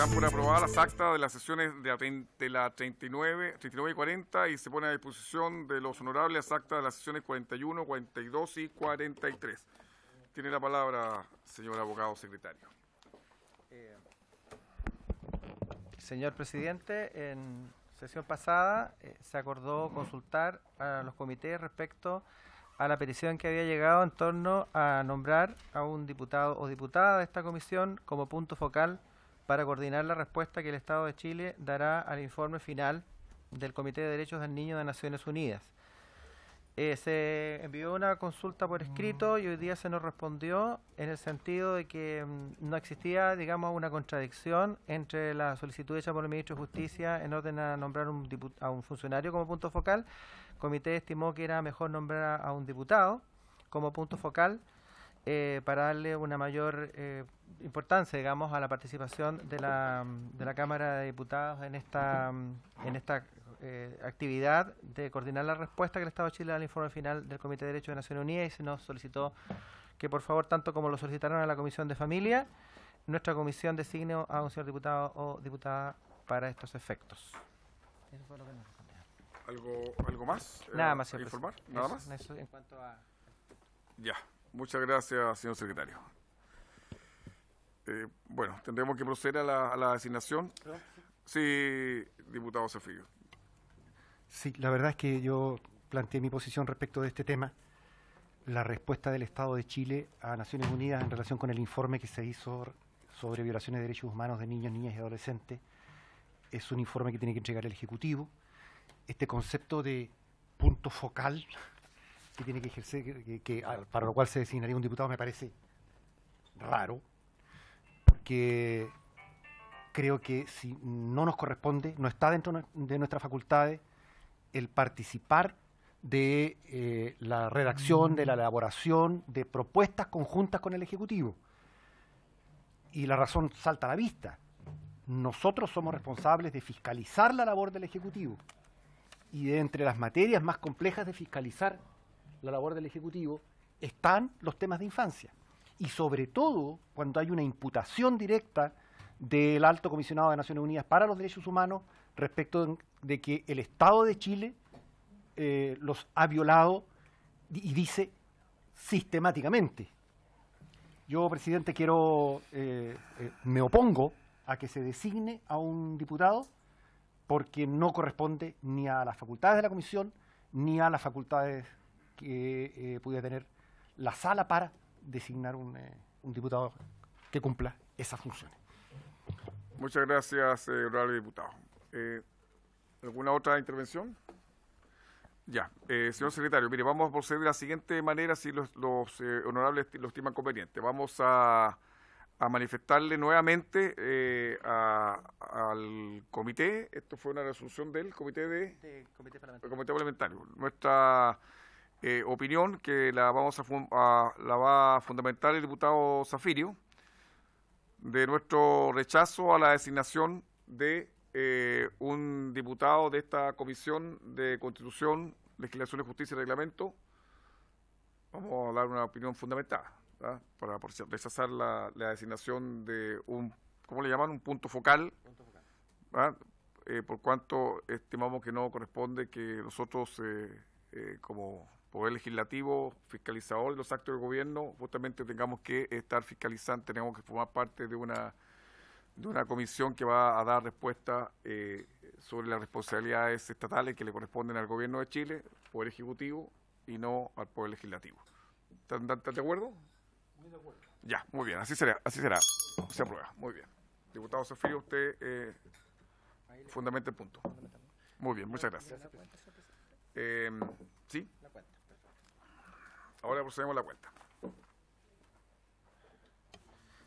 dan por aprobadas las actas de las sesiones de la 39 y 40 y se pone a disposición de los honorables las actas de las sesiones 41, 42 y 43. Tiene la palabra, señor abogado secretario. Señor presidente, en sesión pasada se acordó consultar a los comités respecto a la petición que había llegado en torno a nombrar a un diputado o diputada de esta comisión como punto focal para coordinar la respuesta que el Estado de Chile dará al informe final del Comité de Derechos del Niño de Naciones Unidas. Se envió una consulta por escrito y hoy día se nos respondió en el sentido de que no existía, digamos, una contradicción entre la solicitud hecha por el Ministro de Justicia en orden a nombrar a un funcionario como punto focal. El comité estimó que era mejor nombrar a un diputado como punto focal para darle una mayor importancia, digamos, a la participación de la Cámara de Diputados en esta actividad de coordinar la respuesta que el Estado de Chile da al informe final del Comité de Derechos de Naciones Unidas, y se nos solicitó que por favor, tanto como lo solicitaron a la Comisión de Familia, nuestra comisión designe a un señor diputado o diputada para estos efectos. Eso fue lo que nos respondieron. ¿Algo más? Nada más, señor informar? presidente. ¿Nada Eso, más? eso en cuanto a... Ya, muchas gracias, señor secretario. Bueno, tendremos que proceder a la designación. Sí, diputado Zafiro. Sí, la verdad es que yo planteé mi posición respecto de este tema. La respuesta del Estado de Chile a Naciones Unidas en relación con el informe que se hizo sobre violaciones de derechos humanos de niños, niñas y adolescentes es un informe que tiene que entregar el Ejecutivo. Este concepto de punto focal que tiene que ejercer, para lo cual se designaría un diputado, me parece raro, porque creo que si no nos corresponde, no está dentro de nuestras facultades el participar de la redacción, de la elaboración de propuestas conjuntas con el Ejecutivo. Y la razón salta a la vista. Nosotros somos responsables de fiscalizar la labor del Ejecutivo. Y de entre las materias más complejas de fiscalizar la labor del Ejecutivo están los temas de infancia. Y sobre todo cuando hay una imputación directa del Alto Comisionado de Naciones Unidas para los Derechos Humanos respecto de que el Estado de Chile los ha violado, y dice sistemáticamente. Yo, presidente, me opongo a que se designe a un diputado porque no corresponde ni a las facultades de la comisión ni a las facultades que pudiera tener la sala para designar un diputado que cumpla esas funciones. Muchas gracias, honorable diputado. ¿Alguna otra intervención? Ya, señor secretario, mire, vamos a proceder de la siguiente manera, si los honorables lo estiman conveniente. Vamos a manifestarle nuevamente al comité, esto fue una resolución del comité comité parlamentario, nuestra opinión, que la va a fundamentar el diputado Zafirio, de nuestro rechazo a la designación de un diputado de esta Comisión de Constitución, Legislación, Justicia y Reglamento. Vamos a dar una opinión fundamentada, ¿verdad?, para rechazar la designación de un, ¿cómo le llaman?, un punto focal, ¿verdad?, por cuanto estimamos que no corresponde que nosotros, como Poder Legislativo, fiscalizador de los actos del gobierno, justamente tengamos que estar fiscalizando, tenemos que formar parte de una comisión que va a dar respuesta sobre las responsabilidades estatales que le corresponden al Gobierno de Chile, Poder Ejecutivo, y no al Poder Legislativo. ¿Están de acuerdo? Muy de acuerdo. Ya, muy bien, así será. Se aprueba, muy bien. Diputado Zafiro, usted fundamenta el punto. Muy bien, muchas gracias. ¿Sí? Ahora procedemos a la cuenta.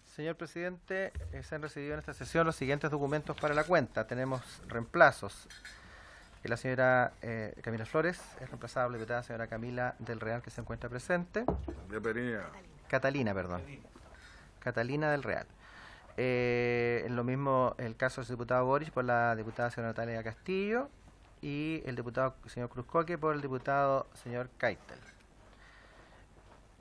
Señor presidente, se han recibido en esta sesión los siguientes documentos para la cuenta. Tenemos reemplazos. La señora Camila Flores es reemplazada por la diputada señora Camila del Real, que se encuentra presente. Bienvenida. Catalina del Real. En lo mismo el caso del diputado Boris por la diputada señora Natalia Castillo y el diputado señor Cruzcoque por el diputado señor Keitel.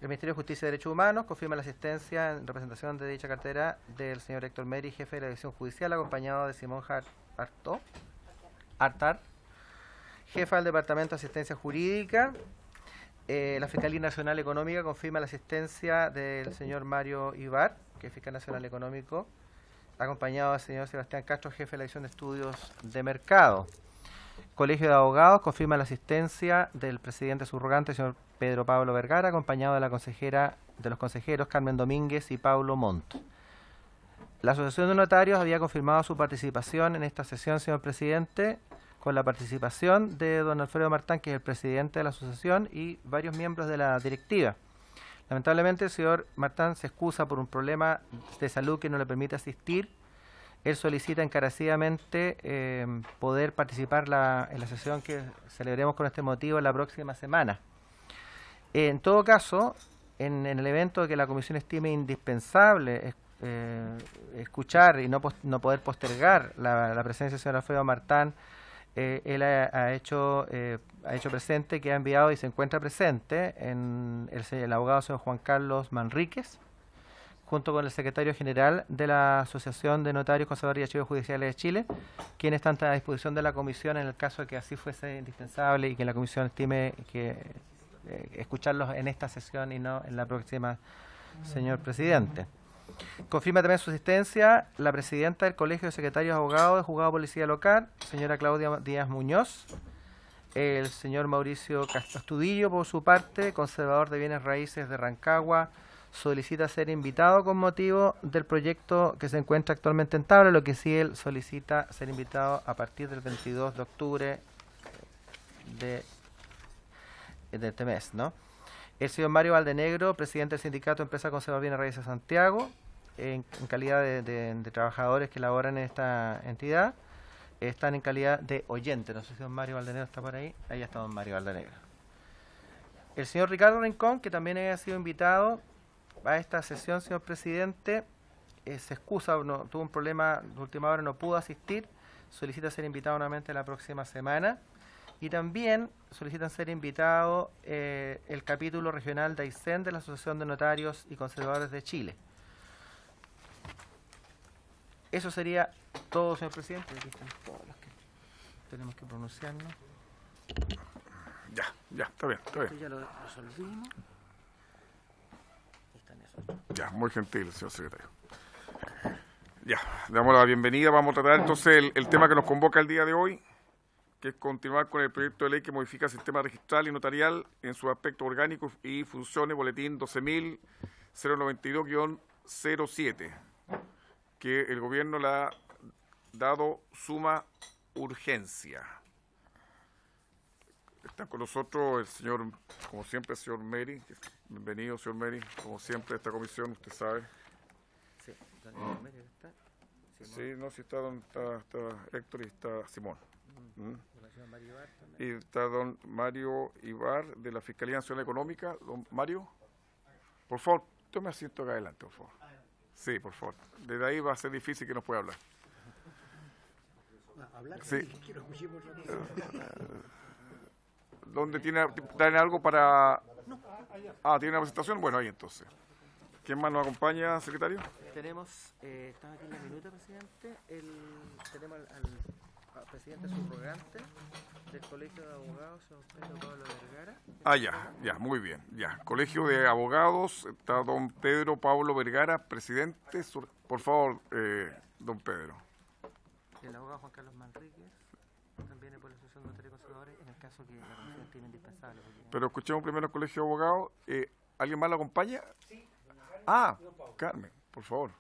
El Ministerio de Justicia y Derechos Humanos confirma la asistencia en representación de dicha cartera del señor Héctor Meri, jefe de la División Judicial, acompañado de Simón Artar, jefa del Departamento de Asistencia Jurídica. La Fiscalía Nacional Económica confirma la asistencia del señor Mario Ibar, que es fiscal nacional económico, acompañado del señor Sebastián Castro, jefe de la División de Estudios de Mercado. Colegio de Abogados confirma la asistencia del presidente subrogante, señor Pedro Pablo Vergara, acompañado de la consejera, de los consejeros Carmen Domínguez y Paulo Montt. La Asociación de Notarios había confirmado su participación en esta sesión, señor presidente, con la participación de don Alfredo Martán, que es el presidente de la asociación, y varios miembros de la directiva. Lamentablemente, el señor Martán se excusa por un problema de salud que no le permite asistir. Él solicita encarecidamente poder participar en la sesión que celebremos con este motivo la próxima semana. En todo caso, en el evento que la Comisión estime indispensable escuchar y no poder postergar la presencia del señor Alfredo Martán, él ha hecho presente que ha enviado y se encuentra presente en el abogado señor Juan Carlos Manríquez, junto con el secretario general de la Asociación de Notarios, Conservadores y Archivos Judiciales de Chile, quienes están a disposición de la comisión en el caso de que así fuese indispensable y que la comisión estime que escucharlos en esta sesión y no en la próxima, señor presidente. Confirma también su asistencia la presidenta del Colegio de Secretarios de Abogados de Juzgado de Policía Local, señora Claudia Díaz Muñoz, el señor Mauricio Astudillo, por su parte, conservador de bienes raíces de Rancagua, solicita ser invitado con motivo del proyecto que se encuentra actualmente en tabla, lo que sí él solicita ser invitado a partir del 22 de octubre de este mes, ¿no? El señor Mario Valdenegro, presidente del Sindicato de Empresa Conservador Bienes Raíces de Santiago, en calidad de trabajadores que laboran en esta entidad, están en calidad de oyente. No sé si don Mario Valdenegro está por ahí. Ahí está don Mario Valdenegro. El señor Ricardo Rincón, que también ha sido invitado a esta sesión, señor presidente, se excusa, tuvo un problema de última hora, no pudo asistir, solicita ser invitado nuevamente la próxima semana. Y también solicitan ser invitado el capítulo regional de Aysén de la Asociación de Notarios y Conservadores de Chile. Eso sería todo, señor presidente. Aquí están todos los que tenemos que pronunciarnos. Ya, está bien. Esto ya lo resolvimos. Ahí están esos. Ya, muy gentil, señor secretario. Ya, le damos la bienvenida. Vamos a tratar entonces el tema que nos convoca el día de hoy, que es continuar con el proyecto de ley que modifica el sistema registral y notarial en sus aspectos orgánicos y funciones, boletín 12.092-07, que el gobierno le ha dado suma urgencia. Está con nosotros el señor, como siempre, el señor Meri. Bienvenido, señor Meri, como siempre, a esta comisión, usted sabe. Sí, don Meri está. Sí, no, sí está Héctor y está Simón. Y está don Mario Ibar, de la Fiscalía Nacional Económica. Don Mario, por favor, tome asiento acá adelante, por favor. Sí, por favor. Desde ahí va a ser difícil que nos pueda hablar. Sí. ¿Dónde traen algo para...? Ah, ¿tiene una presentación? Bueno, ahí entonces. ¿Quién más nos acompaña, secretario? Tenemos, estaba aquí en la minuta, presidente, tenemos al presidente subrogante del Colegio de Abogados, señor Pedro Pablo Vergara. Ah, ya, muy bien, ya. Colegio de Abogados, está don Pedro Pablo Vergara, presidente. Por favor, don Pedro. El abogado Juan Carlos Manríquez, también por la Asociación de Notarios Conservadores, en el caso que la comisión estime indispensable. Pero escuchemos primero el Colegio de Abogados. ¿Alguien más lo acompaña? Sí. Ah, Carmen, por favor.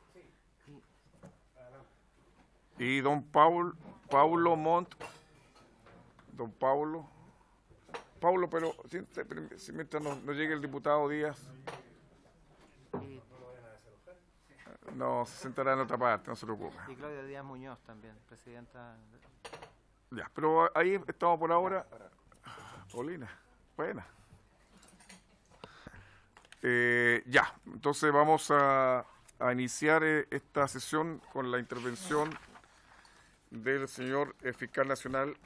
Y don Paulo Montt. Don Paulo, pero mientras no llegue el diputado Díaz, no, se sentará en otra parte, no se preocupe. Y Claudia Díaz Muñoz también, presidenta. Ya, pero ahí estamos por ahora. Paulina, buena. Ya, entonces vamos a iniciar esta sesión con la intervención del señor fiscal nacional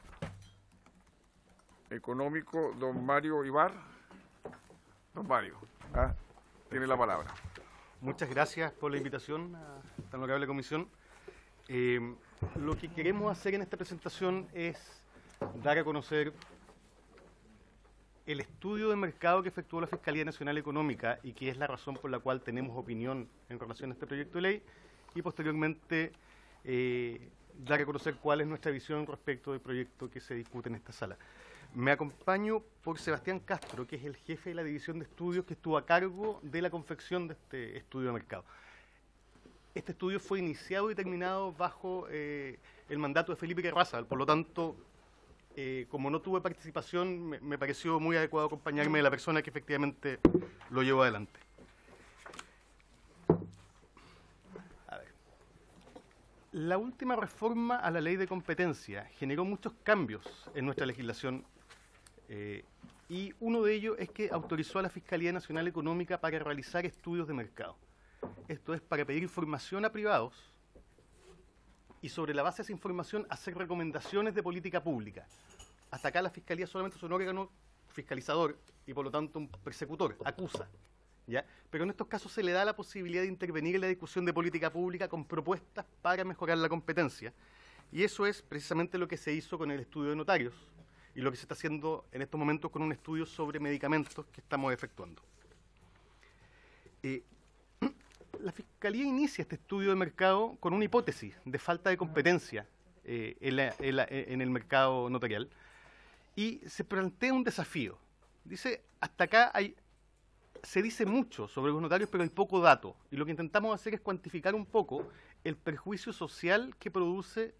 económico, don Mario Ibar. Don Mario, Tiene la palabra. Muchas gracias por la invitación a esta honorable comisión. Lo que queremos hacer en esta presentación es dar a conocer el estudio de mercado que efectuó la Fiscalía Nacional Económica y que es la razón por la cual tenemos opinión en relación a este proyecto de ley, y posteriormente dar a conocer cuál es nuestra visión respecto del proyecto que se discute en esta sala. Me acompaño por Sebastián Castro, que es el jefe de la división de estudios que estuvo a cargo de la confección de este estudio de mercado. Este estudio fue iniciado y terminado bajo el mandato de Felipe Carrasal, por lo tanto, como no tuve participación, me pareció muy adecuado acompañarme de la persona que efectivamente lo llevó adelante. A ver. La última reforma a la ley de competencia generó muchos cambios en nuestra legislación y uno de ellos es que autorizó a la Fiscalía Nacional Económica para realizar estudios de mercado. Esto es para pedir información a privados y sobre la base de esa información hacer recomendaciones de política pública. Hasta acá la Fiscalía solamente es un órgano fiscalizador y por lo tanto un persecutor, acusa, ¿ya? Pero en estos casos se le da la posibilidad de intervenir en la discusión de política pública con propuestas para mejorar la competencia. Y eso es precisamente lo que se hizo con el estudio de notarios y lo que se está haciendo en estos momentos con un estudio sobre medicamentos que estamos efectuando. La Fiscalía inicia este estudio de mercado con una hipótesis de falta de competencia en el mercado notarial y se plantea un desafío. Dice, hasta acá se dice mucho sobre los notarios, pero hay poco dato. Y lo que intentamos hacer es cuantificar un poco el perjuicio social que produce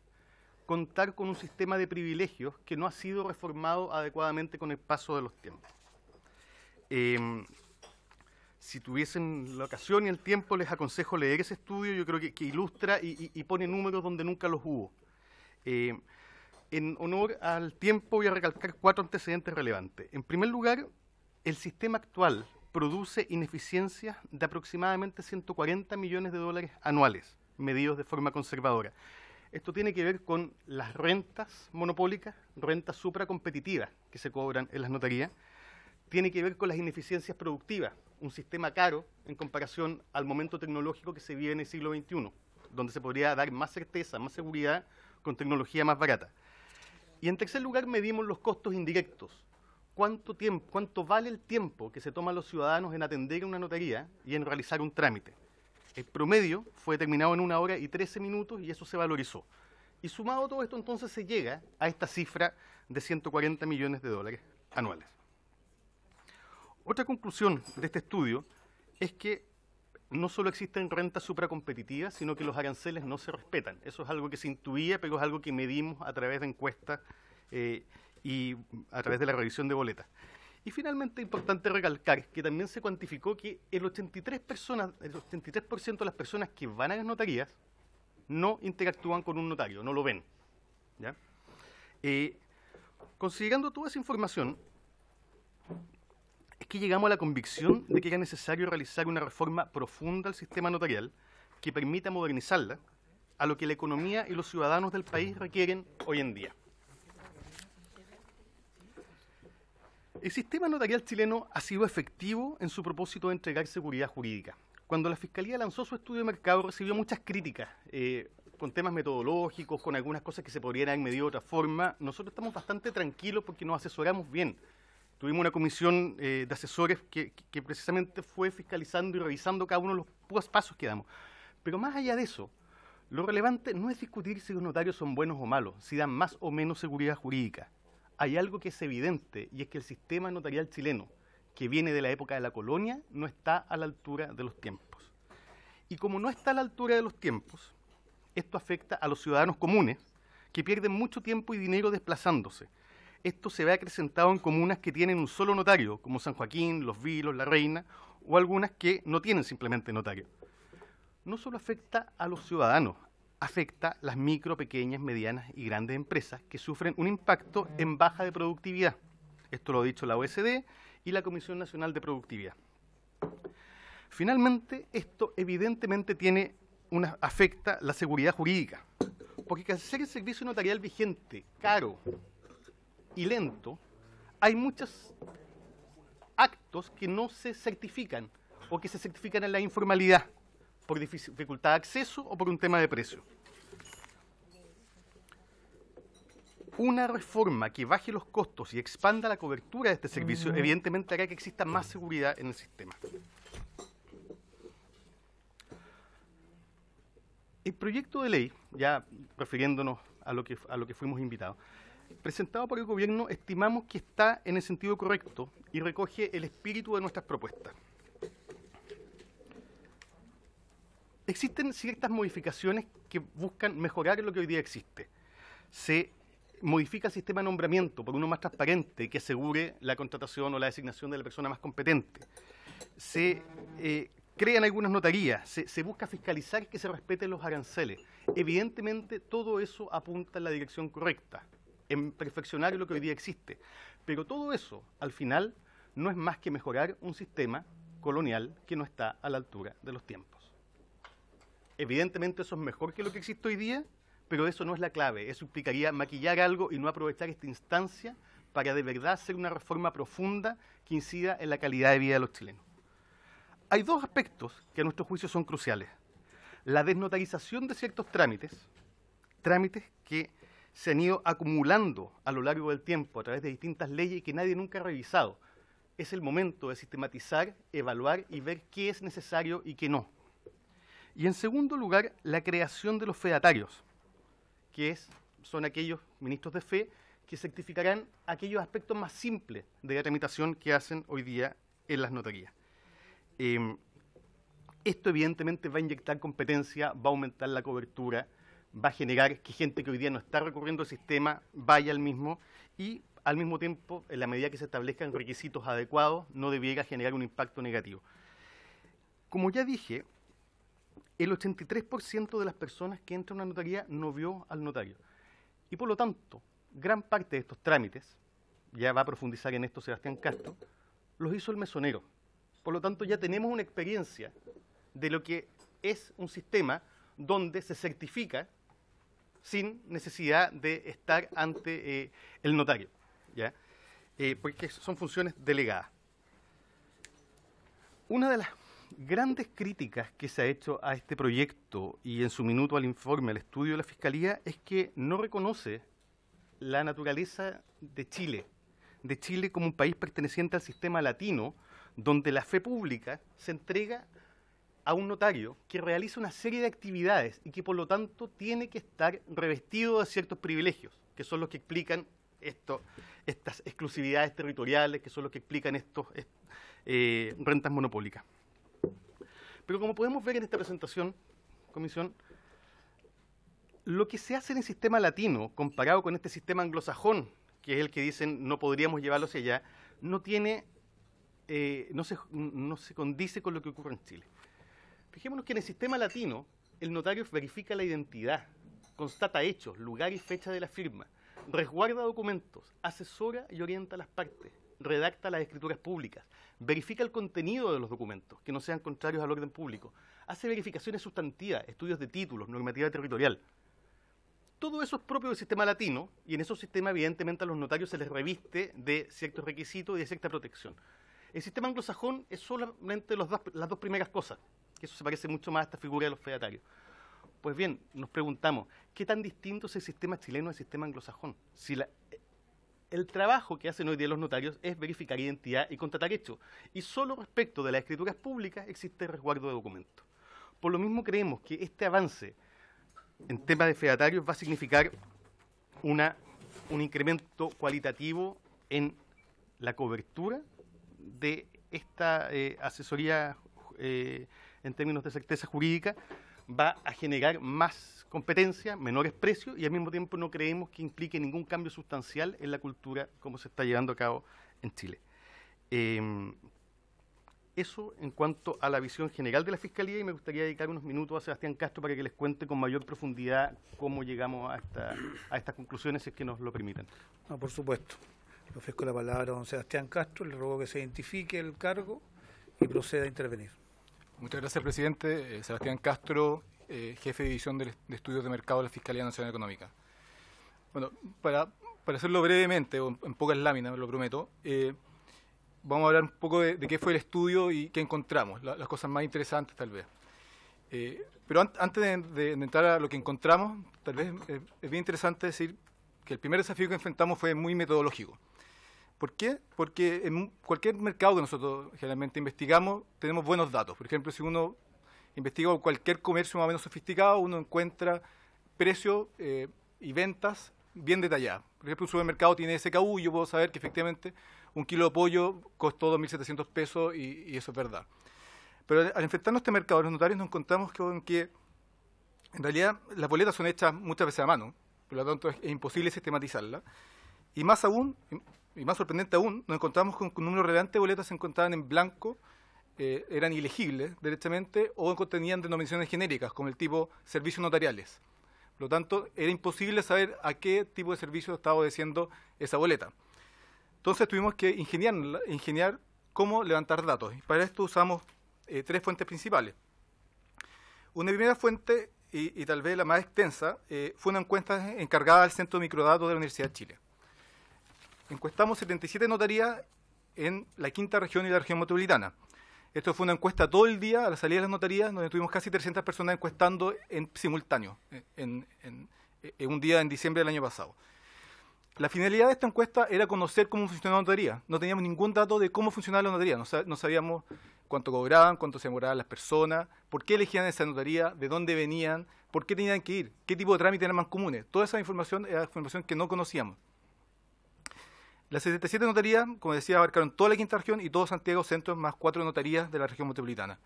contar con un sistema de privilegios que no ha sido reformado adecuadamente con el paso de los tiempos. Si tuviesen la ocasión y el tiempo, les aconsejo leer ese estudio. Yo creo que ilustra y pone números donde nunca los hubo. En honor al tiempo voy a recalcar 4 antecedentes relevantes. En primer lugar, el sistema actual produce ineficiencias de aproximadamente 140 millones de dólares anuales, medidos de forma conservadora. Esto tiene que ver con las rentas monopólicas, rentas supracompetitivas que se cobran en las notarías. Tiene que ver con las ineficiencias productivas, un sistema caro en comparación al momento tecnológico que se vive en el siglo XXI, donde se podría dar más certeza, más seguridad con tecnología más barata. Y en tercer lugar, medimos los costos indirectos. ¿Cuánto vale el tiempo que se toman los ciudadanos en atender a una notaría y en realizar un trámite? El promedio fue determinado en 1 hora y 13 minutos y eso se valorizó. Y sumado todo esto, entonces se llega a esta cifra de 140 millones de dólares anuales. Otra conclusión de este estudio es que no solo existen rentas supracompetitivas, sino que los aranceles no se respetan. Eso es algo que se intuía, pero es algo que medimos a través de encuestas y a través de la revisión de boletas. Y finalmente, es importante recalcar que también se cuantificó que el 83% de las personas que van a las notarías no interactúan con un notario, no lo ven, ¿ya? Considerando toda esa información, es que llegamos a la convicción de que era necesario realizar una reforma profunda al sistema notarial que permita modernizarla a lo que la economía y los ciudadanos del país requieren hoy en día. El sistema notarial chileno ha sido efectivo en su propósito de entregar seguridad jurídica. Cuando la Fiscalía lanzó su estudio de mercado recibió muchas críticas, con temas metodológicos, con algunas cosas que se podrían haber medido de otra forma. Nosotros estamos bastante tranquilos porque nos asesoramos bien. Tuvimos una comisión de asesores que precisamente fue fiscalizando y revisando cada uno de los pasos que damos. Pero más allá de eso, lo relevante no es discutir si los notarios son buenos o malos, si dan más o menos seguridad jurídica. Hay algo que es evidente y es que el sistema notarial chileno, que viene de la época de la colonia, no está a la altura de los tiempos. Y como no está a la altura de los tiempos, esto afecta a los ciudadanos comunes que pierden mucho tiempo y dinero desplazándose. Esto se ve acrecentado en comunas que tienen un solo notario, como San Joaquín, Los Vilos, La Reina, o algunas que no tienen simplemente notario. No solo afecta a los ciudadanos, afecta a las micro, pequeñas, medianas y grandes empresas que sufren un impacto en baja de productividad. Esto lo ha dicho la OECD y la Comisión Nacional de Productividad. Finalmente, esto evidentemente afecta la seguridad jurídica, porque al ser el servicio notarial vigente caro y lento, hay muchos actos que no se certifican o que se certifican en la informalidad, por dificultad de acceso o por un tema de precio. Una reforma que baje los costos y expanda la cobertura de este servicio, evidentemente hará que exista más seguridad en el sistema. El proyecto de ley, ya refiriéndonos a lo que fuimos invitados, presentado por el Gobierno, estimamos que está en el sentido correcto y recoge el espíritu de nuestras propuestas. Existen ciertas modificaciones que buscan mejorar lo que hoy día existe. Se modifica el sistema de nombramiento por uno más transparente que asegure la contratación o la designación de la persona más competente. Se crean algunas notarías, se busca fiscalizar que se respeten los aranceles. Evidentemente, todo eso apunta en la dirección correcta, en perfeccionar lo que hoy día existe. Pero todo eso, al final, no es más que mejorar un sistema colonial que no está a la altura de los tiempos. Evidentemente, eso es mejor que lo que existe hoy día, pero eso no es la clave. Eso implicaría maquillar algo y no aprovechar esta instancia para de verdad hacer una reforma profunda que incida en la calidad de vida de los chilenos. Hay dos aspectos que a nuestro juicio son cruciales. La desnotarización de ciertos trámites que se han ido acumulando a lo largo del tiempo a través de distintas leyes que nadie nunca ha revisado. Es el momento de sistematizar, evaluar y ver qué es necesario y qué no. Y en segundo lugar, la creación de los fedatarios, que son aquellos ministros de fe que certificarán aquellos aspectos más simples de la tramitación que hacen hoy día en las notarías. Esto evidentemente va a inyectar competencia, va a aumentar la cobertura, va a generar que gente que hoy día no está recurriendo al sistema vaya al mismo y al mismo tiempo, en la medida que se establezcan requisitos adecuados, no debiera generar un impacto negativo. Como ya dije, el 83% de las personas que entran a una notaría no vio al notario. Y por lo tanto, gran parte de estos trámites, ya va a profundizar en esto Sebastián Castro, los hizo el mesonero. Por lo tanto, ya tenemos una experiencia de lo que es un sistema donde se certifica sin necesidad de estar ante el notario, ¿ya? Porque son funciones delegadas. Una de las grandes críticas que se ha hecho a este proyecto y en su minuto al informe, al estudio de la Fiscalía, es que no reconoce la naturaleza de Chile como un país perteneciente al sistema latino, donde la fe pública se entrega a un notario que realiza una serie de actividades y que por lo tanto tiene que estar revestido de ciertos privilegios, que son los que explican estas exclusividades territoriales, que son los que explican estas rentas monopólicas. Pero como podemos ver en esta presentación, comisión, lo que se hace en el sistema latino, comparado con este sistema anglosajón, que es el que dicen no podríamos llevarlo hacia allá, no se condice con lo que ocurre en Chile. Fijémonos que en el sistema latino, el notario verifica la identidad, constata hechos, lugar y fecha de la firma, resguarda documentos, asesora y orienta a las partes, redacta las escrituras públicas, verifica el contenido de los documentos, que no sean contrarios al orden público, hace verificaciones sustantivas, estudios de títulos, normativa territorial. Todo eso es propio del sistema latino y en esos sistemas evidentemente a los notarios se les reviste de ciertos requisitos y de cierta protección. El sistema anglosajón es solamente las dos primeras cosas, que eso se parece mucho más a esta figura de los fedatarios. Pues bien, nos preguntamos, ¿qué tan distinto es el sistema chileno del sistema anglosajón? Si el trabajo que hacen hoy día los notarios es verificar identidad y constatar hechos, y solo respecto de las escrituras públicas existe resguardo de documentos. Por lo mismo creemos que este avance en tema de fedatarios va a significar un incremento cualitativo en la cobertura de esta asesoría en términos de certeza jurídica, va a generar más competencia, menores precios y al mismo tiempo no creemos que implique ningún cambio sustancial en la cultura como se está llevando a cabo en Chile. Eso en cuanto a la visión general de la Fiscalía y me gustaría dedicar unos minutos a Sebastián Castro para que les cuente con mayor profundidad cómo llegamos a estas conclusiones, si es que nos lo permiten. No, por supuesto. Le ofrezco la palabra a don Sebastián Castro, le ruego que se identifique el cargo y proceda a intervenir. Muchas gracias, presidente. Sebastián Castro, jefe de división de estudios de mercado de la Fiscalía Nacional Económica. Bueno, para hacerlo brevemente, o en pocas láminas, me lo prometo, vamos a hablar un poco de qué fue el estudio y qué encontramos, las cosas más interesantes tal vez. Pero antes de entrar a lo que encontramos, tal vez es bien interesante decir que el primer desafío que enfrentamos fue muy metodológico. ¿Por qué? Porque en cualquier mercado que nosotros generalmente investigamos, tenemos buenos datos. Por ejemplo, si uno investiga cualquier comercio más o menos sofisticado, uno encuentra precios y ventas bien detalladas. Por ejemplo, un supermercado tiene SKU y yo puedo saber que efectivamente un kilo de pollo costó 2.700 pesos y eso es verdad. Pero al enfrentarnos a este mercado, los notarios nos encontramos con que en realidad las boletas son hechas muchas veces a mano, por lo tanto es imposible sistematizarlas. Y más aún, y más sorprendente aún, nos encontramos con un número relevante de boletas que se encontraban en blanco, eran ilegibles directamente o contenían denominaciones genéricas, como el tipo servicios notariales. Por lo tanto, era imposible saber a qué tipo de servicio estaba obedeciendo esa boleta. Entonces tuvimos que ingeniar cómo levantar datos. Y para esto usamos 3 fuentes principales. Una primera fuente, y tal vez la más extensa, fue una encuesta encargada al Centro de Microdatos de la Universidad de Chile. Encuestamos 77 notarías en la 5ª región y la región metropolitana. Esto fue una encuesta todo el día a la salida de las notarías, donde tuvimos casi 300 personas encuestando en simultáneo, en un día en diciembre del año pasado. La finalidad de esta encuesta era conocer cómo funcionaba la notaría. No teníamos ningún dato de cómo funcionaba la notaría. No sabíamos cuánto cobraban, cuánto se demoraban las personas, por qué elegían esa notaría, de dónde venían, por qué tenían que ir, qué tipo de trámites eran más comunes. Toda esa información era información que no conocíamos. Las 77 notarías, como decía, abarcaron toda la 5ª región y todo Santiago Centro, más 4 notarías de la región metropolitana.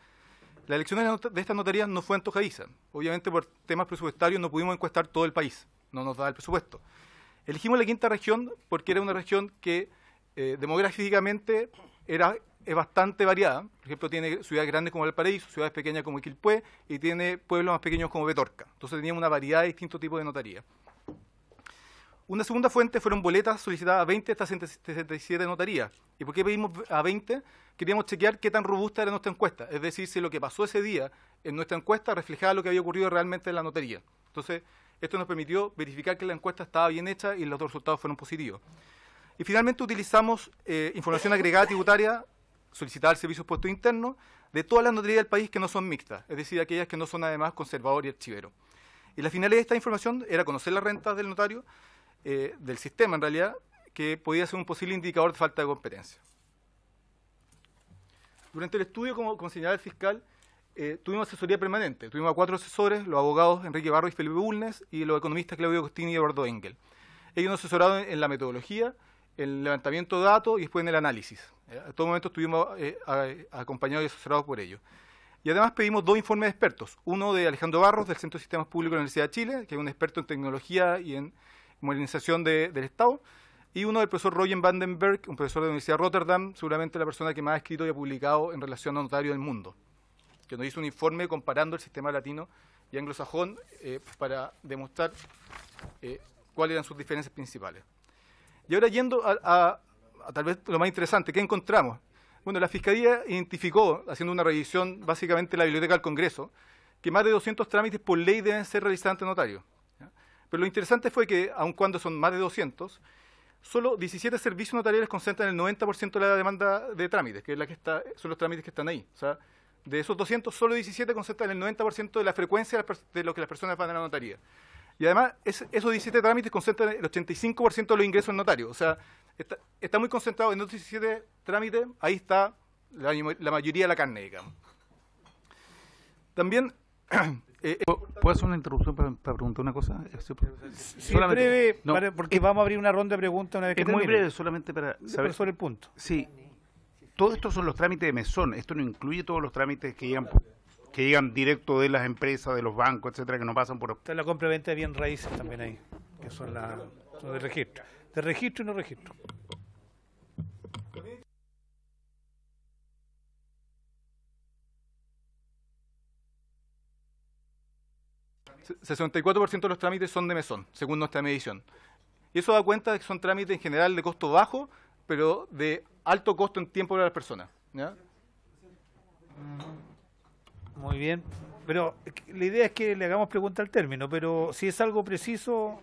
La elección de estas notarías no fue antojadiza. Obviamente, por temas presupuestarios no pudimos encuestar todo el país. No nos daba el presupuesto. Elegimos la 5ª región porque era una región que demográficamente es bastante variada. Por ejemplo, tiene ciudades grandes como Valparaíso, ciudades pequeñas como Quilpué y tiene pueblos más pequeños como Petorca. Entonces teníamos una variedad de distintos tipos de notarías. Una segunda fuente fueron boletas solicitadas a 20 hasta 67 notarías. ¿Y por qué pedimos a 20? Queríamos chequear qué tan robusta era nuestra encuesta. Es decir, si lo que pasó ese día en nuestra encuesta reflejaba lo que había ocurrido realmente en la notaría. Entonces, esto nos permitió verificar que la encuesta estaba bien hecha y los dos resultados fueron positivos. Y finalmente utilizamos información agregada tributaria solicitada al Servicio de Impuestos Internos de todas las notarías del país que no son mixtas, es decir, aquellas que no son además conservador y archivero. Y la finalidad de esta información era conocer las rentas del notario, del sistema en realidad, que podía ser un posible indicador de falta de competencia. Durante el estudio, como señalaba el fiscal, tuvimos asesoría permanente. Tuvimos a 4 asesores, los abogados Enrique Barro y Felipe Bulnes, y los economistas Claudio Costini y Eduardo Engel. Ellos nos asesoraron en la metodología, en el levantamiento de datos y después en el análisis. A todo momento estuvimos acompañados y asesorados por ellos. Y además pedimos 2 informes de expertos. Uno de Alejandro Barros, del Centro de Sistemas Públicos de la Universidad de Chile, que es un experto en tecnología y en modernización del Estado, y uno del profesor Roger Vandenberg, un profesor de la Universidad de Rotterdam, seguramente la persona que más ha escrito y ha publicado en relación a notario del mundo, que nos hizo un informe comparando el sistema latino y anglosajón para demostrar cuáles eran sus diferencias principales. Y ahora yendo a tal vez lo más interesante, ¿qué encontramos? Bueno, la Fiscalía identificó, haciendo una revisión básicamente de la Biblioteca del Congreso, que más de 200 trámites por ley deben ser realizados ante notario. Pero lo interesante fue que, aun cuando son más de 200, solo 17 servicios notariales concentran el 90% de la demanda de trámites, que es son los trámites que están ahí. O sea, de esos 200, solo 17 concentran el 90% de la frecuencia de lo que las personas van a la notaría. Y además, esos 17 trámites concentran el 85% de los ingresos en notario. O sea, está muy concentrado en esos 17 trámites, ahí está la mayoría de la carne, digamos. También... ¿Puedo hacer una interrupción para preguntar una cosa? Sí, breve, porque vamos a abrir una ronda de preguntas una vez que termine. Muy breve, solamente para saber sobre el punto. Sí, todos estos son los trámites de mesón. Esto no incluye todos los trámites que llegan directo de las empresas, de los bancos, etcétera, que no pasan por... Está la compra y venta de bien raíces también ahí, que son de registro. De registro y no registro. 64% de los trámites son de mesón, según nuestra medición. Y eso da cuenta de que son trámites en general de costo bajo, pero de alto costo en tiempo para las personas, ¿ya? Muy bien. Pero la idea es que le hagamos pregunta al término, pero si es algo preciso...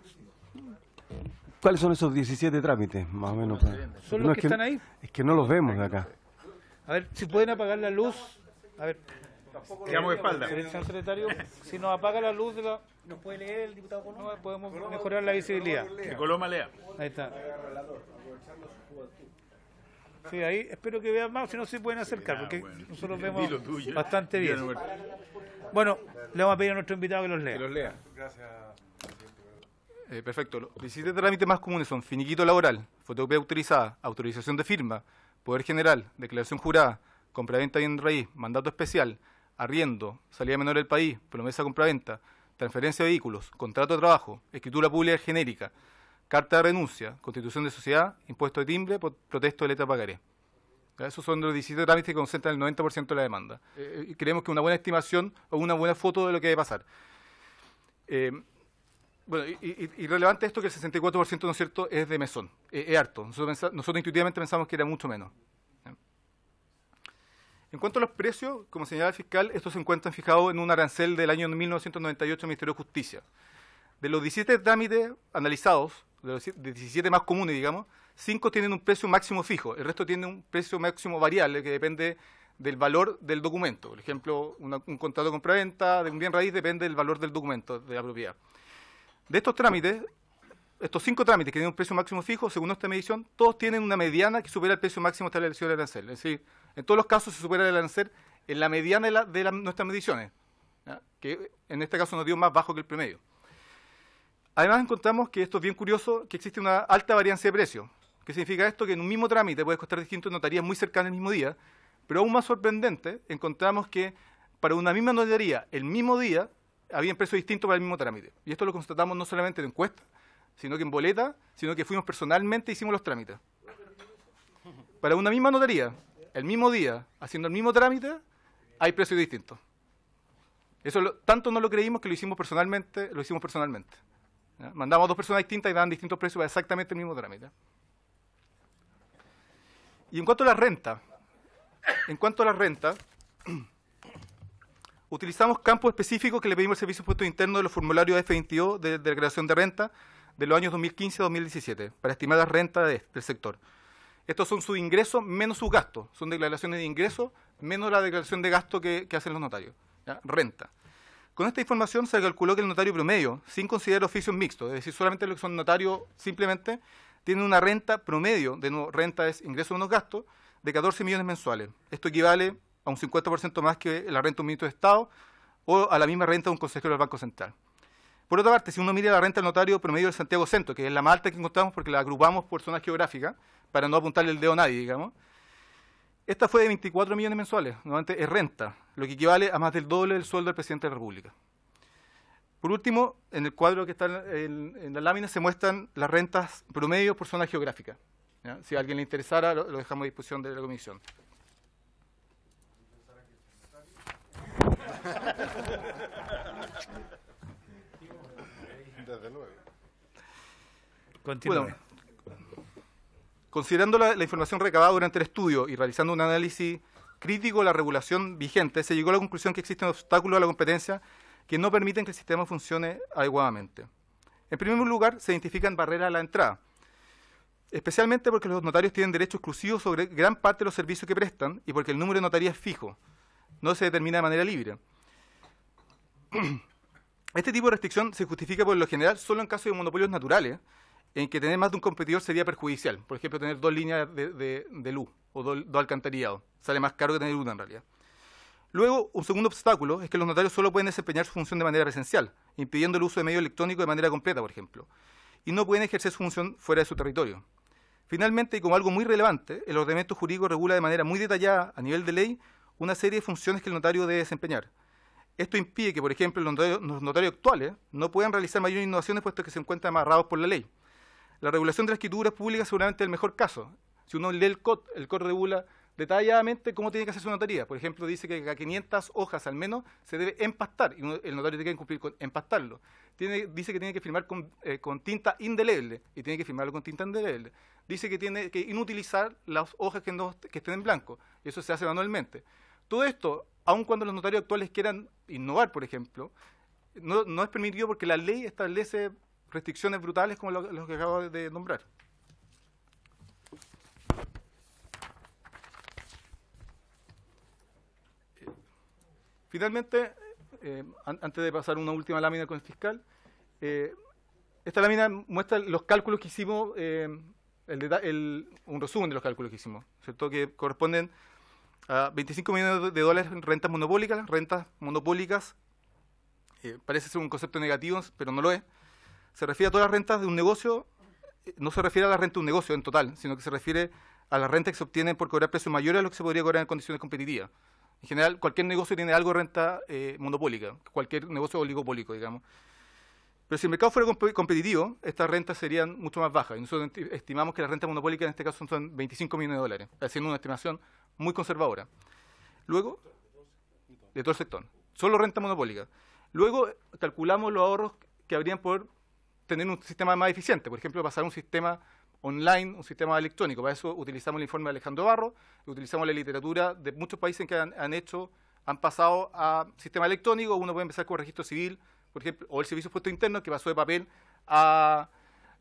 ¿Cuáles son esos 17 trámites, más o menos? Son No, los es que están ahí. Es que no los vemos de acá. A ver, si pueden apagar la luz. A ver. Quedamos de espalda. Señor secretario, si nos apaga la luz de la... ¿Nos puede leer el diputado Coloma? No, podemos mejorar la visibilidad. Que Coloma lea. Ahí está. Sí, ahí espero que vean más, si no se pueden acercar, porque nosotros vemos bastante bien. Bueno, le vamos a pedir a nuestro invitado que los lea. Que los lea. Perfecto. Los 17 trámites más comunes son finiquito laboral, fotocopia autorizada, autorización de firma, poder general, declaración jurada, compraventa bien raíz, mandato especial, arriendo, salida menor del país, promesa de compraventa, transferencia de vehículos, contrato de trabajo, escritura pública genérica, carta de renuncia, constitución de sociedad, impuesto de timbre, protesto de letra pagaré. Esos son los 17 trámites que concentran el 90% de la demanda. Y creemos que una buena estimación o una buena foto de lo que debe pasar. Bueno, y relevante esto que el 64%, ¿no es cierto?, es de mesón, es harto. Nosotros intuitivamente pensamos que era mucho menos. En cuanto a los precios, como señala el fiscal, estos se encuentran fijados en un arancel del año 1998 del Ministerio de Justicia. De los 17 trámites analizados, de los 17 más comunes, digamos, 5 tienen un precio máximo fijo, el resto tiene un precio máximo variable que depende del valor del documento. Por ejemplo, un contrato de compraventa de un bien raíz depende del valor del documento de la propiedad. De estos trámites, estos 5 trámites que tienen un precio máximo fijo, según nuestra medición, todos tienen una mediana que supera el precio máximo establecido del arancel. Es decir, en todos los casos se supera el arancel en la mediana de nuestras mediciones, ¿ya?, que en este caso nos dio más bajo que el promedio. Además encontramos que esto es bien curioso, que existe una alta variancia de precio. ¿Qué significa esto? Que en un mismo trámite puede costar distinto en notarías muy cercanas el mismo día, pero aún más sorprendente, encontramos que para una misma notaría, el mismo día, había precios distintos para el mismo trámite. Y esto lo constatamos no solamente en encuesta, sino que en boleta, sino que fuimos personalmente y hicimos los trámites. Para una misma notaría, el mismo día, haciendo el mismo trámite, hay precios distintos. Eso tanto no lo creímos que lo hicimos personalmente. ¿Ya? Mandamos a 2 personas distintas y daban distintos precios para exactamente el mismo trámite. Y en cuanto a la renta, utilizamos campos específicos que le pedimos al Servicio de Impuestos Internos de los formularios F22 de declaración de renta de los años 2015 a 2017 para estimar las rentas del sector. Estos son sus ingresos menos sus gastos. Son declaraciones de ingresos menos la declaración de gasto que hacen los notarios. ¿Ya? Renta. Con esta información se calculó que el notario promedio, sin considerar oficios mixtos, es decir, solamente los que son notarios simplemente, tiene una renta promedio, de nuevo, renta es ingreso menos gasto, de 14 millones mensuales. Esto equivale a un 50% más que la renta de un ministro de Estado o a la misma renta de un consejero del Banco Central. Por otra parte, si uno mira la renta del notario promedio del Santiago Centro, que es la más alta que encontramos porque la agrupamos por zonas geográficas, para no apuntarle el dedo a nadie, digamos, esta fue de 24 millones mensuales, nuevamente es renta, lo que equivale a más del doble del sueldo del presidente de la República. Por último, en el cuadro que está en la lámina se muestran las rentas promedio por zona geográfica. ¿Ya? Si a alguien le interesara, lo dejamos a disposición de la comisión. Desde luego. Continúe. Bueno, considerando la información recabada durante el estudio y realizando un análisis crítico de la regulación vigente, se llegó a la conclusión que existen obstáculos a la competencia que no permiten que el sistema funcione adecuadamente. En primer lugar, se identifican barreras a la entrada, especialmente porque los notarios tienen derecho exclusivo sobre gran parte de los servicios que prestan y porque el número de notarías es fijo, no se determina de manera libre. Este tipo de restricción se justifica por lo general solo en casos de monopolios naturales, en que tener más de un competidor sería perjudicial. Por ejemplo, tener 2 líneas de luz o 2 alcantarillados. Sale más caro que tener una en realidad. Luego, un segundo obstáculo es que los notarios solo pueden desempeñar su función de manera presencial, impidiendo el uso de medios electrónicos de manera completa, por ejemplo, y no pueden ejercer su función fuera de su territorio. Finalmente, y como algo muy relevante, el ordenamiento jurídico regula de manera muy detallada, a nivel de ley, una serie de funciones que el notario debe desempeñar. Esto impide que, por ejemplo, los notarios actuales no puedan realizar mayores innovaciones puesto que se encuentran amarrados por la ley. La regulación de las escrituras públicas seguramente es el mejor caso. Si uno lee el COD regula detalladamente cómo tiene que hacer su notaría. Por ejemplo, dice que a 500 hojas al menos se debe empastar, y el notario tiene que cumplir con empastarlo. Dice que tiene que firmar con tinta indeleble, y tiene que firmarlo con tinta indeleble. Dice que tiene que inutilizar las hojas que estén en blanco, y eso se hace manualmente. Todo esto, aun cuando los notarios actuales quieran innovar, por ejemplo, no es permitido porque la ley establece restricciones brutales como los que acabo de nombrar. Finalmente, antes de pasar una última lámina con el fiscal, esta lámina muestra los cálculos que hicimos, un resumen de los cálculos que hicimos, ¿cierto? Que corresponden a 25 millones de dólares en rentas monopólicas. Rentas monopólicas parece ser un concepto negativo, pero no lo es. Se refiere a todas las rentas de un negocio, no se refiere a la renta de un negocio en total, sino que se refiere a las rentas que se obtienen por cobrar precios mayores a lo que se podría cobrar en condiciones competitivas. En general, cualquier negocio tiene algo de renta monopólica, cualquier negocio oligopólico, digamos. Pero si el mercado fuera competitivo, estas rentas serían mucho más bajas. Y nosotros estimamos que las rentas monopólicas en este caso son 25 millones de dólares, haciendo una estimación muy conservadora. Luego, de todo el sector, solo renta monopólica. Luego calculamos los ahorros que habrían por tener un sistema más eficiente. Por ejemplo, pasar a un sistema online, un sistema electrónico. Para eso utilizamos el informe de Alejandro Barro, utilizamos la literatura de muchos países que han pasado a sistema electrónico. Uno puede empezar con registro civil, por ejemplo, o el servicio de impuesto interno, que pasó de papel a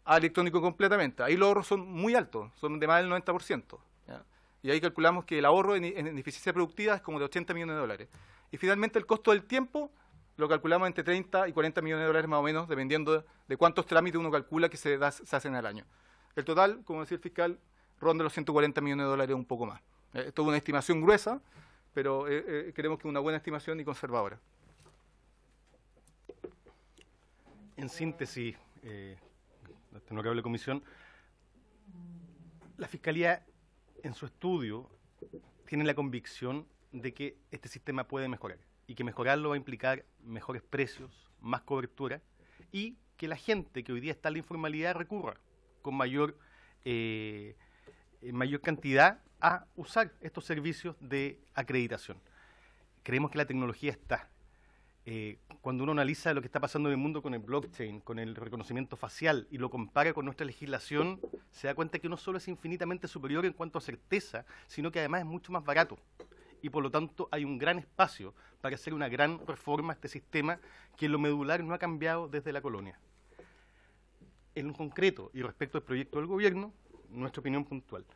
electrónico completamente. Ahí los ahorros son muy altos, son de más del 90%. ¿Ya? Y ahí calculamos que el ahorro en eficiencia productiva es como de 80 millones de dólares. Y finalmente el costo del tiempo lo calculamos entre 30 y 40 millones de dólares más o menos, dependiendo de cuántos trámites uno calcula que se hacen al año. El total, como decía el fiscal, ronda los 140 millones de dólares, un poco más. Esto es una estimación gruesa, pero creemos que es una buena estimación y conservadora. En síntesis, esta honorable comisión, la Fiscalía en su estudio tiene la convicción de que este sistema puede mejorar y que mejorarlo va a implicar mejores precios, más cobertura y que la gente que hoy día está en la informalidad recurra con mayor cantidad a usar estos servicios de acreditación. Creemos que la tecnología está. Cuando uno analiza lo que está pasando en el mundo con el blockchain, con el reconocimiento facial y lo compara con nuestra legislación, se da cuenta que no solo es infinitamente superior en cuanto a certeza, sino que además es mucho más barato. Y por lo tanto hay un gran espacio para hacer una gran reforma a este sistema que en lo medular no ha cambiado desde la colonia. En concreto, y respecto al proyecto del gobierno, nuestra opinión puntual.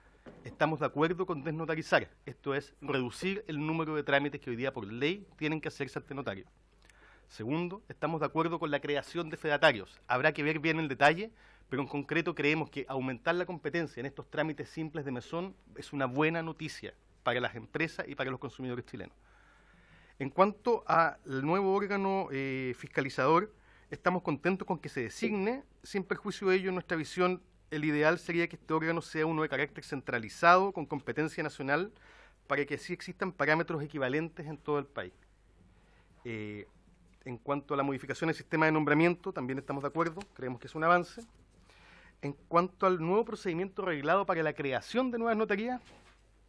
Estamos de acuerdo con desnotarizar, esto es, reducir el número de trámites que hoy día por ley tienen que hacerse ante notario. Segundo, estamos de acuerdo con la creación de fedatarios. Habrá que ver bien el detalle, pero en concreto creemos que aumentar la competencia en estos trámites simples de mesón es una buena noticia para las empresas y para los consumidores chilenos. En cuanto al nuevo órgano fiscalizador, estamos contentos con que se designe. Sin perjuicio de ello, en nuestra visión, el ideal sería que este órgano sea uno de carácter centralizado, con competencia nacional, para que así existan parámetros equivalentes en todo el país. En cuanto a la modificación del sistema de nombramiento, también estamos de acuerdo, creemos que es un avance. En cuanto al nuevo procedimiento reglado para la creación de nuevas notarías,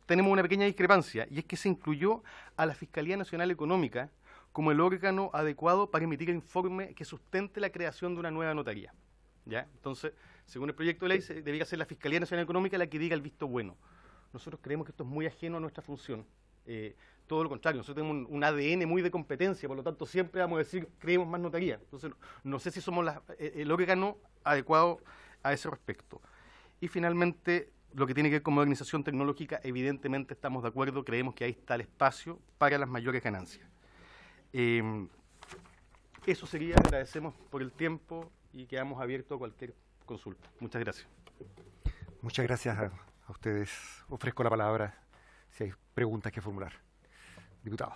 tenemos una pequeña discrepancia, y es que se incluyó a la Fiscalía Nacional Económica como el órgano adecuado para emitir el informe que sustente la creación de una nueva notaría. ¿Ya? Entonces, según el proyecto de ley, debería ser la Fiscalía Nacional Económica la que diga el visto bueno. Nosotros creemos que esto es muy ajeno a nuestra función. Todo lo contrario, nosotros tenemos un ADN muy de competencia, por lo tanto siempre vamos a decir, creemos más notaría. Entonces, no sé si somos el órgano adecuado a ese respecto. Y finalmente, lo que tiene que ver con modernización tecnológica, evidentemente estamos de acuerdo, creemos que ahí está el espacio para las mayores ganancias. Eso sería, agradecemos por el tiempo y quedamos abiertos a cualquier consulta. Muchas gracias. Muchas gracias a ustedes. Ofrezco la palabra si hay preguntas que formular. Diputado.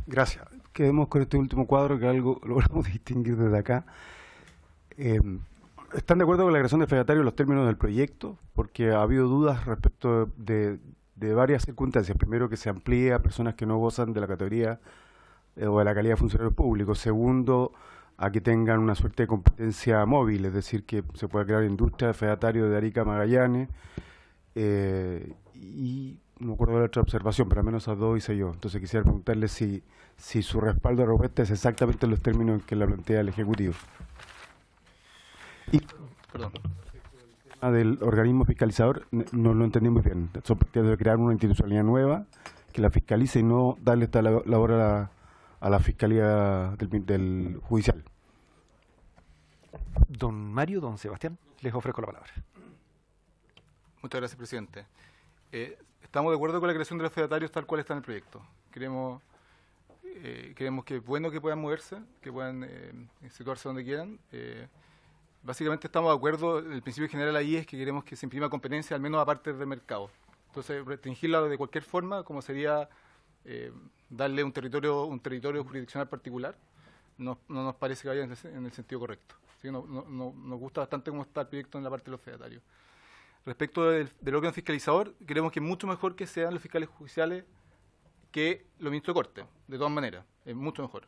Gracias. Quedemos con este último cuadro que algo logramos distinguir desde acá. ¿Están de acuerdo con la creación de fedatarios en los términos del proyecto? Porque ha habido dudas respecto de varias circunstancias. Primero, que se amplíe a personas que no gozan de la categoría o de la calidad de funcionarios públicos. Segundo, a que tengan una suerte de competencia móvil, es decir, que se pueda crear industria de fedatarios de Arica a Magallanes. Y no me acuerdo de la otra observación, pero al menos esas dos hice yo. Entonces quisiera preguntarle si su respaldo a la propuesta es exactamente en los términos en que la plantea el Ejecutivo. Y Perdón. el tema del organismo fiscalizador no lo entendí muy bien. Son partidos de crear una institucionalidad nueva que la fiscalice y no darle esta labor a la Fiscalía del Judicial. Don Mario, don Sebastián, les ofrezco la palabra. Muchas gracias, presidente. Estamos de acuerdo con la creación de los fedatarios tal cual está en el proyecto. Creemos que es bueno que puedan moverse, que puedan situarse donde quieran. Básicamente estamos de acuerdo, el principio general ahí es que queremos que se imprima competencia, al menos aparte del mercado. Entonces, restringirla de cualquier forma, como sería darle un territorio jurisdiccional particular, no nos parece que vaya en el sentido correcto. ¿Sí? Nos gusta bastante cómo está el proyecto en la parte de los fedatarios. Respecto del órgano fiscalizador, creemos que es mucho mejor que sean los fiscales judiciales que los ministros de Corte, de todas maneras, es mucho mejor.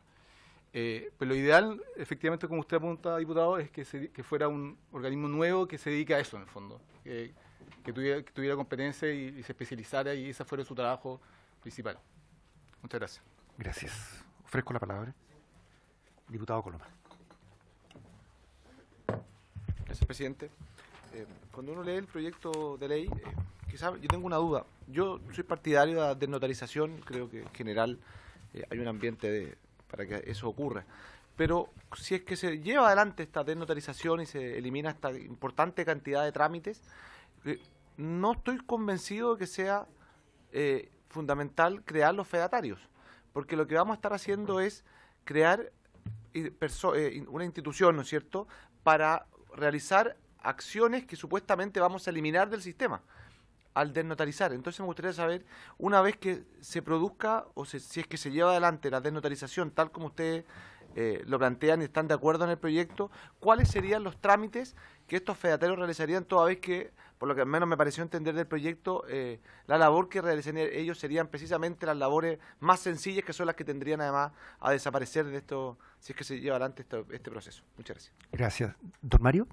Pero lo ideal, efectivamente, como usted apunta, diputado, es que fuera un organismo nuevo que se dedique a eso, en el fondo, que tuviera competencia y se especializara y ese fuera su trabajo principal. Muchas gracias. Gracias. Ofrezco la palabra. Diputado Coloma. Gracias, presidente. Cuando uno lee el proyecto de ley, quizás yo tengo una duda. Yo soy partidario de la desnotarización, creo que en general hay un ambiente para que eso ocurra. Pero si es que se lleva adelante esta desnotarización y se elimina esta importante cantidad de trámites, no estoy convencido de que sea fundamental crear los fedatarios, porque lo que vamos a estar haciendo es crear una institución, ¿no es cierto?, para realizar acciones que supuestamente vamos a eliminar del sistema al desnotarizar. Entonces me gustaría saber, una vez que se produzca, si es que se lleva adelante la desnotarización tal como ustedes lo plantean y están de acuerdo en el proyecto, ¿cuáles serían los trámites que estos fedatarios realizarían, toda vez que, por lo que al menos me pareció entender del proyecto, la labor que realizarían ellos serían precisamente las labores más sencillas, que son las que tendrían además a desaparecer de esto, si es que se lleva adelante este proceso? Muchas gracias. Gracias. Don Mario.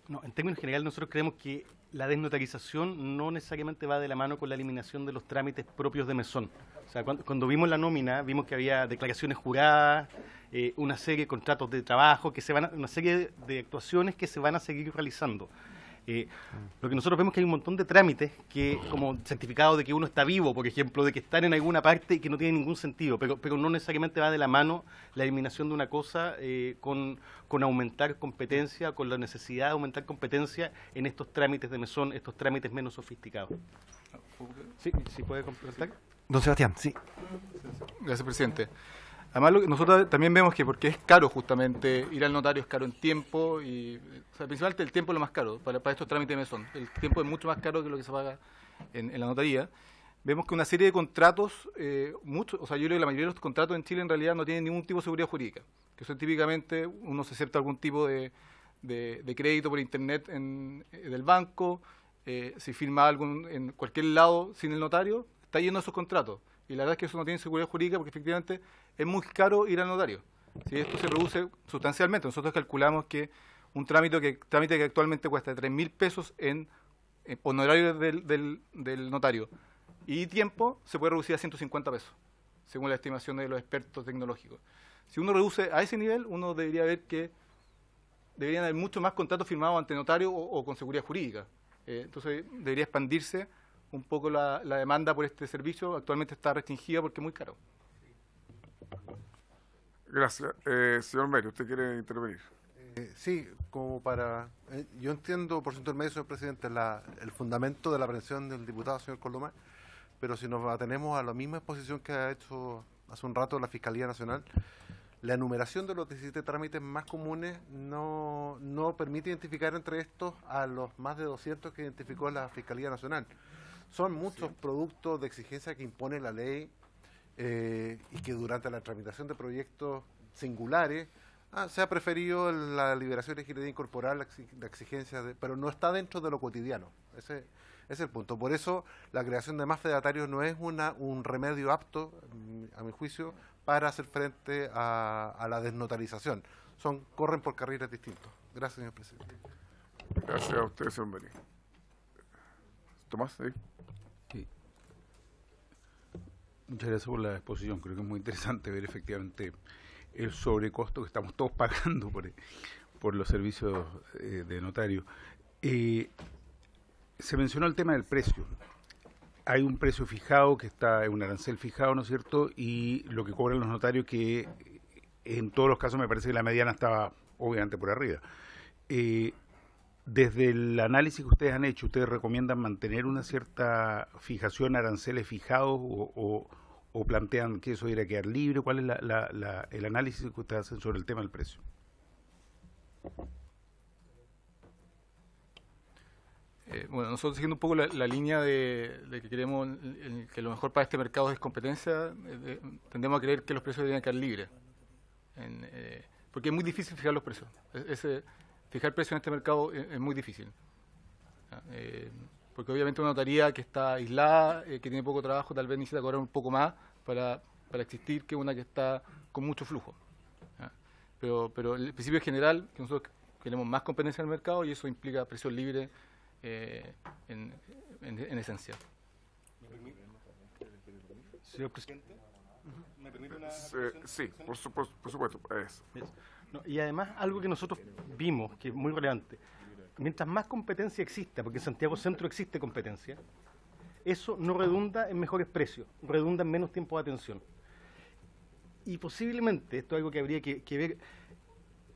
No, en términos generales nosotros creemos que la desnotarización no necesariamente va de la mano con la eliminación de los trámites propios de mesón. O sea, cuando vimos la nómina, vimos que había declaraciones juradas, una serie de contratos de trabajo, una serie de actuaciones que se van a seguir realizando. Lo que nosotros vemos es que hay un montón de trámites que, como certificado de que uno está vivo, por ejemplo, de que están en alguna parte y que no tienen ningún sentido, pero no necesariamente va de la mano la eliminación de una cosa con aumentar competencia, con la necesidad de aumentar competencia en estos trámites de mesón, estos trámites menos sofisticados. ¿Sí puede complementar? Don Sebastián, sí. Gracias, presidente. Además, nosotros también vemos que porque es caro justamente ir al notario, es caro en tiempo, y o sea, principalmente el tiempo es lo más caro para estos trámites de mesón. El tiempo es mucho más caro que lo que se paga en la notaría. Vemos que una serie de contratos, o sea, yo creo que la mayoría de los contratos en Chile en realidad no tienen ningún tipo de seguridad jurídica, que son típicamente, uno se acepta algún tipo de crédito por internet del banco, si firma algo en cualquier lado sin el notario, está lleno de esos contratos. Y la verdad es que eso no tiene seguridad jurídica porque efectivamente es muy caro ir al notario. ¿Sí? Esto se reduce sustancialmente. Nosotros calculamos que un trámite que actualmente cuesta 3.000 pesos en honorarios del notario y tiempo se puede reducir a 150 pesos, según la estimación de los expertos tecnológicos. Si uno reduce a ese nivel, uno debería ver que deberían haber muchos más contratos firmados ante notario o con seguridad jurídica. Entonces debería expandirse un poco la demanda por este servicio. Actualmente está restringida porque es muy caro. Gracias. Señor Mario, ¿usted quiere intervenir? Sí, como para... yo entiendo, por cierto, el medio, señor presidente, el fundamento de la aprehensión del diputado, señor Coloma, pero si nos atenemos a la misma exposición que ha hecho hace un rato la Fiscalía Nacional, la enumeración de los 17 trámites más comunes no permite identificar entre estos a los más de 200 que identificó la Fiscalía Nacional. Son muchos productos de exigencia que impone la ley y que durante la tramitación de proyectos singulares se ha preferido la liberación legislativa incorporar la exigencia, pero no está dentro de lo cotidiano. Ese es el punto. Por eso la creación de más fedatarios no es un remedio apto, a mi juicio, para hacer frente a la desnotarización. Corren por carriles distintos. Gracias, señor presidente. Gracias a usted, señor Mario. Tomás, ¿sí? Sí. Muchas gracias por la exposición. Creo que es muy interesante ver efectivamente el sobrecosto que estamos todos pagando por los servicios de notario. Se mencionó el tema del precio. hay un precio fijado que está en un arancel fijado, ¿no es cierto? Y lo que cobran los notarios, que en todos los casos me parece que la mediana estaba obviamente por arriba. Desde el análisis que ustedes han hecho, ¿ustedes recomiendan mantener una cierta fijación, aranceles fijados o plantean que eso debería quedar libre? ¿Cuál es el análisis que ustedes hacen sobre el tema del precio? Bueno, nosotros siguiendo un poco la línea de que queremos que lo mejor para este mercado es competencia, tendemos a creer que los precios deberían quedar libres. Porque es muy difícil fijar los precios. Fijar precios en este mercado es muy difícil. Porque obviamente una notaría que está aislada, que tiene poco trabajo, tal vez necesita cobrar un poco más para existir que una que está con mucho flujo. Pero el principio es general, que nosotros queremos más competencia en el mercado y eso implica precios libres en esencia. Señor presidente, ¿me permite una sí, por supuesto. No, y además algo que nosotros vimos, que es muy relevante, mientras más competencia exista, porque en Santiago Centro existe competencia, eso no redunda en mejores precios, redunda en menos tiempo de atención. Y posiblemente, esto es algo que habría que ver,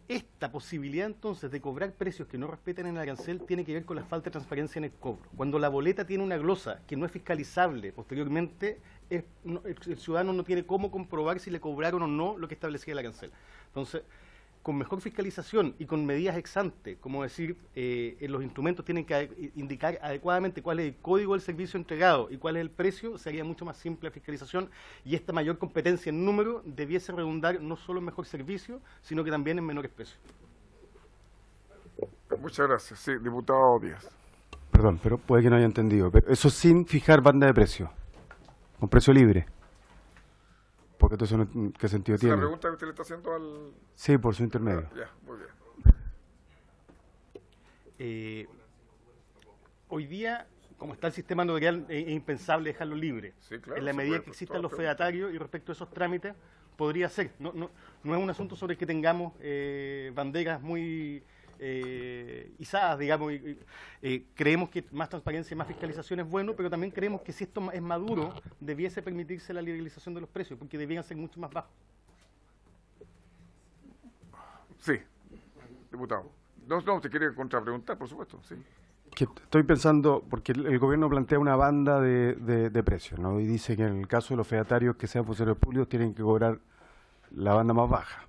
esta posibilidad entonces de cobrar precios que no respeten el arancel tiene que ver con la falta de transparencia en el cobro. Cuando la boleta tiene una glosa que no es fiscalizable posteriormente, el ciudadano no tiene cómo comprobar si le cobraron o no lo que establecía el arancel. Entonces, con mejor fiscalización y con medidas ex ante, como decir, los instrumentos tienen que indicar adecuadamente cuál es el código del servicio entregado y cuál es el precio, sería mucho más simple la fiscalización y esta mayor competencia en número debiese redundar no solo en mejor servicio, sino que también en menores precios. Muchas gracias. Sí, diputado Díaz. Perdón, pero puede que no haya entendido. Pero eso sin fijar banda de precio, con precio libre. Porque entonces, ¿qué sentido tiene? ¿La pregunta que usted le está haciendo al...? Sí, por su intermedio. Ya, muy bien. Hoy día, como está el sistema notarial, es impensable dejarlo libre. Sí, claro, en la medida que existan los fedatarios y respecto a esos trámites, podría ser. No es un asunto sobre el que tengamos banderas muy izadas, digamos. Creemos que más transparencia y más fiscalización es bueno, pero también creemos que si esto es maduro, debiese permitirse la liberalización de los precios, porque debían ser mucho más bajos. Sí, diputado. No, usted quiere contrapreguntar, por supuesto, sí. Que estoy pensando, porque el gobierno plantea una banda de precios, ¿no? Y dice que en el caso de los fedatarios que sean funcionarios públicos tienen que cobrar la banda más baja.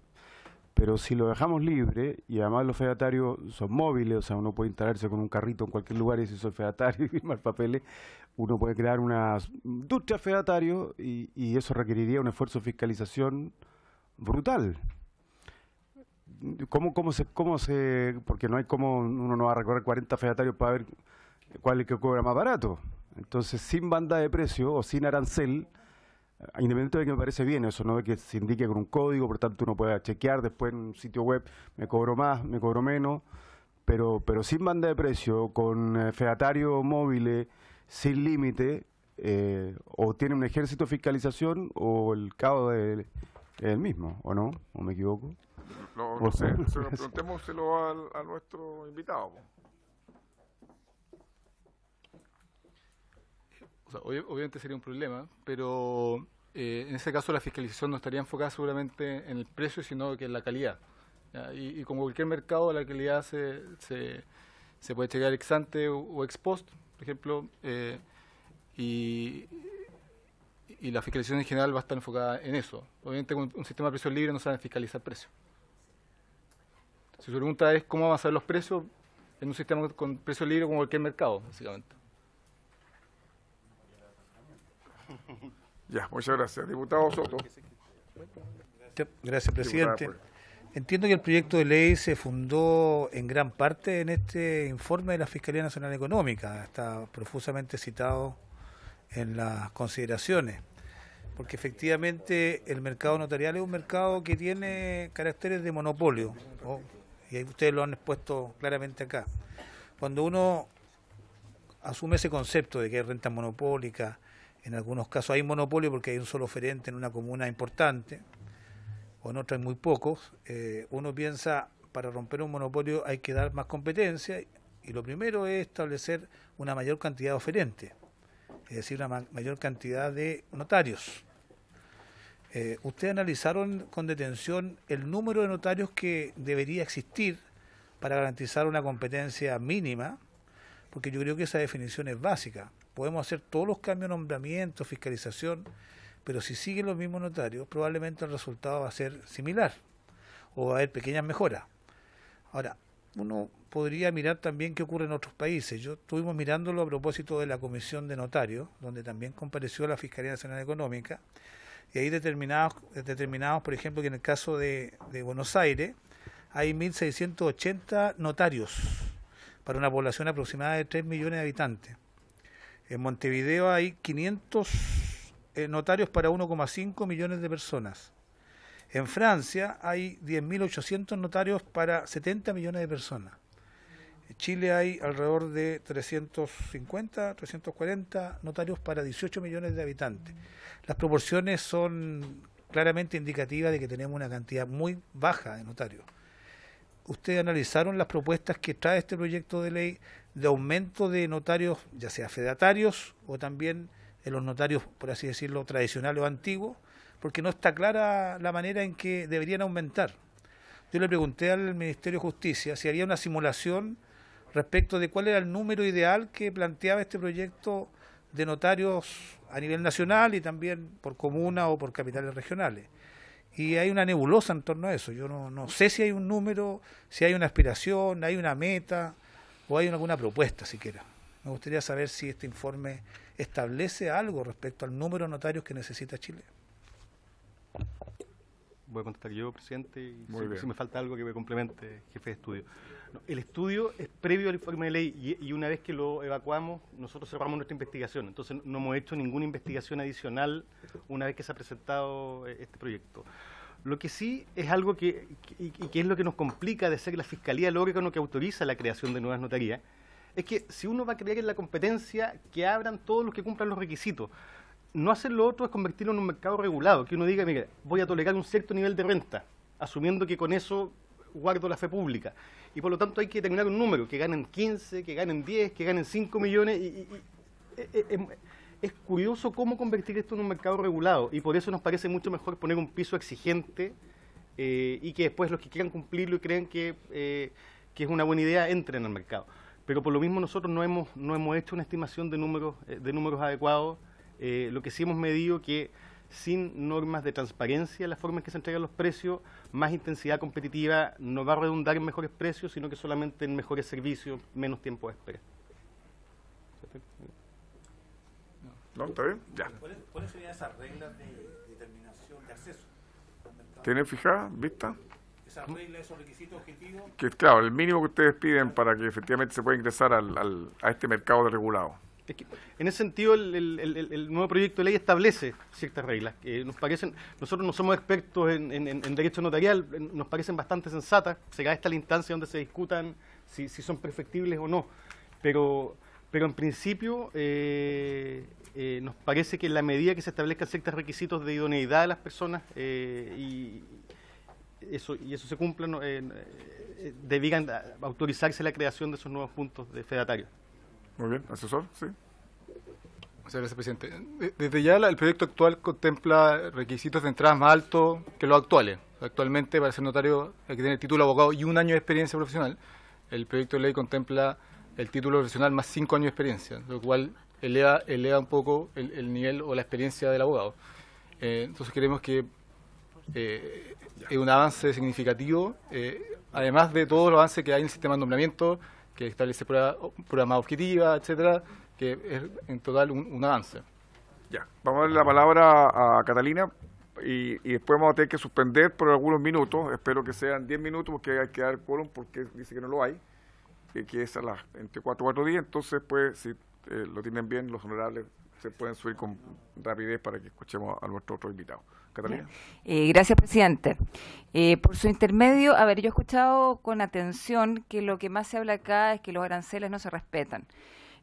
Pero si lo dejamos libre, y además los fedatarios son móviles, o sea, uno puede instalarse con un carrito en cualquier lugar y si soy fedatario y firmar papeles, uno puede crear una industria de fedatarios y eso requeriría un esfuerzo de fiscalización brutal. ¿Cómo se, porque no hay como uno no va a recorrer 40 fedatarios para ver cuál es el que cobra más barato? Entonces, sin banda de precio o sin arancel, independientemente de que me parece bien eso, no de que se indique con un código, por tanto uno pueda chequear después en un sitio web, me cobro más, me cobro menos, pero sin banda de precio, con fedatarios móviles, sin límite, o tiene un ejército de fiscalización o el cabo es el mismo, ¿o no? ¿O me equivoco? No sé, preguntémoselo a nuestro invitado. O sea, obviamente sería un problema, pero en ese caso la fiscalización no estaría enfocada seguramente en el precio, sino que en la calidad. Y como cualquier mercado, la calidad se puede checar ex ante o ex post, por ejemplo, y la fiscalización en general va a estar enfocada en eso. Obviamente con un sistema de precios libres no saben fiscalizar precios. Si su pregunta es cómo avanzar los precios en un sistema con precios libres como cualquier mercado, básicamente. Ya, muchas gracias. Diputado Soto. Gracias, presidente. Entiendo que el proyecto de ley se fundó en gran parte en este informe de la Fiscalía Nacional Económica. Está profusamente citado en las consideraciones, porque efectivamente el mercado notarial es un mercado que tiene caracteres de monopolio, ¿no? Y ahí ustedes lo han expuesto claramente acá. Cuando uno asume ese concepto de que hay renta monopólica, en algunos casos hay monopolio porque hay un solo oferente en una comuna importante, o en otras muy pocos, uno piensa, para romper un monopolio hay que dar más competencia, y lo primero es establecer una mayor cantidad de oferentes. es decir, una mayor cantidad de notarios. ¿Ustedes analizaron con detención el número de notarios que debería existir para garantizar una competencia mínima? Porque yo creo que esa definición es básica. Podemos hacer todos los cambios de nombramiento, fiscalización, pero si siguen los mismos notarios, probablemente el resultado va a ser similar o va a haber pequeñas mejoras. Ahora, uno podría mirar también qué ocurre en otros países. Yo estuvimos mirándolo a propósito de la Comisión de Notarios, donde también compareció la Fiscalía Nacional Económica, y ahí determinados, por ejemplo, que en el caso de Buenos Aires hay 1.680 notarios para una población aproximada de 3 millones de habitantes. En Montevideo hay 500 notarios para 1,5 millones de personas. En Francia hay 10.800 notarios para 70 millones de personas. En Chile hay alrededor de 350, 340 notarios para 18 millones de habitantes. Las proporciones son claramente indicativas de que tenemos una cantidad muy baja de notarios. ¿Ustedes analizaron las propuestas que trae este proyecto de ley de aumento de notarios, ya sea fedatarios o también en los notarios, por así decirlo, tradicionales o antiguos? Porque no está clara la manera en que deberían aumentar. Yo le pregunté al Ministerio de Justicia si haría una simulación respecto de cuál era el número ideal que planteaba este proyecto de notarios a nivel nacional y también por comuna o por capitales regionales. Y hay una nebulosa en torno a eso. Yo no sé si hay un número, si hay una aspiración, hay una meta o hay alguna propuesta siquiera. Me gustaría saber si este informe establece algo respecto al número de notarios que necesita Chile. Voy a contestar yo, presidente, y Muy si me falta algo que me complemente, jefe de estudio. No, el estudio es previo al informe de ley y una vez que lo evacuamos, nosotros cerramos nuestra investigación. Entonces no hemos hecho ninguna investigación adicional una vez que se ha presentado este proyecto. Lo que sí es algo que es lo que nos complica de ser la Fiscalía el órgano que autoriza la creación de nuevas notarías, es que si uno va a crear en la competencia, que abran todos los que cumplan los requisitos. No hacer lo otro es convertirlo en un mercado regulado, que uno diga, mire, voy a tolerar un cierto nivel de renta, asumiendo que con eso guardo la fe pública. Y por lo tanto hay que determinar un número, que ganen 15, que ganen 10, que ganen 5 millones. Es curioso cómo convertir esto en un mercado regulado, y por eso nos parece mucho mejor poner un piso exigente y que después los que quieran cumplirlo y crean que es una buena idea entren al mercado. Pero por lo mismo nosotros no hemos hecho una estimación de números adecuados. Lo que sí hemos medido que sin normas de transparencia en la forma en que se entregan los precios, más intensidad competitiva no va a redundar en mejores precios, sino que solamente en mejores servicios, menos tiempo de espera. ¿No? ¿Está bien? Ya. ¿Cuáles serían esas reglas de determinación de acceso al mercado? ¿Tienen fijada, vista? Esas reglas, esos requisitos objetivos. Que es claro, el mínimo que ustedes piden para que efectivamente se pueda ingresar a este mercado de regulado. Es que, en ese sentido, el nuevo proyecto de ley establece ciertas reglas que nos parecen, nosotros no somos expertos en derecho notarial, nos parecen bastante sensatas. Será esta la instancia donde se discutan si son perfectibles o no. Pero en principio nos parece que en la medida que se establezcan ciertos requisitos de idoneidad de las personas y eso se cumpla, debieran autorizarse la creación de esos nuevos puntos de fedatarios. Muy bien, asesor, sí. Muchas gracias, presidente. Desde ya el proyecto actual contempla requisitos de entrada más altos que los actuales. Actualmente, para ser notario hay que tener título de abogado y 1 año de experiencia profesional. El proyecto de ley contempla el título profesional más 5 años de experiencia, lo cual eleva un poco el nivel o la experiencia del abogado. Entonces creemos que es un avance significativo, además de todos los avances que hay en el sistema de nombramiento, que establece pruebas más objetivas, etcétera, que es en total un avance. Ya, vamos a darle la palabra a Catalina y después vamos a tener que suspender por algunos minutos. Espero que sean 10 minutos porque hay que dar quórum porque dice que no lo hay, que es entre 4 y 4 días. Entonces, pues, si lo tienen bien, los honorables se pueden subir con rapidez para que escuchemos a nuestro otro invitado. Catalina. Gracias, presidente. Por su intermedio, yo he escuchado con atención que lo que más se habla acá es que los aranceles no se respetan.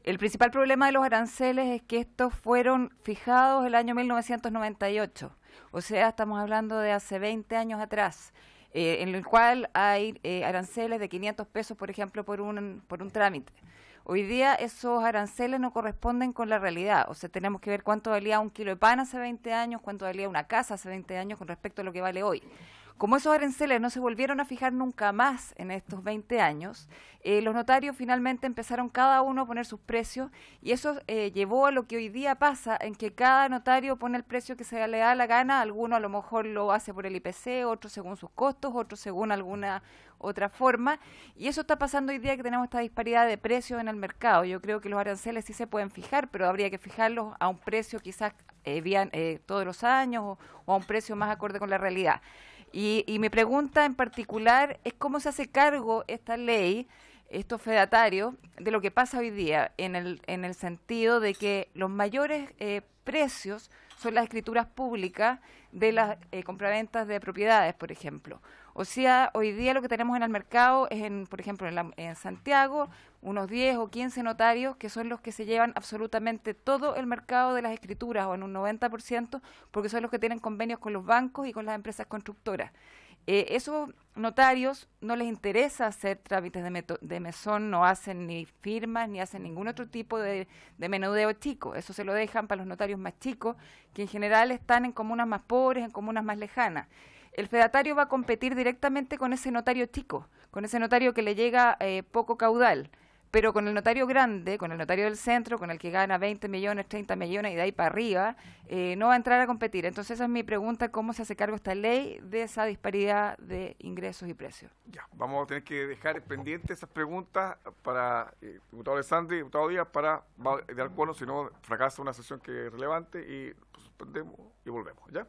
El principal problema de los aranceles es que estos fueron fijados el año 1998, o sea, estamos hablando de hace 20 años atrás, en el cual hay aranceles de 500 pesos, por ejemplo, por un trámite. Hoy día esos aranceles no corresponden con la realidad, o sea, tenemos que ver cuánto valía un kilo de pan hace 20 años, cuánto valía una casa hace 20 años con respecto a lo que vale hoy. Como esos aranceles no se volvieron a fijar nunca más en estos 20 años, los notarios finalmente empezaron cada uno a poner sus precios y eso llevó a lo que hoy día pasa, en que cada notario pone el precio que se le da la gana. Alguno a lo mejor lo hace por el IPC, otro según sus costos, otro según alguna otra forma, y eso está pasando hoy día, que tenemos esta disparidad de precios en el mercado. Yo creo que los aranceles sí se pueden fijar, pero habría que fijarlos a un precio quizás todos los años o a un precio más acorde con la realidad. Y mi pregunta en particular es cómo se hace cargo esta ley, estos fedatarios, de lo que pasa hoy día, en el sentido de que los mayores precios son las escrituras públicas de las compraventas de propiedades, por ejemplo. O sea, hoy día lo que tenemos en el mercado es, por ejemplo, en Santiago, unos 10 o 15 notarios que son los que se llevan absolutamente todo el mercado de las escrituras, o en un 90%, porque son los que tienen convenios con los bancos y con las empresas constructoras. Esos notarios no les interesa hacer trámites de mesón, no hacen ni firmas, ni hacen ningún otro tipo de menudeo chico. Eso se lo dejan para los notarios más chicos, que en general están en comunas más pobres, en comunas más lejanas. El fedatario va a competir directamente con ese notario chico, con ese notario que le llega poco caudal, pero con el notario grande, con el notario del centro, con el que gana 20 millones, 30 millones y de ahí para arriba, no va a entrar a competir. Entonces esa es mi pregunta: ¿cómo se hace cargo esta ley de esa disparidad de ingresos y precios? Ya, vamos a tener que dejar pendientes esas preguntas para diputado Alessandri, diputado Díaz, para dar cuerno, si no fracasa una sesión que es relevante y suspendemos y volvemos, ¿ya?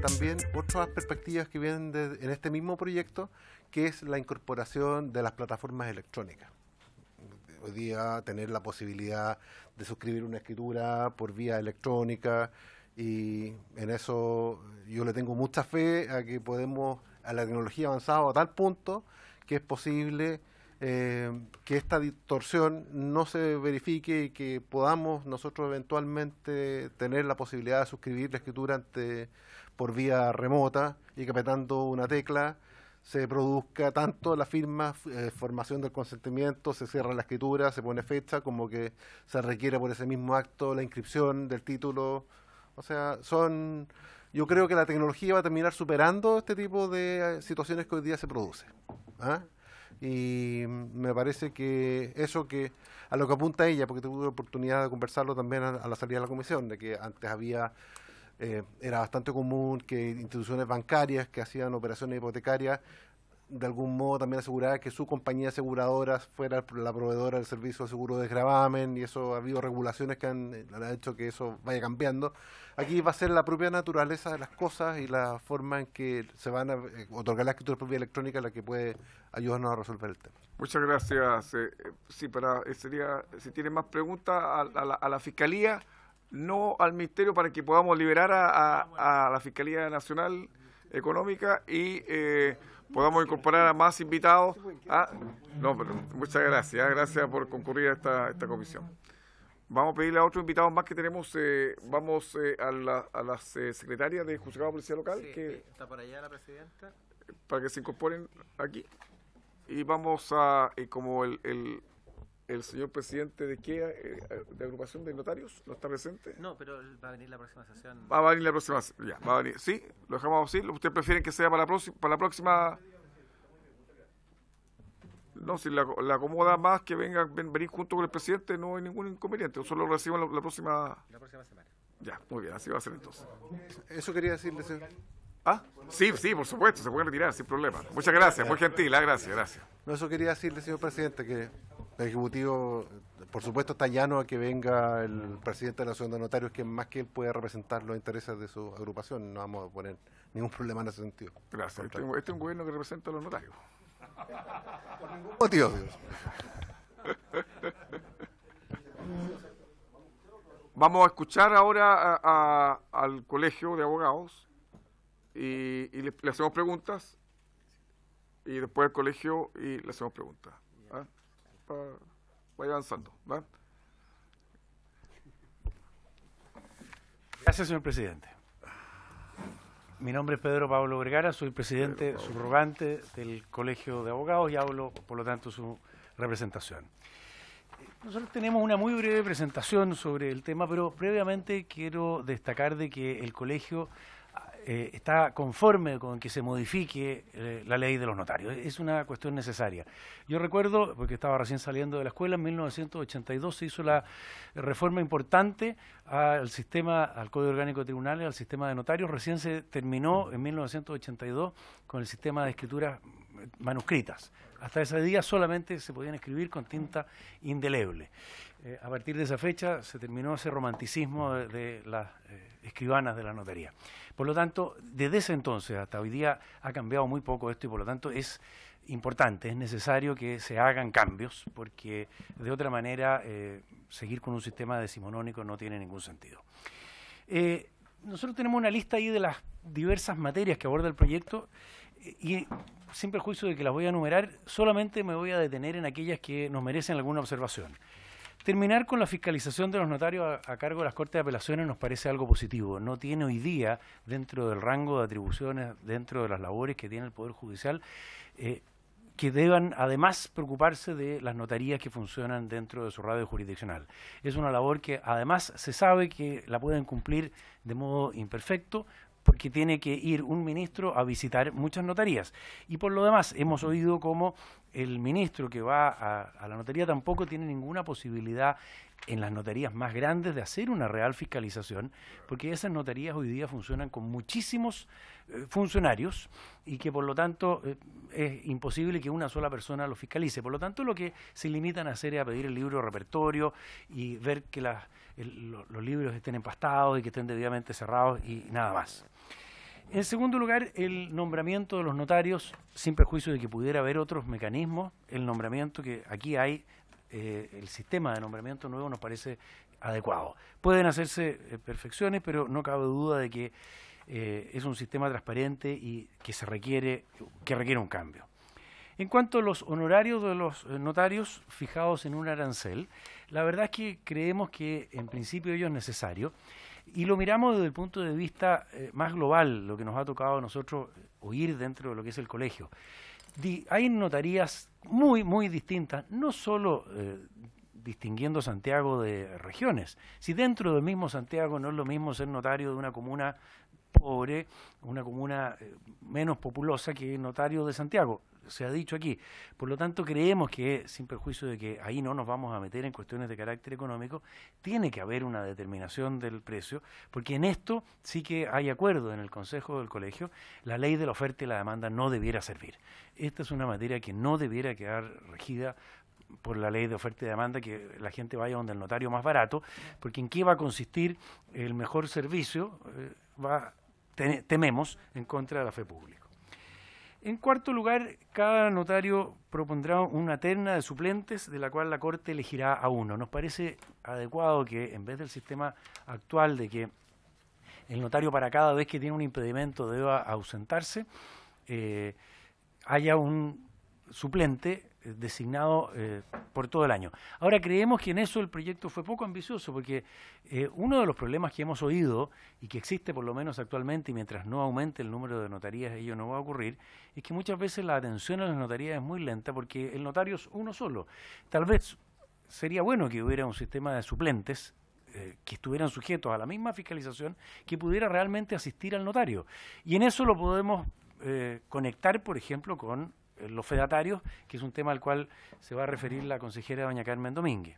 También otras perspectivas que vienen en este mismo proyecto, que es la incorporación de las plataformas electrónicas. Hoy día tener la posibilidad de suscribir una escritura por vía electrónica, y en eso yo le tengo mucha fe a que a la tecnología avanzada a tal punto que es posible que esta distorsión no se verifique y que podamos nosotros eventualmente tener la posibilidad de suscribir la escritura por vía remota, y que apretando una tecla se produzca tanto la firma, formación del consentimiento, se cierra la escritura, se pone fecha, como que se requiere por ese mismo acto la inscripción del título. O sea, yo creo que la tecnología va a terminar superando este tipo de situaciones que hoy día se producen. Y me parece que eso que a lo que apunta ella, porque tuve la oportunidad de conversarlo también a la salida de la comisión, de que antes era bastante común que instituciones bancarias que hacían operaciones hipotecarias de algún modo también aseguraban que su compañía aseguradora fuera la proveedora del servicio de seguro de desgravamen, y eso ha habido regulaciones que han hecho que eso vaya cambiando. Aquí va a ser la propia naturaleza de las cosas y la forma en que se van a otorgar las escrituras por vía electrónica la que puede ayudarnos a resolver el tema. Muchas gracias. Si tienen más preguntas a la Fiscalía, no al Ministerio, para que podamos liberar a la Fiscalía Nacional Económica y podamos incorporar a más invitados. Muchas gracias. Gracias por concurrir a esta comisión. Vamos a pedirle a otros invitados más que tenemos. Vamos a las secretarias de Juzgado Policía Local. Sí, que está por allá la presidenta. Para que se incorporen aquí. Y vamos a, como el señor presidente de agrupación de notarios, ¿no está presente? No, pero va a venir la próxima sesión. Va a venir la próxima, ya, va a venir. Sí, lo dejamos así. ¿Ustedes prefieren que sea para la próxima? No, si la acomoda más que venir junto con el presidente, no hay ningún inconveniente. Solo lo reciban la próxima semana. Ya, muy bien, así va a ser entonces. Eso quería decirle, señor. Sí, por supuesto, se puede retirar sin problema. Muchas gracias, muy gentil, gracias. No, eso quería decirle, señor presidente, que el Ejecutivo, por supuesto, está llano a que venga el presidente de la Asociación de Notarios, que más que él puede representar los intereses de su agrupación. No vamos a poner ningún problema en ese sentido. Gracias. Este es un gobierno que representa a los notarios. Por ningún motivo. Vamos a escuchar ahora al Colegio de Abogados y le hacemos preguntas, y después al colegio y le hacemos preguntas. ¿Ah? Vaya avanzando. ¿Va? Gracias, señor presidente. Mi nombre es Pedro Pablo Vergara, soy presidente subrogante del Colegio de Abogados y hablo, por lo tanto, su representación. Nosotros tenemos una muy breve presentación sobre el tema, pero previamente quiero destacar de que el colegio está conforme con que se modifique la ley de los notarios. Es una cuestión necesaria. Yo recuerdo, porque estaba recién saliendo de la escuela, en 1982 se hizo la reforma importante al sistema, al Código Orgánico de Tribunales, al sistema de notarios. Recién se terminó en 1982 con el sistema de escrituras manuscritas. Hasta ese día solamente se podían escribir con tinta indeleble. A partir de esa fecha se terminó ese romanticismo de las escribanas de la notaría. Por lo tanto, desde ese entonces hasta hoy día ha cambiado muy poco esto y por lo tanto es importante, es necesario que se hagan cambios porque de otra manera seguir con un sistema decimonónico no tiene ningún sentido. Nosotros tenemos una lista ahí de las diversas materias que aborda el proyecto y sin perjuicio de que las voy a enumerar, solamente me voy a detener en aquellas que nos merecen alguna observación. Terminar con la fiscalización de los notarios a cargo de las Cortes de Apelaciones nos parece algo positivo. No tiene hoy día, dentro del rango de atribuciones, dentro de las labores que tiene el Poder Judicial, que deban además preocuparse de las notarías que funcionan dentro de su radio jurisdiccional. Es una labor que además se sabe que la pueden cumplir de modo imperfecto, porque tiene que ir un ministro a visitar muchas notarías. Y por lo demás, hemos oído como el ministro que va a la notaría tampoco tiene ninguna posibilidad en las notarías más grandes de hacer una real fiscalización, porque esas notarías hoy día funcionan con muchísimos funcionarios y que por lo tanto es imposible que una sola persona lo fiscalice. Por lo tanto, lo que se limitan a hacer es a pedir el libro de repertorio y ver que los libros estén empastados y que estén debidamente cerrados y nada más. En segundo lugar, el nombramiento de los notarios, sin perjuicio de que pudiera haber otros mecanismos, el nombramiento que aquí hay, el sistema de nombramiento nuevo nos parece adecuado. Pueden hacerse perfecciones, pero no cabe duda de que es un sistema transparente y que requiere un cambio. En cuanto a los honorarios de los notarios fijados en un arancel, la verdad es que creemos que en principio ello es necesario y lo miramos desde el punto de vista más global, lo que nos ha tocado a nosotros oír dentro de lo que es el colegio. Hay notarías muy distintas, no solo distinguiendo Santiago de regiones. Si dentro del mismo Santiago no es lo mismo ser notario de una comuna pobre, una comuna menos populosa que notario de Santiago, se ha dicho aquí. Por lo tanto, creemos que, sin perjuicio de que ahí no nos vamos a meter en cuestiones de carácter económico, tiene que haber una determinación del precio, porque en esto sí que hay acuerdo en el Consejo del Colegio, la ley de la oferta y la demanda no debiera servir. Esta es una materia que no debiera quedar regida por la ley de oferta y demanda, que la gente vaya donde el notario más barato, porque en qué va a consistir el mejor servicio, tememos, en contra de la fe pública. En cuarto lugar, cada notario propondrá una terna de suplentes de la cual la Corte elegirá a uno. Nos parece adecuado que en vez del sistema actual de que el notario para cada vez que tiene un impedimento deba ausentarse, haya un suplente designado por todo el año. Ahora, creemos que en eso el proyecto fue poco ambicioso, porque uno de los problemas que hemos oído, y que existe por lo menos actualmente, y mientras no aumente el número de notarías ello no va a ocurrir, es que muchas veces la atención a las notarías es muy lenta, porque el notario es uno solo. Tal vez sería bueno que hubiera un sistema de suplentes que estuvieran sujetos a la misma fiscalización, que pudiera realmente asistir al notario. Y en eso lo podemos conectar, por ejemplo, con los fedatarios, que es un tema al cual se va a referir la consejera doña Carmen Domínguez.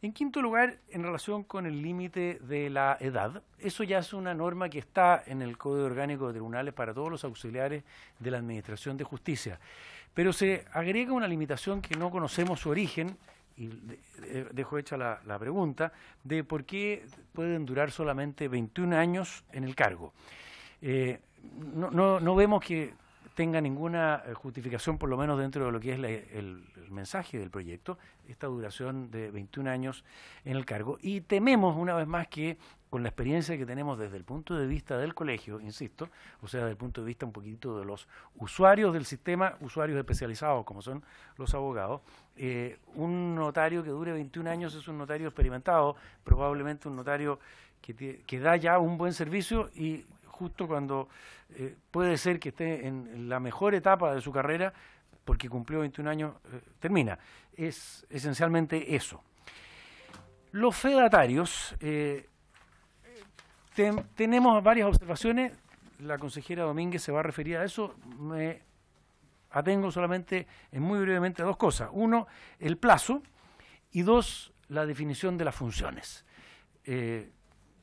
En quinto lugar, en relación con el límite de la edad, eso ya es una norma que está en el Código Orgánico de Tribunales para todos los auxiliares de la Administración de Justicia, pero se agrega una limitación que no conocemos su origen, y dejo hecha la pregunta, de por qué pueden durar solamente 21 años en el cargo. No vemos que tenga ninguna justificación, por lo menos dentro de lo que es el mensaje del proyecto, esta duración de 21 años en el cargo. Y tememos, una vez más, que con la experiencia que tenemos desde el punto de vista del colegio, insisto, o sea, desde el punto de vista un poquito de los usuarios del sistema, usuarios especializados como son los abogados, un notario que dure 21 años es un notario experimentado, probablemente un notario que da ya un buen servicio y justo cuando puede ser que esté en la mejor etapa de su carrera, porque cumplió 21 años, termina. Es esencialmente eso. Los fedatarios, tenemos varias observaciones, la consejera Domínguez se va a referir a eso, me atengo solamente muy brevemente a dos cosas. Uno, el plazo, y dos, la definición de las funciones.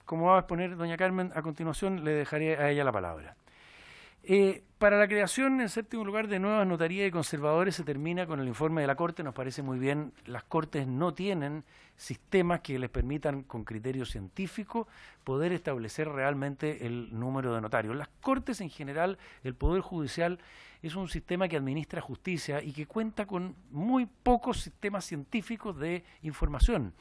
Como va a exponer doña Carmen, a continuación le dejaré a ella la palabra. Para la creación, en séptimo lugar, de nuevas notarías y conservadores se termina con el informe de la Corte. Nos parece muy bien, las Cortes no tienen sistemas que les permitan, con criterio científico, poder establecer realmente el número de notarios. Las Cortes en general, el Poder Judicial, es un sistema que administra justicia y que cuenta con muy pocos sistemas científicos de información.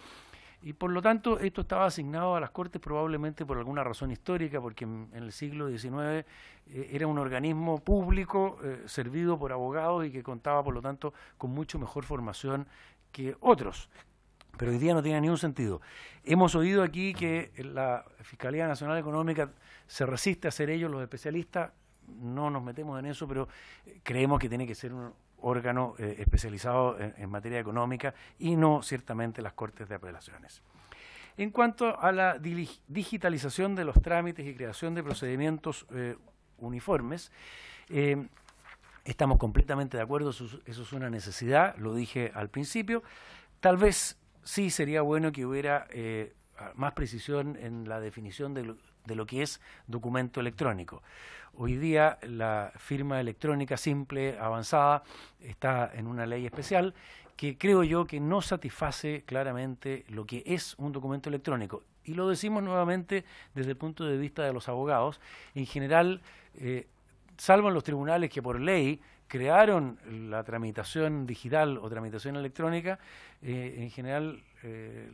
Y por lo tanto, esto estaba asignado a las Cortes probablemente por alguna razón histórica, porque en el siglo XIX era un organismo público servido por abogados y que contaba, por lo tanto, con mucho mejor formación que otros. Pero hoy día no tiene ningún sentido. Hemos oído aquí que la Fiscalía Nacional Económica se resiste a ser ellos los especialistas. No nos metemos en eso, pero creemos que tiene que ser un órgano especializado en materia económica y no ciertamente las Cortes de Apelaciones. En cuanto a la digitalización de los trámites y creación de procedimientos uniformes, estamos completamente de acuerdo, eso es una necesidad, lo dije al principio. Tal vez sí sería bueno que hubiera más precisión en la definición de lo que es documento electrónico. Hoy día la firma electrónica simple, avanzada, está en una ley especial que creo yo que no satisface claramente lo que es un documento electrónico. Y lo decimos nuevamente desde el punto de vista de los abogados. En general, salvo en los tribunales que por ley crearon la tramitación digital o tramitación electrónica, en general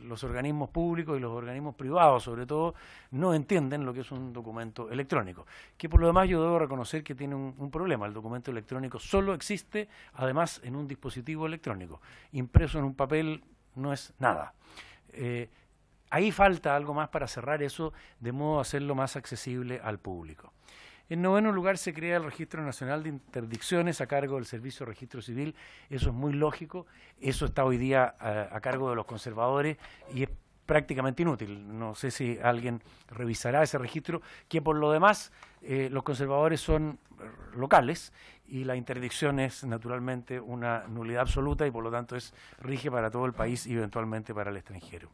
los organismos públicos y los organismos privados, sobre todo, no entienden lo que es un documento electrónico. Que por lo demás yo debo reconocer que tiene un problema. El documento electrónico solo existe, además, en un dispositivo electrónico. Impreso en un papel no es nada. Ahí falta algo más para cerrar eso, de modo a hacerlo más accesible al público. En noveno lugar se crea el Registro Nacional de Interdicciones a cargo del Servicio de Registro Civil. Eso es muy lógico, eso está hoy día a cargo de los conservadores y es prácticamente inútil. No sé si alguien revisará ese registro, que por lo demás los conservadores son locales y la interdicción es naturalmente una nulidad absoluta y por lo tanto rige para todo el país y eventualmente para el extranjero.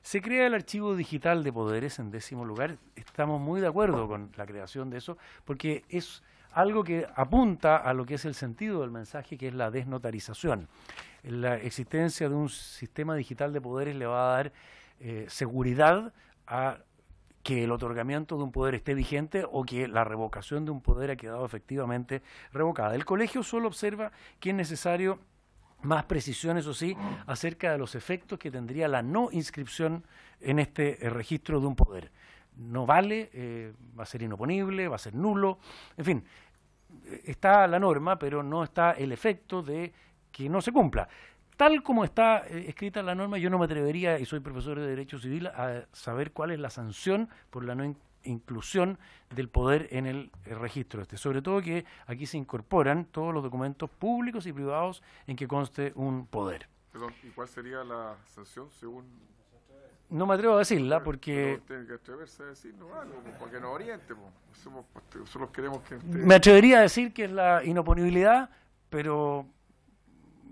Se crea el archivo digital de poderes en décimo lugar. Estamos muy de acuerdo con la creación de eso, porque es algo que apunta a lo que es el sentido del mensaje, que es la desnotarización. La existencia de un sistema digital de poderes le va a dar seguridad a que el otorgamiento de un poder esté vigente o que la revocación de un poder ha quedado efectivamente revocada. El colegio solo observa que es necesario más precisión, eso sí, acerca de los efectos que tendría la no inscripción en este registro de un poder. No vale, va a ser inoponible, va a ser nulo, en fin, está la norma, pero no está el efecto de que no se cumpla. Tal como está escrita la norma, yo no me atrevería, y soy profesor de Derecho Civil, a saber cuál es la sanción por la no inclusión del poder en el registro sobre todo que aquí se incorporan todos los documentos públicos y privados en que conste un poder. Perdón, ¿y cuál sería la sanción según...? No me atrevo a decirla porque... Tiene que atreverse a decirnos algo, para que nos oriente. Nosotros queremos que... Me atrevería a decir que es la inoponibilidad, pero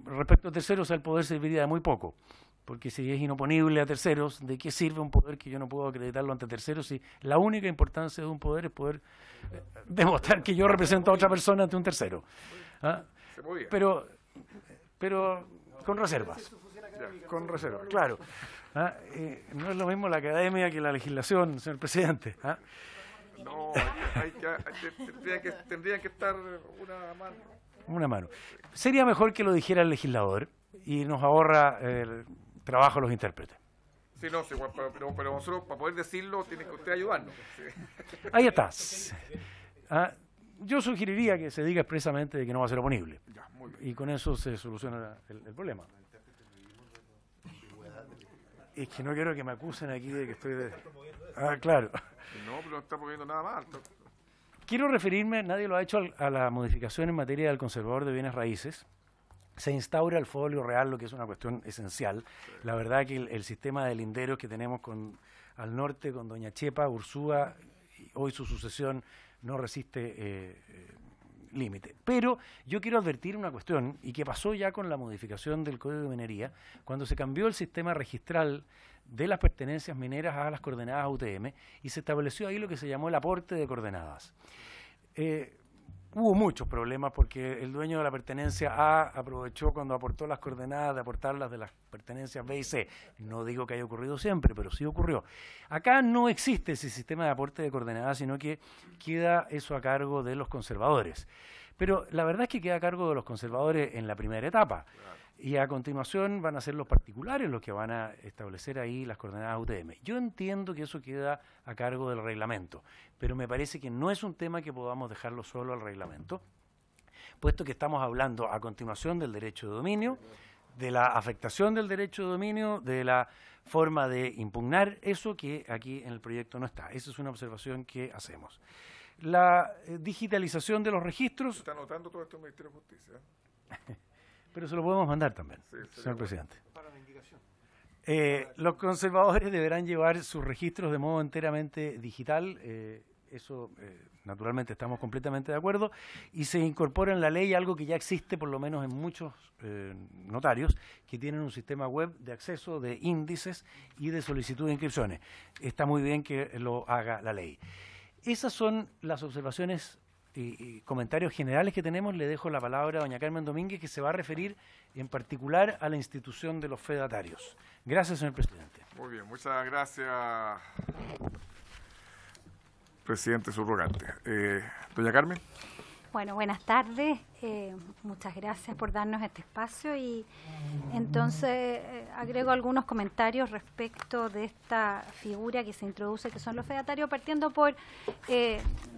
respecto a terceros el poder serviría de muy poco. Porque si es inoponible a terceros, ¿de qué sirve un poder que yo no puedo acreditarlo ante terceros? Si la única importancia de un poder es poder demostrar que yo represento a otra persona ante un tercero. ¿Ah? Pero con reservas. Con reservas, claro. ¿Ah? No es lo mismo la academia que la legislación, señor presidente. ¿Ah? No, tendría que estar una mano. Una mano. Sería mejor que lo dijera el legislador y nos ahorra el trabajo a los intérpretes. Sí, no, sí, pero nosotros para poder decirlo tiene que usted ayudarnos. Sí. Ahí está. Yo sugeriría que se diga expresamente de que no va a ser oponible. Ya, muy bien. Y con eso se soluciona el problema. Es que no quiero que me acusen aquí de que estoy de... claro. No, pero no está poniendo nada mal. Quiero referirme, nadie lo ha hecho, a la modificación en materia del conservador de bienes raíces. Se instaura el folio real, lo que es una cuestión esencial. La verdad que el sistema de linderos que tenemos al norte con Doña Chepa, Ursúa, y hoy su sucesión, no resiste límite. Pero yo quiero advertir una cuestión, y que pasó ya con la modificación del Código de Minería, cuando se cambió el sistema registral de las pertenencias mineras a las coordenadas UTM, y se estableció ahí lo que se llamó el aporte de coordenadas. Hubo muchos problemas porque el dueño de la pertenencia A aprovechó cuando aportó las coordenadas de aportarlas de las pertenencias B y C. No digo que haya ocurrido siempre, pero sí ocurrió. Acá no existe ese sistema de aporte de coordenadas, sino que queda eso a cargo de los conservadores. Pero la verdad es que queda a cargo de los conservadores en la primera etapa. Y a continuación van a ser los particulares los que van a establecer ahí las coordenadas UTM. Yo entiendo que eso queda a cargo del reglamento, pero me parece que no es un tema que podamos dejarlo solo al reglamento, puesto que estamos hablando a continuación del derecho de dominio, de la afectación del derecho de dominio, de la forma de impugnar eso que aquí en el proyecto no está. Esa es una observación que hacemos. La digitalización de los registros... ¿Está anotando todo esto en el Ministerio de Justicia? Pero se lo podemos mandar también, señor presidente. Para la indicación. Los conservadores deberán llevar sus registros de modo enteramente digital. Eso, naturalmente, estamos completamente de acuerdo. Y se incorpora en la ley algo que ya existe, por lo menos en muchos notarios, que tienen un sistema web de acceso de índices y de solicitud de inscripciones. Está muy bien que lo haga la ley. Esas son las observaciones y comentarios generales que tenemos. Le dejo la palabra a doña Carmen Domínguez, que se va a referir en particular a la institución de los fedatarios. Gracias, señor presidente. Muy bien, muchas gracias, presidente subrogante. Doña Carmen. Bueno, buenas tardes. Muchas gracias por darnos este espacio y entonces agrego algunos comentarios respecto de esta figura que se introduce, que son los fedatarios, partiendo por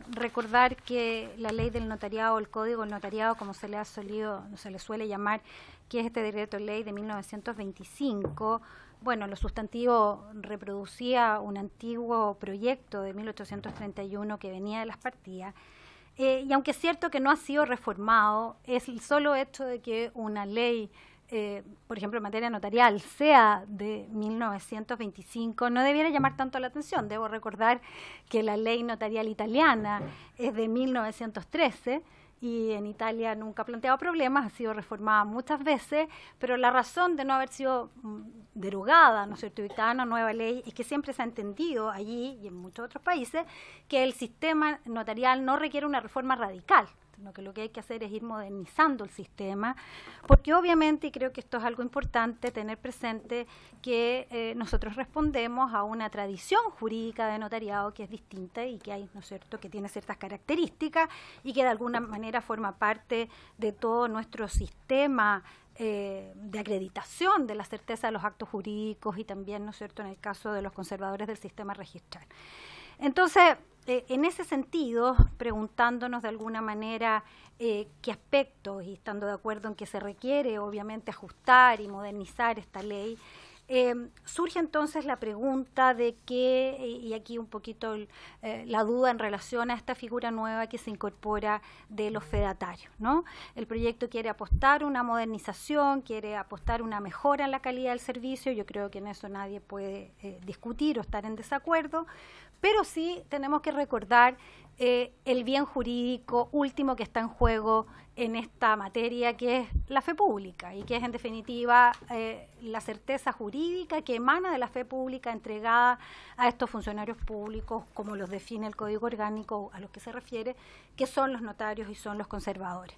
recordar que la ley del notariado, el código del notariado, como se le suele llamar, que es este decreto ley de 1925, bueno, lo sustantivo reproducía un antiguo proyecto de 1831 que venía de las partidas. Y aunque es cierto que no ha sido reformado, es el solo hecho de que una ley, por ejemplo, en materia notarial, sea de 1925, no debiera llamar tanto la atención. Debo recordar que la ley notarial italiana es de 1913 y en Italia nunca ha planteado problemas, ha sido reformada muchas veces, pero la razón de no haber sido derogada, ¿no es cierto?, dictada una nueva ley, es que siempre se ha entendido allí y en muchos otros países que el sistema notarial no requiere una reforma radical, sino que lo que hay que hacer es ir modernizando el sistema, porque obviamente, y creo que esto es algo importante, tener presente que nosotros respondemos a una tradición jurídica de notariado que es distinta y que hay, ¿no es cierto?, que tiene ciertas características y que de alguna manera forma parte de todo nuestro sistema de acreditación de la certeza de los actos jurídicos y también, ¿no es cierto?, en el caso de los conservadores del sistema registral. Entonces, en ese sentido, preguntándonos de alguna manera qué aspectos, y estando de acuerdo en que se requiere obviamente ajustar y modernizar esta ley, surge entonces la pregunta de qué, y aquí un poquito la duda en relación a esta figura nueva que se incorpora de los fedatarios, ¿no? El proyecto quiere apostar una modernización, quiere apostar una mejora en la calidad del servicio. Yo creo que en eso nadie puede discutir o estar en desacuerdo, pero sí tenemos que recordar el bien jurídico último que está en juego en esta materia, que es la fe pública y que es en definitiva la certeza jurídica que emana de la fe pública entregada a estos funcionarios públicos, como los define el Código Orgánico a los que se refiere, que son los notarios y son los conservadores.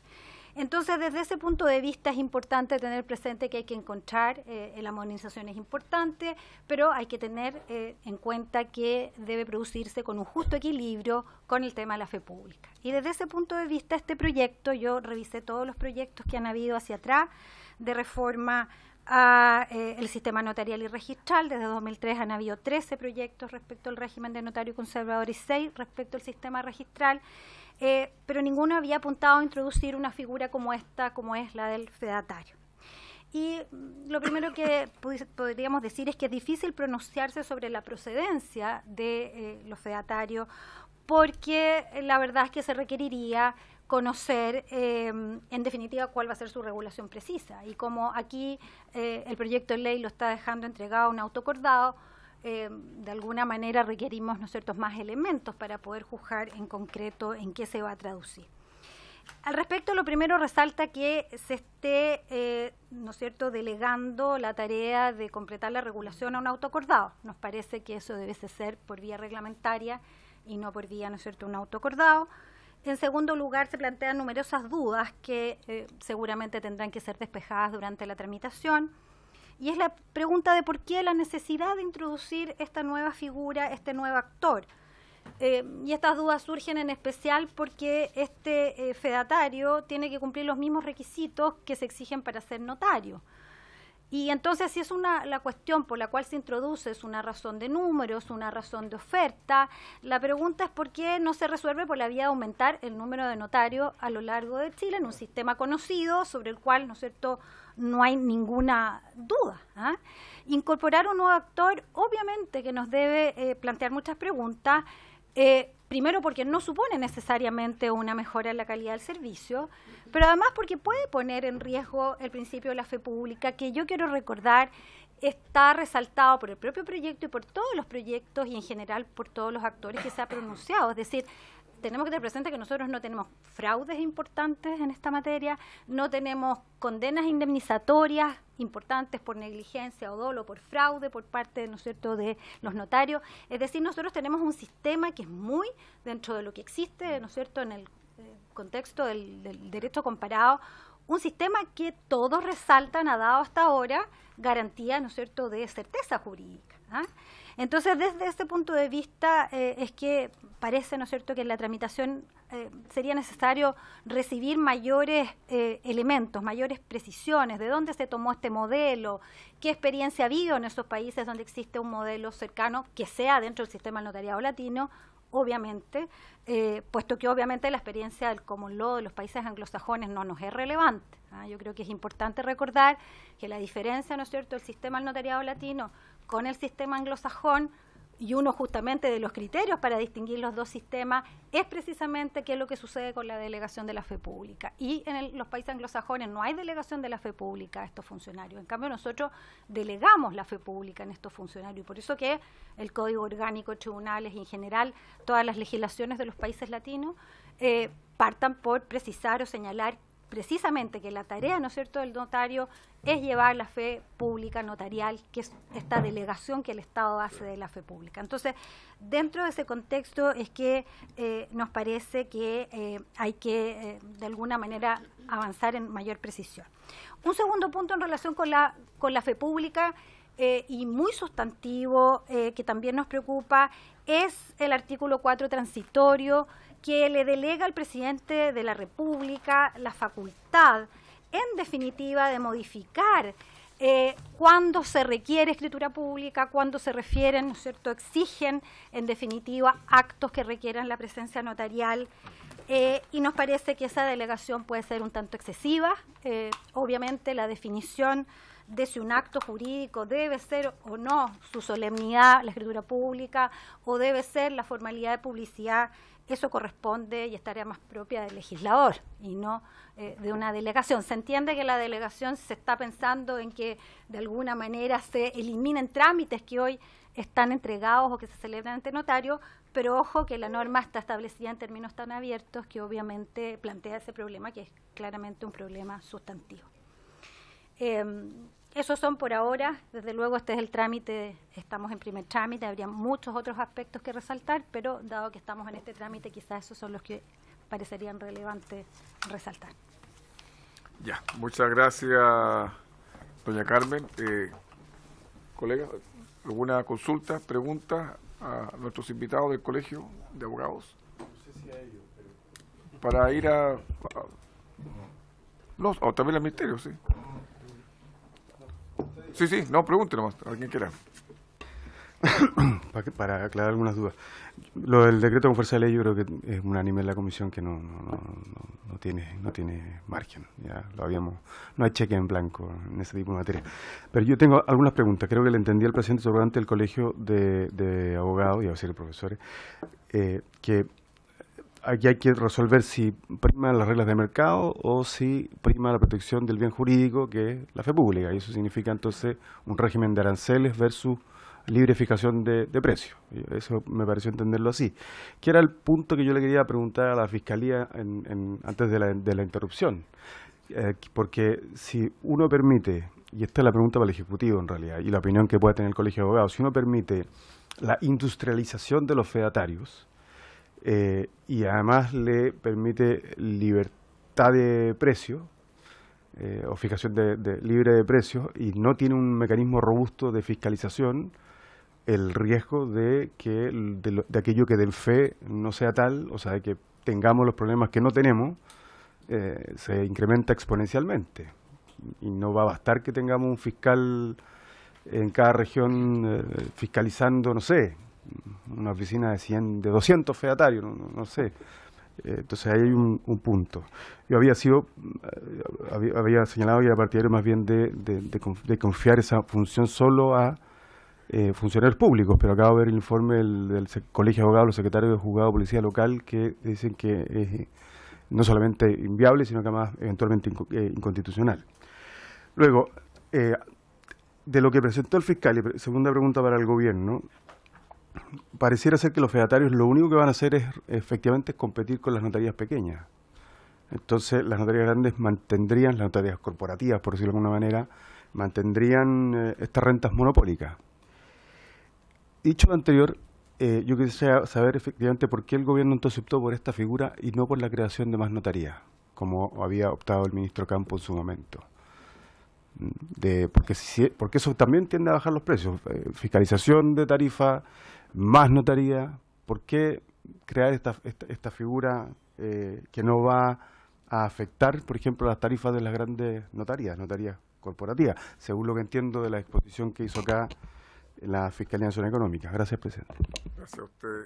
Entonces, desde ese punto de vista es importante tener presente que hay que encontrar, la modernización es importante, pero hay que tener en cuenta que debe producirse con un justo equilibrio con el tema de la fe pública. Y desde ese punto de vista, este proyecto, yo revisé todos los proyectos que han habido hacia atrás de reforma a el sistema notarial y registral. Desde 2003 han habido 13 proyectos respecto al régimen de notario conservador y 6 respecto al sistema registral. Pero ninguno había apuntado a introducir una figura como esta, como es la del fedatario. Y lo primero que podríamos decir es que es difícil pronunciarse sobre la procedencia de los fedatarios, porque la verdad es que se requeriría conocer en definitiva cuál va a ser su regulación precisa. Y como aquí el proyecto de ley lo está dejando entregado a un autoacordado, de alguna manera requerimos, ¿no es cierto?, más elementos para poder juzgar en concreto en qué se va a traducir. Al respecto, lo primero resalta que se esté, ¿no es cierto?, delegando la tarea de completar la regulación a un autoacordado. Nos parece que eso debe ser por vía reglamentaria y no por vía, ¿no es cierto?, un autoacordado. En segundo lugar, se plantean numerosas dudas que seguramente tendrán que ser despejadas durante la tramitación. Y es la pregunta de por qué la necesidad de introducir esta nueva figura, este nuevo actor. Y estas dudas surgen en especial porque este fedatario tiene que cumplir los mismos requisitos que se exigen para ser notario. Y entonces, si es la cuestión por la cual se introduce es una razón de números, una razón de oferta, la pregunta es por qué no se resuelve por la vía de aumentar el número de notarios a lo largo de Chile en un sistema conocido sobre el cual, ¿no es cierto?, no hay ninguna duda. Incorporar un nuevo actor obviamente que nos debe plantear muchas preguntas, primero porque no supone necesariamente una mejora en la calidad del servicio, pero además porque puede poner en riesgo el principio de la fe pública, que yo quiero recordar está resaltado por el propio proyecto y por todos los proyectos y en general por todos los actores que se ha pronunciado. Es decir, tenemos que tener presente que nosotros no tenemos fraudes importantes en esta materia, no tenemos condenas indemnizatorias importantes por negligencia o dolo, por fraude por parte, ¿no es cierto?, de los notarios. Es decir, nosotros tenemos un sistema que es muy dentro de lo que existe, ¿no es cierto?, en el contexto del derecho comparado, un sistema que todos resaltan ha dado hasta ahora garantía, ¿no es cierto?, de certeza jurídica. Entonces, desde este punto de vista, es que parece, ¿no es cierto?, que en la tramitación sería necesario recibir mayores elementos, mayores precisiones, de dónde se tomó este modelo, qué experiencia ha habido en esos países donde existe un modelo cercano que sea dentro del sistema del notariado latino, obviamente, puesto que obviamente la experiencia del common law de los países anglosajones no nos es relevante. Yo creo que es importante recordar que la diferencia, ¿no es cierto?, del sistema del notariado latino con el sistema anglosajón, y uno justamente de los criterios para distinguir los dos sistemas es precisamente qué es lo que sucede con la delegación de la fe pública. Y en los países anglosajones no hay delegación de la fe pública a estos funcionarios. En cambio, nosotros delegamos la fe pública en estos funcionarios. Y por eso que el Código Orgánico de Tribunales y en general todas las legislaciones de los países latinos partan por precisar o señalar precisamente que la tarea, ¿no es cierto?, del notario es llevar la fe pública notarial, que es esta delegación que el Estado hace de la fe pública. Entonces, dentro de ese contexto es que nos parece que hay que, de alguna manera, avanzar en mayor precisión. Un segundo punto en relación con la fe pública, y muy sustantivo, que también nos preocupa, es el artículo 4 transitorio, que le delega al presidente de la República la facultad, en definitiva, de modificar cuando se requiere escritura pública, cuando se refieren, ¿no es cierto?, exigen, en definitiva, actos que requieran la presencia notarial, y nos parece que esa delegación puede ser un tanto excesiva. Obviamente, la definición de si un acto jurídico debe ser o no su solemnidad, la escritura pública, o debe ser la formalidad de publicidad, eso corresponde y estaría más propia del legislador y no de una delegación. Se entiende que la delegación se está pensando en que de alguna manera se eliminen trámites que hoy están entregados o que se celebran ante notario, pero ojo que la norma está establecida en términos tan abiertos que obviamente plantea ese problema, que es claramente un problema sustantivo. Esos son por ahora, desde luego este es el trámite, estamos en primer trámite, habría muchos otros aspectos que resaltar, pero dado que estamos en este trámite, quizás esos son los que parecerían relevantes resaltar. Ya, muchas gracias, doña Carmen. Colega, ¿alguna consulta, pregunta a nuestros invitados del Colegio de Abogados? No sé si a ellos, pero... Para ir no, o también al Ministerio, sí. Sí, no, pregunte nomás, a quien quiera. Para aclarar algunas dudas. Lo del decreto con fuerza de ley yo creo que es unánime en la comisión que no tiene margen. Ya lo habíamos, no hay cheque en blanco en ese tipo de materia. Pero yo tengo algunas preguntas. Creo que le entendí al presidente subrogante del Colegio de Abogados y a veces de profesores que aquí hay que resolver si prima las reglas de mercado o si prima la protección del bien jurídico, que es la fe pública. Y eso significa entonces un régimen de aranceles versus libre fijación de precios. Eso me pareció entenderlo así. Que era el punto que yo le quería preguntar a la Fiscalía antes de la interrupción. Porque si uno permite, y esta es la pregunta para el Ejecutivo en realidad, y la opinión que puede tener el Colegio de Abogados, si uno permite la industrialización de los fedatarios, y además le permite libertad de precio o fijación libre de precios y no tiene un mecanismo robusto de fiscalización, el riesgo de que de aquello que den fe no sea tal, o sea, de que tengamos los problemas que no tenemos, se incrementa exponencialmente. Y no va a bastar que tengamos un fiscal en cada región fiscalizando, no sé, una oficina de 200 fedatarios, no sé. Entonces ahí hay un punto. Yo había señalado que era partidario más bien de confiar esa función solo a funcionarios públicos, pero acabo de ver el informe del Colegio de Abogados, los secretarios de Juzgado de Policía Local, que dicen que es no solamente inviable, sino que además eventualmente inconstitucional. Luego, de lo que presentó el fiscal, y segunda pregunta para el gobierno, pareciera ser que los fedatarios lo único que van a hacer es efectivamente competir con las notarías pequeñas. Entonces las notarías grandes mantendrían, las notarías corporativas, por decirlo de alguna manera, mantendrían estas rentas monopólicas. Dicho lo anterior, yo quisiera saber efectivamente por qué el gobierno entonces optó por esta figura y no por la creación de más notarías, como había optado el ministro Campo en su momento. Porque eso también tiende a bajar los precios. Fiscalización de tarifa, más notaría. ¿Por qué crear esta figura que no va a afectar, por ejemplo, las tarifas de las grandes notarías corporativas, según lo que entiendo de la exposición que hizo acá la Fiscalía Nacional Económica? Gracias, presidente. Gracias a usted.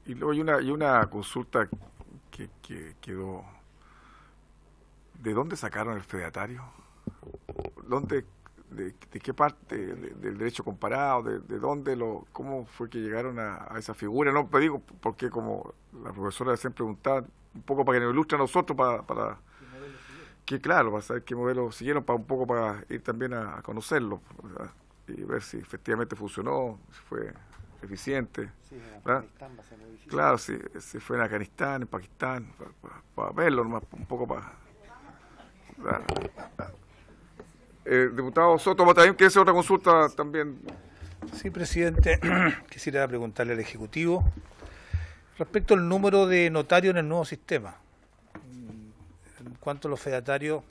Y luego hay una consulta que quedó. ¿De dónde sacaron el fedatario? ¿De qué parte del derecho comparado? ¿De dónde cómo fue que llegaron a esa figura? No, te digo, porque como la profesora siempre preguntaba, un poco para que nos ilustre a nosotros, para que claro, para saber qué modelo siguieron, para un poco para ir también a conocerlo, ¿verdad? Y ver si efectivamente funcionó, si fue eficiente. Sí, en Afganistán va a ser muy difícil. Claro, si fue en Afganistán, en Pakistán, para verlo nomás, un poco para... diputado Soto, también quiere hacer otra consulta también. Sí, presidente, quisiera preguntarle al Ejecutivo respecto al número de notarios en el nuevo sistema. En cuanto a los fedatarios,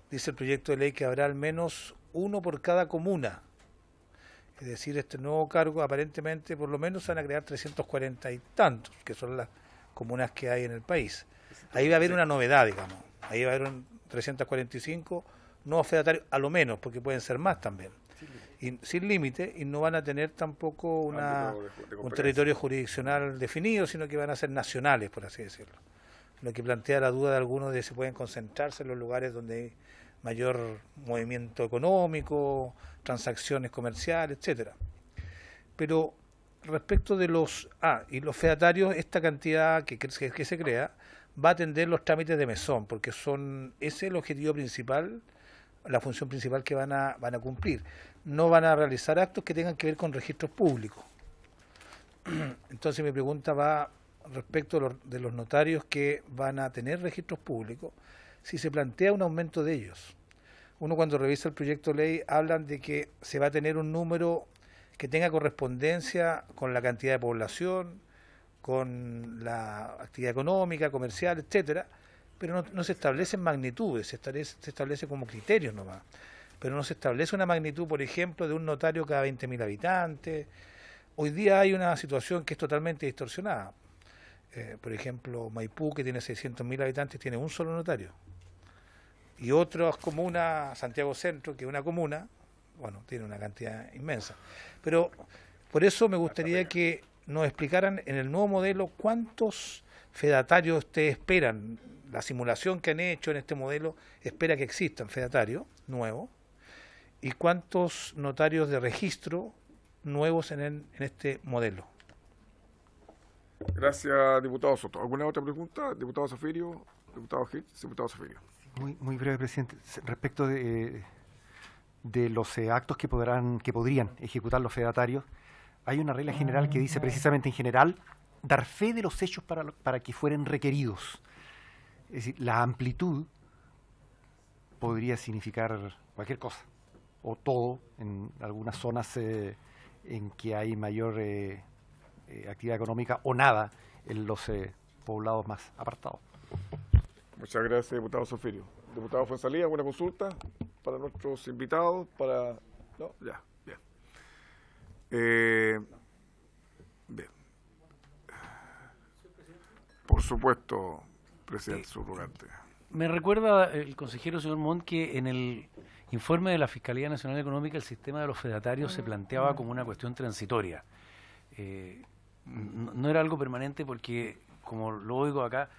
dice el proyecto de ley que habrá al menos uno por cada comuna. Es decir, este nuevo cargo aparentemente por lo menos se van a crear 340 y tantos, que son las comunas que hay en el país. Ahí va a haber una novedad, digamos. Ahí va a haber 345 nuevos fedatarios, a lo menos, porque pueden ser más también. Y sin límite, y no van a tener tampoco un territorio jurisdiccional definido, sino que van a ser nacionales, por así decirlo. Lo que plantea la duda de algunos de si pueden concentrarse en los lugares donde hay mayor movimiento económico, transacciones comerciales, etcétera. Pero respecto de los fedatarios, esta cantidad que se crea va a atender los trámites de mesón, porque ese es el objetivo principal, la función principal que van a cumplir. No van a realizar actos que tengan que ver con registros públicos. Entonces mi pregunta va respecto de los notarios que van a tener registros públicos, si se plantea un aumento de ellos. Uno cuando revisa el proyecto de ley hablan de que se va a tener un número que tenga correspondencia con la cantidad de población, con la actividad económica, comercial, etcétera, pero no se establecen magnitudes, se establece como criterios nomás. Pero no se establece una magnitud, por ejemplo, de un notario cada 20.000 habitantes. Hoy día hay una situación que es totalmente distorsionada. Por ejemplo, Maipú, que tiene 600.000 habitantes, tiene un solo notario. Y otras comunas, Santiago Centro, que es una comuna, bueno, tiene una cantidad inmensa. Pero por eso me gustaría que nos explicaran en el nuevo modelo cuántos fedatarios ustedes esperan. La simulación que han hecho en este modelo espera que existan fedatarios nuevos. ¿Y cuántos notarios de registro nuevos en este modelo? Gracias, diputado Soto. ¿Alguna otra pregunta? Diputado Zafirio, diputado Hitz, diputado Zafirio. Muy breve, presidente. Respecto de los actos que podrían ejecutar los fedatarios, hay una regla general que dice precisamente en general dar fe de los hechos para que fueren requeridos. Es decir, la amplitud podría significar cualquier cosa, o todo, en algunas zonas en que hay mayor actividad económica, o nada en los poblados más apartados. Muchas gracias, diputado Zafirio. Diputado Fuenzalía, ¿alguna consulta para nuestros invitados? No, ya, bien. Bien. Por supuesto, presidente subrogante. Me recuerda el consejero señor Montt que en el informe de la Fiscalía Nacional Económica el sistema de los fedatarios se planteaba como una cuestión transitoria. No era algo permanente porque, como lo oigo acá,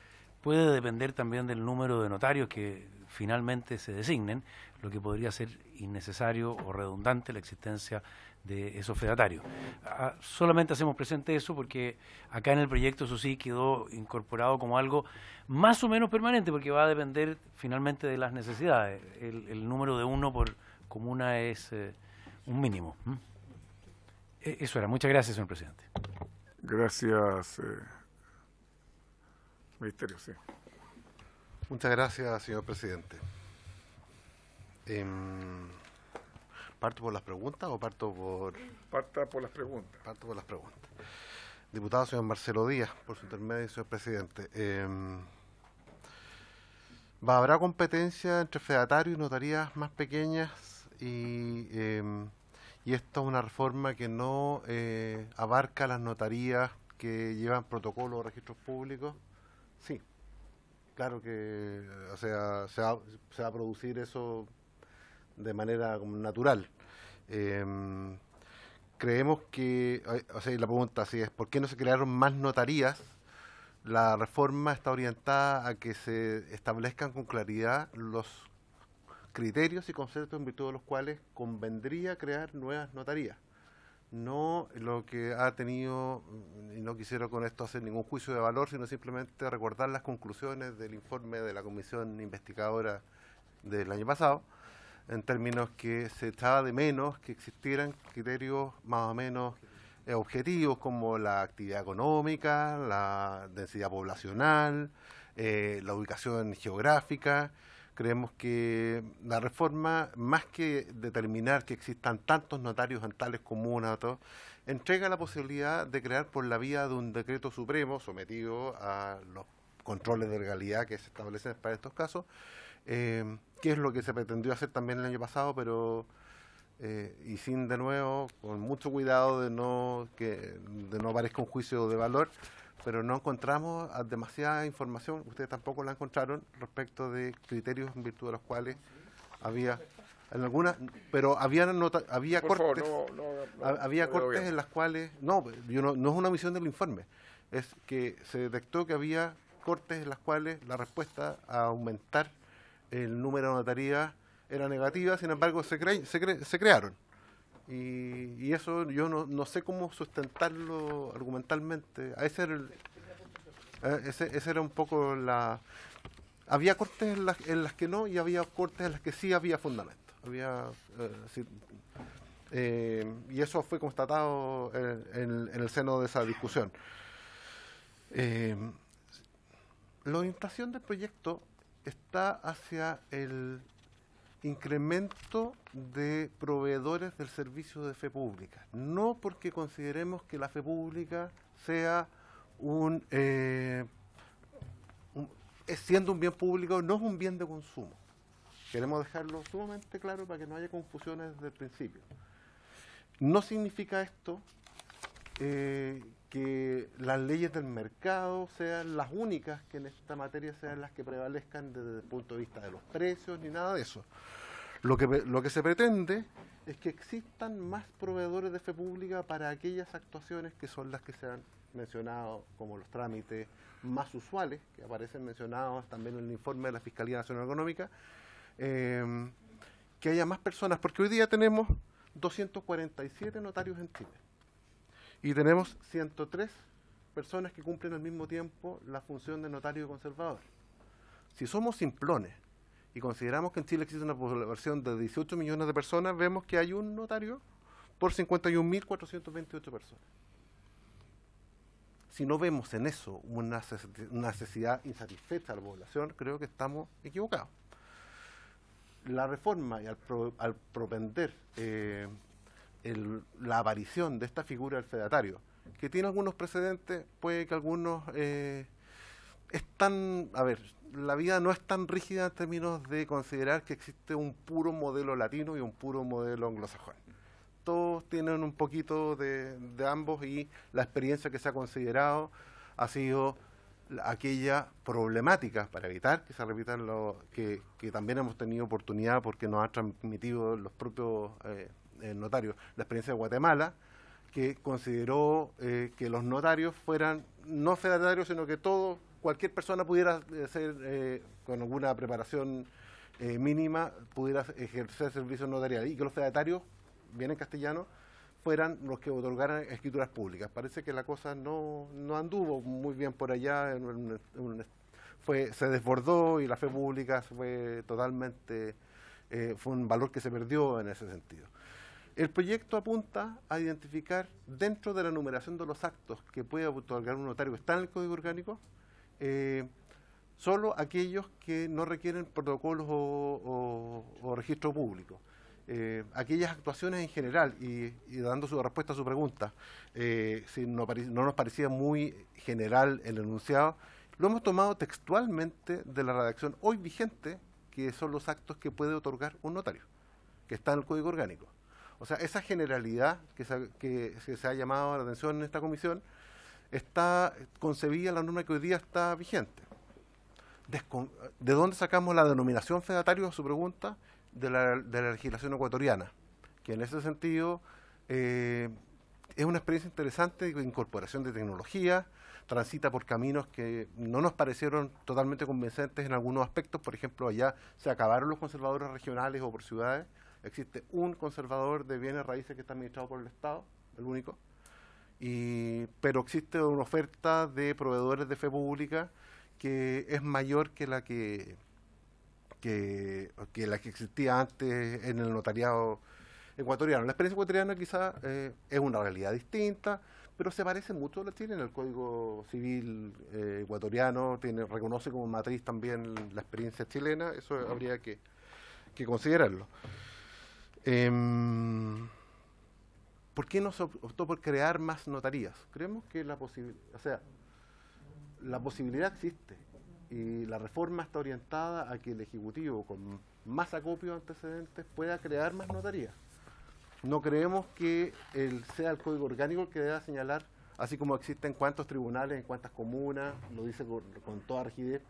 puede depender también del número de notarios que finalmente se designen, lo que podría ser innecesario o redundante la existencia de esos fedatarios. Solamente hacemos presente eso porque acá en el proyecto eso sí quedó incorporado como algo más o menos permanente, porque va a depender finalmente de las necesidades. El número de uno por comuna es un mínimo. Eso era. Muchas gracias, señor presidente. Gracias, Ministerio, sí. Muchas gracias, señor presidente. ¿Parto por las preguntas o parto por...? Parta por las preguntas. Parto por las preguntas. Diputado señor Marcelo Díaz, por su intermedio, señor presidente. ¿Habrá competencia entre fedatarios y notarías más pequeñas? Y esto es una reforma que no abarca las notarías que llevan protocolos o registros públicos. Sí, claro que se va a producir eso de manera natural. Creemos que, la pregunta así es, ¿por qué no se crearon más notarías? La reforma está orientada a que se establezcan con claridad los criterios y conceptos en virtud de los cuales convendría crear nuevas notarías. No lo que ha tenido, y no quisiera con esto hacer ningún juicio de valor, sino simplemente recordar las conclusiones del informe de la comisión investigadora del año pasado, en términos que se echaba de menos que existieran criterios más o menos objetivos como la actividad económica, la densidad poblacional, la ubicación geográfica. Creemos que la reforma, más que determinar que existan tantos notarios en tales comunas, entrega la posibilidad de crear por la vía de un decreto supremo sometido a los controles de legalidad que se establecen para estos casos, que es lo que se pretendió hacer también el año pasado, pero y sin, de nuevo, con mucho cuidado de no aparezca un juicio de valor, pero no encontramos demasiada información, ustedes tampoco la encontraron, respecto de criterios en virtud de los cuales había en algunas, pero había cortes, había cortes en las cuales, no es una omisión del informe, es que se detectó que había cortes en las cuales la respuesta a aumentar el número de notarías era negativa, sin embargo se crearon. Y eso yo no sé cómo sustentarlo argumentalmente. Ese era un poco la... Había cortes en las que no, y había cortes en las que sí había fundamento. Y eso fue constatado en el seno de esa discusión. La orientación del proyecto está hacia el incremento de proveedores del servicio de fe pública, no porque consideremos que la fe pública sea siendo un bien público, no es un bien de consumo. Queremos dejarlo sumamente claro para que no haya confusiones desde el principio. No significa esto que las leyes del mercado sean las únicas que en esta materia sean las que prevalezcan desde el punto de vista de los precios, ni nada de eso. Lo que se pretende es que existan más proveedores de fe pública para aquellas actuaciones que son las que se han mencionado como los trámites más usuales, que aparecen mencionados también en el informe de la Fiscalía Nacional Económica, que haya más personas, porque hoy día tenemos 247 notarios en Chile y tenemos 103 personas que cumplen al mismo tiempo la función de notario y conservador. Si somos simplones y consideramos que en Chile existe una población de 18 millones de personas, vemos que hay un notario por 51.428 personas. Si no vemos en eso una necesidad insatisfecha de la población, creo que estamos equivocados. La reforma y al propender la aparición de esta figura del fedatario, que tiene algunos precedentes, puede que algunos la vida no es tan rígida en términos de considerar que existe un puro modelo latino y un puro modelo anglosajón. Todos tienen un poquito de ambos y la experiencia que se ha considerado ha sido aquella problemática para evitar que se repitan que también hemos tenido oportunidad porque nos han transmitido los propios notarios. La experiencia de Guatemala, que consideró que los notarios fueran no fedatarios, sino que cualquier persona pudiera ser, con alguna preparación mínima, pudiera ejercer servicios notariales y que los fedatarios, bien en castellano, fueran los que otorgaran escrituras públicas. Parece que la cosa no anduvo muy bien por allá, se desbordó y la fe pública fue totalmente, fue un valor que se perdió en ese sentido. El proyecto apunta a identificar dentro de la enumeración de los actos que puede otorgar un notario que está en el Código Orgánico, solo aquellos que no requieren protocolos o registro público. Aquellas actuaciones en general, y dando su respuesta a su pregunta, si no nos parecía muy general el enunciado, lo hemos tomado textualmente de la redacción hoy vigente, que son los actos que puede otorgar un notario, que está en el Código Orgánico. O sea, esa generalidad que se ha llamado la atención en esta comisión está concebida en la norma que hoy día está vigente. ¿De dónde sacamos la denominación fedatario, su pregunta? De la legislación ecuatoriana, que en ese sentido es una experiencia interesante de incorporación de tecnología, transita por caminos que no nos parecieron totalmente convincentes en algunos aspectos. Por ejemplo, allá se acabaron los conservadores regionales o por ciudades, existe un conservador de bienes raíces que está administrado por el Estado, el único, pero existe una oferta de proveedores de fe pública que es mayor que la que existía antes en el notariado ecuatoriano. La experiencia ecuatoriana quizá es una realidad distinta, pero se parece mucho a la Chile. En el Código Civil ecuatoriano reconoce como matriz también la experiencia chilena. Eso habría que considerarlo. ¿Por qué no se optó por crear más notarías? Creemos que la posibilidad existe. Y la reforma está orientada a que el Ejecutivo, con más acopio de antecedentes, pueda crear más notarías. No creemos que sea el Código Orgánico el que deba señalar, así como existe en cuántos tribunales, en cuántas comunas, lo dice con toda rigidez.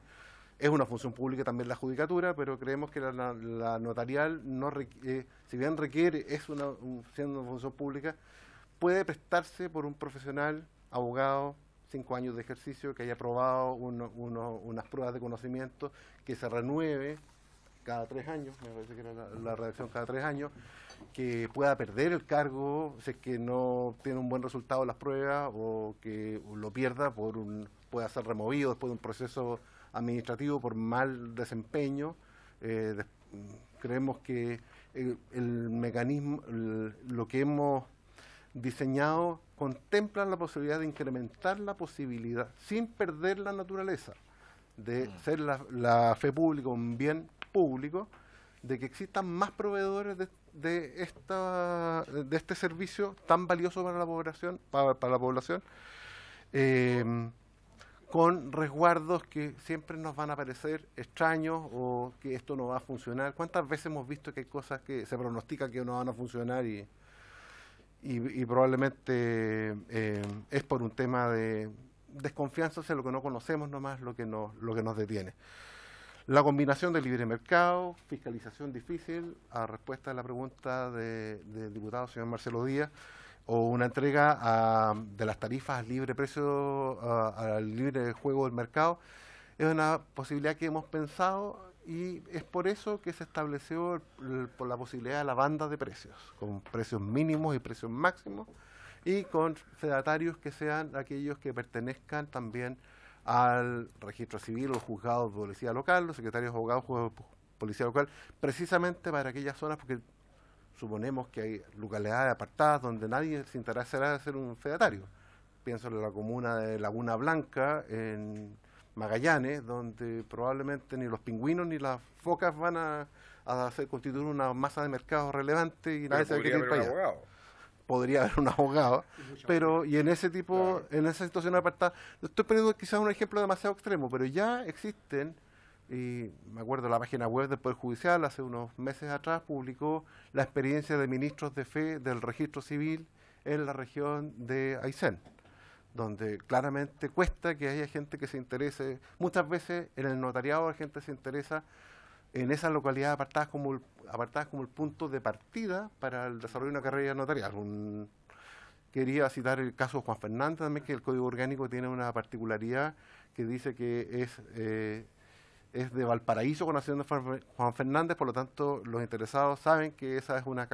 Es una función pública también la judicatura, pero creemos que la notarial, si bien requiere, siendo una función pública, puede prestarse por un profesional, abogado, 5 años de ejercicio, que haya aprobado unas pruebas de conocimiento, que se renueve cada 3 años, me parece que era la redacción cada 3 años, que pueda perder el cargo si es que no tiene un buen resultado en las pruebas o que lo pierda pueda ser removido después de un proceso administrativo por mal desempeño. Creemos que el mecanismo, lo que hemos diseñado, contempla la posibilidad de incrementar la posibilidad, sin perder la naturaleza, de ser la fe pública un bien público, de que existan más proveedores de este servicio tan valioso para la población, con resguardos que siempre nos van a parecer extraños o que esto no va a funcionar. ¿Cuántas veces hemos visto que hay cosas que se pronostica que no van a funcionar y probablemente es por un tema de desconfianza hacia lo que no conocemos nomás lo que nos detiene? La combinación de libre mercado, fiscalización difícil, a respuesta a la pregunta del diputado señor Marcelo Díaz, o una entrega de las tarifas al libre precio, al libre juego del mercado, es una posibilidad que hemos pensado y es por eso que se estableció por la posibilidad de la banda de precios, con precios mínimos y precios máximos, y con fedatarios que sean aquellos que pertenezcan también al registro civil o juzgado de policía local, los secretarios de abogados, juzgados de policía local, precisamente para aquellas zonas, porque suponemos que hay localidades apartadas donde nadie se interesará en hacer un fedatario. Pienso en la comuna de Laguna Blanca, en Magallanes, donde probablemente ni los pingüinos ni las focas van a hacer constituir una masa de mercado relevante y nadie sabe qué ir para allá. Podría haber un abogado, pero y en ese tipo, claro, en esa situación apartada, estoy poniendo quizás un ejemplo demasiado extremo, pero ya existen, y me acuerdo la página web del Poder Judicial hace unos meses atrás publicó la experiencia de ministros de fe del registro civil en la región de Aysén, donde claramente cuesta que haya gente que se interese, muchas veces en el notariado la gente se interesa en esas localidades apartadas como el punto de partida para el desarrollo de una carrera notarial. Quería citar el caso de Juan Fernández también, que el Código Orgánico tiene una particularidad que dice que es de Valparaíso con nación de Juan Fernández, por lo tanto los interesados saben que esa es una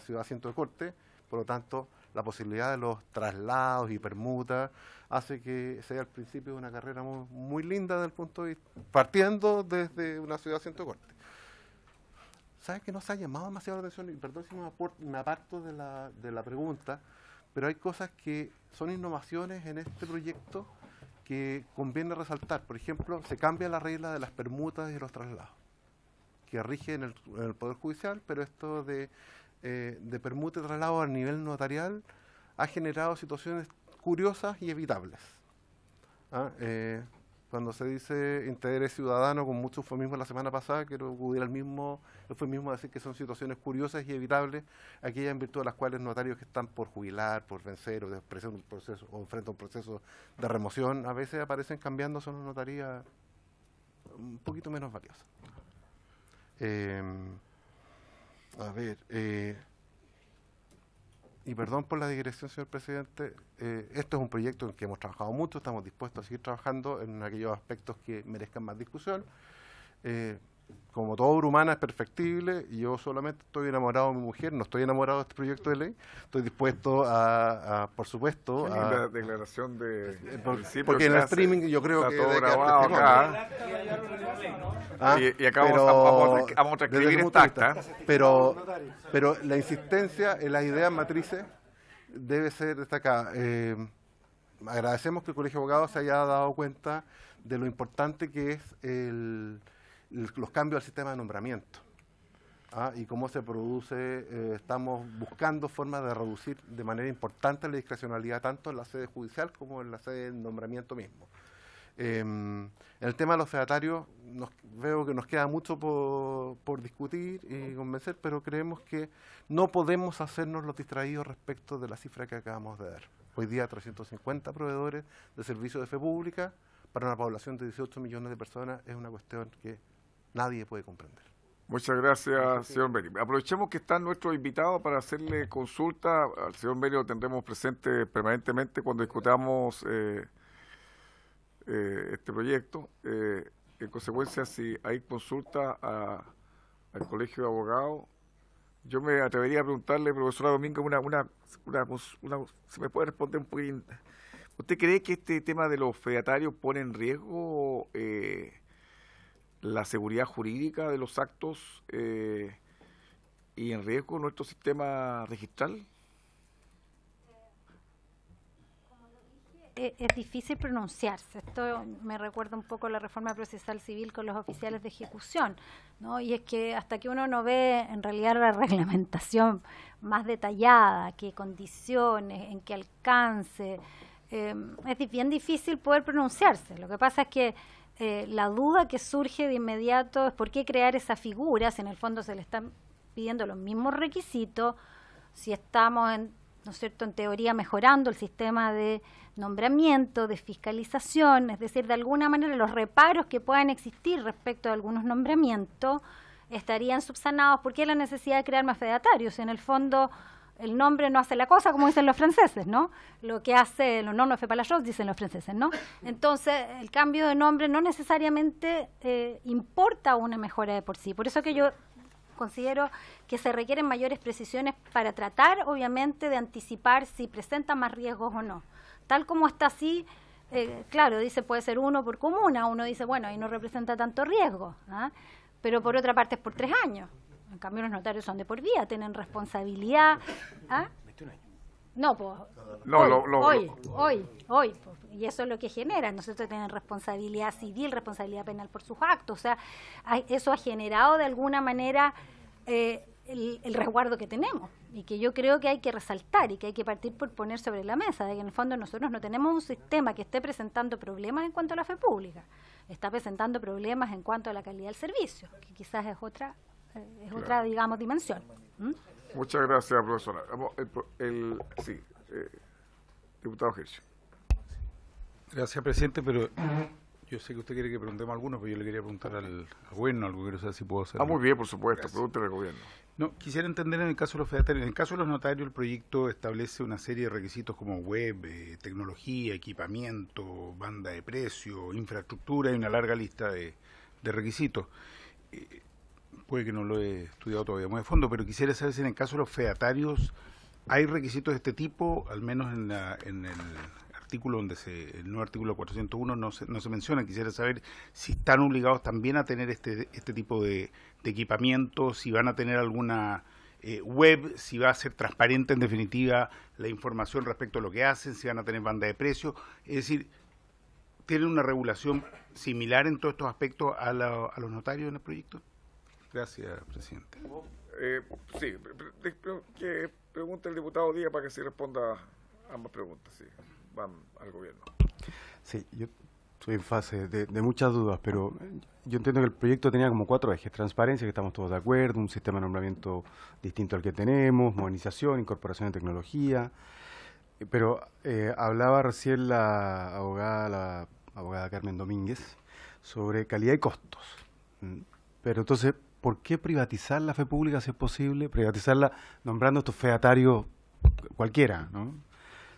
ciudad asiento de corte, por lo tanto la posibilidad de los traslados y permutas hace que sea al principio una carrera muy, muy linda desde el punto de vista, partiendo desde una ciudad asiento de corte. ¿Sabes que no se ha llamado demasiado la atención? Y perdón si me aparto de la pregunta, pero hay cosas que son innovaciones en este proyecto que conviene resaltar. Por ejemplo, se cambia la regla de las permutas y los traslados, que rige en el Poder Judicial, pero esto de permuta y traslado a nivel notarial ha generado situaciones curiosas y evitables. Cuando se dice interés ciudadano con mucho eufemismo la semana pasada, quiero acudir al mismo eufemismo, decir que son situaciones curiosas y evitables, aquellas en virtud de las cuales notarios que están por jubilar, por vencer o un proceso o enfrentan un proceso de remoción, a veces aparecen cambiando, son una notaría un poquito menos valiosa. Y perdón por la digresión, señor presidente, esto es un proyecto en el que hemos trabajado mucho, estamos dispuestos a seguir trabajando en aquellos aspectos que merezcan más discusión. Como toda obra humana es perfectible, y yo solamente estoy enamorado de mi mujer, no estoy enamorado de este proyecto de ley, estoy dispuesto por supuesto, a... La declaración de... porque en el streaming yo creo que... Está todo grabado acá. Y acá vamos a transcribir esta acta. Pero la insistencia en las ideas matrices debe ser destacada. Agradecemos que el Colegio de Abogados se haya dado cuenta de lo importante que es los cambios al sistema de nombramiento y cómo se produce. Estamos buscando formas de reducir de manera importante la discrecionalidad tanto en la sede judicial como en la sede del nombramiento mismo. En el tema de los fedatarios veo que nos queda mucho por discutir y convencer, pero creemos que no podemos hacernos los distraídos respecto de la cifra que acabamos de dar. Hoy día 350 proveedores de servicios de fe pública para una población de 18 millones de personas es una cuestión que nadie puede comprender. Muchas gracias, señor Meri. Aprovechemos que están nuestros invitados para hacerle consulta. Al señor Meri lo tendremos presente permanentemente cuando discutamos este proyecto. En consecuencia, si hay consulta al Colegio de Abogados, yo me atrevería a preguntarle, profesora Domingo, si me puede responder un poquito. ¿Usted cree que este tema de los fedatarios pone en riesgo la seguridad jurídica de los actos y en riesgo nuestro sistema registral? Es difícil pronunciarse. Esto me recuerda un poco la reforma procesal civil con los oficiales de ejecución, ¿no? Y es que hasta que uno no ve en realidad la reglamentación más detallada, qué condiciones, en qué alcance, es bien difícil poder pronunciarse. Lo que pasa es que la duda que surge de inmediato es por qué crear esa figura, si en el fondo se le están pidiendo los mismos requisitos, si estamos, ¿no es cierto?, en teoría mejorando el sistema de nombramiento, de fiscalización, es decir, de alguna manera los reparos que puedan existir respecto a algunos nombramientos estarían subsanados. ¿Por qué la necesidad de crear más fedatarios? En el fondo, el nombre no hace la cosa, como dicen los franceses, ¿no? Lo que hace, no fait pas la chose, dicen los franceses, ¿no? Entonces, el cambio de nombre no necesariamente importa una mejora de por sí. Por eso que yo considero que se requieren mayores precisiones para tratar, obviamente, de anticipar si presenta más riesgos o no. Tal como está así, claro, dice puede ser uno por comuna, uno dice, bueno, ahí no representa tanto riesgo, ¿ah? Pero por otra parte es por 3 años. En cambio los notarios son de por vida, tienen responsabilidad. ¿Ah? 21 años. No, pues hoy. Y eso es lo que genera. Nosotros tenemos responsabilidad civil, responsabilidad penal por sus actos. O sea, eso ha generado de alguna manera el resguardo que tenemos. Y que yo creo que hay que resaltar y que hay que partir por poner sobre la mesa, de que en el fondo nosotros no tenemos un sistema que esté presentando problemas en cuanto a la fe pública. Está presentando problemas en cuanto a la calidad del servicio, que quizás es otra, digamos, dimensión. Muchas gracias, profesora. Diputado Hirsch. Gracias, presidente, pero yo sé que usted quiere que preguntemos algunos, pero yo le quería preguntar al gobierno algo, quiero saber si puedo hacer. Muy bien, por supuesto, pregúntele al gobierno. No, quisiera entender en el caso de los fedatarios. En el caso de los notarios, el proyecto establece una serie de requisitos como web, tecnología, equipamiento, banda de precio, infraestructura y una larga lista de requisitos. Puede que no lo he estudiado todavía muy a fondo, pero quisiera saber si en el caso de los fedatarios hay requisitos de este tipo, al menos en el artículo el nuevo artículo 401 no se menciona. Quisiera saber si están obligados también a tener este tipo de equipamiento, si van a tener alguna web, si va a ser transparente en definitiva la información respecto a lo que hacen, si van a tener banda de precios. Es decir, ¿tienen una regulación similar en todos estos aspectos a los notarios en el proyecto? Gracias, presidente. Sí, que pregunte el diputado Díaz para que se responda a ambas preguntas. Sí, van al gobierno. Sí, yo estoy en fase de muchas dudas, pero yo entiendo que el proyecto tenía como 4 ejes. Transparencia, que estamos todos de acuerdo, un sistema de nombramiento distinto al que tenemos, modernización, incorporación de tecnología. Pero hablaba recién la abogada Carmen Domínguez sobre calidad y costos. Pero entonces, ¿por qué privatizar la fe pública si es posible? Privatizarla nombrando estos fedatarios cualquiera, ¿no?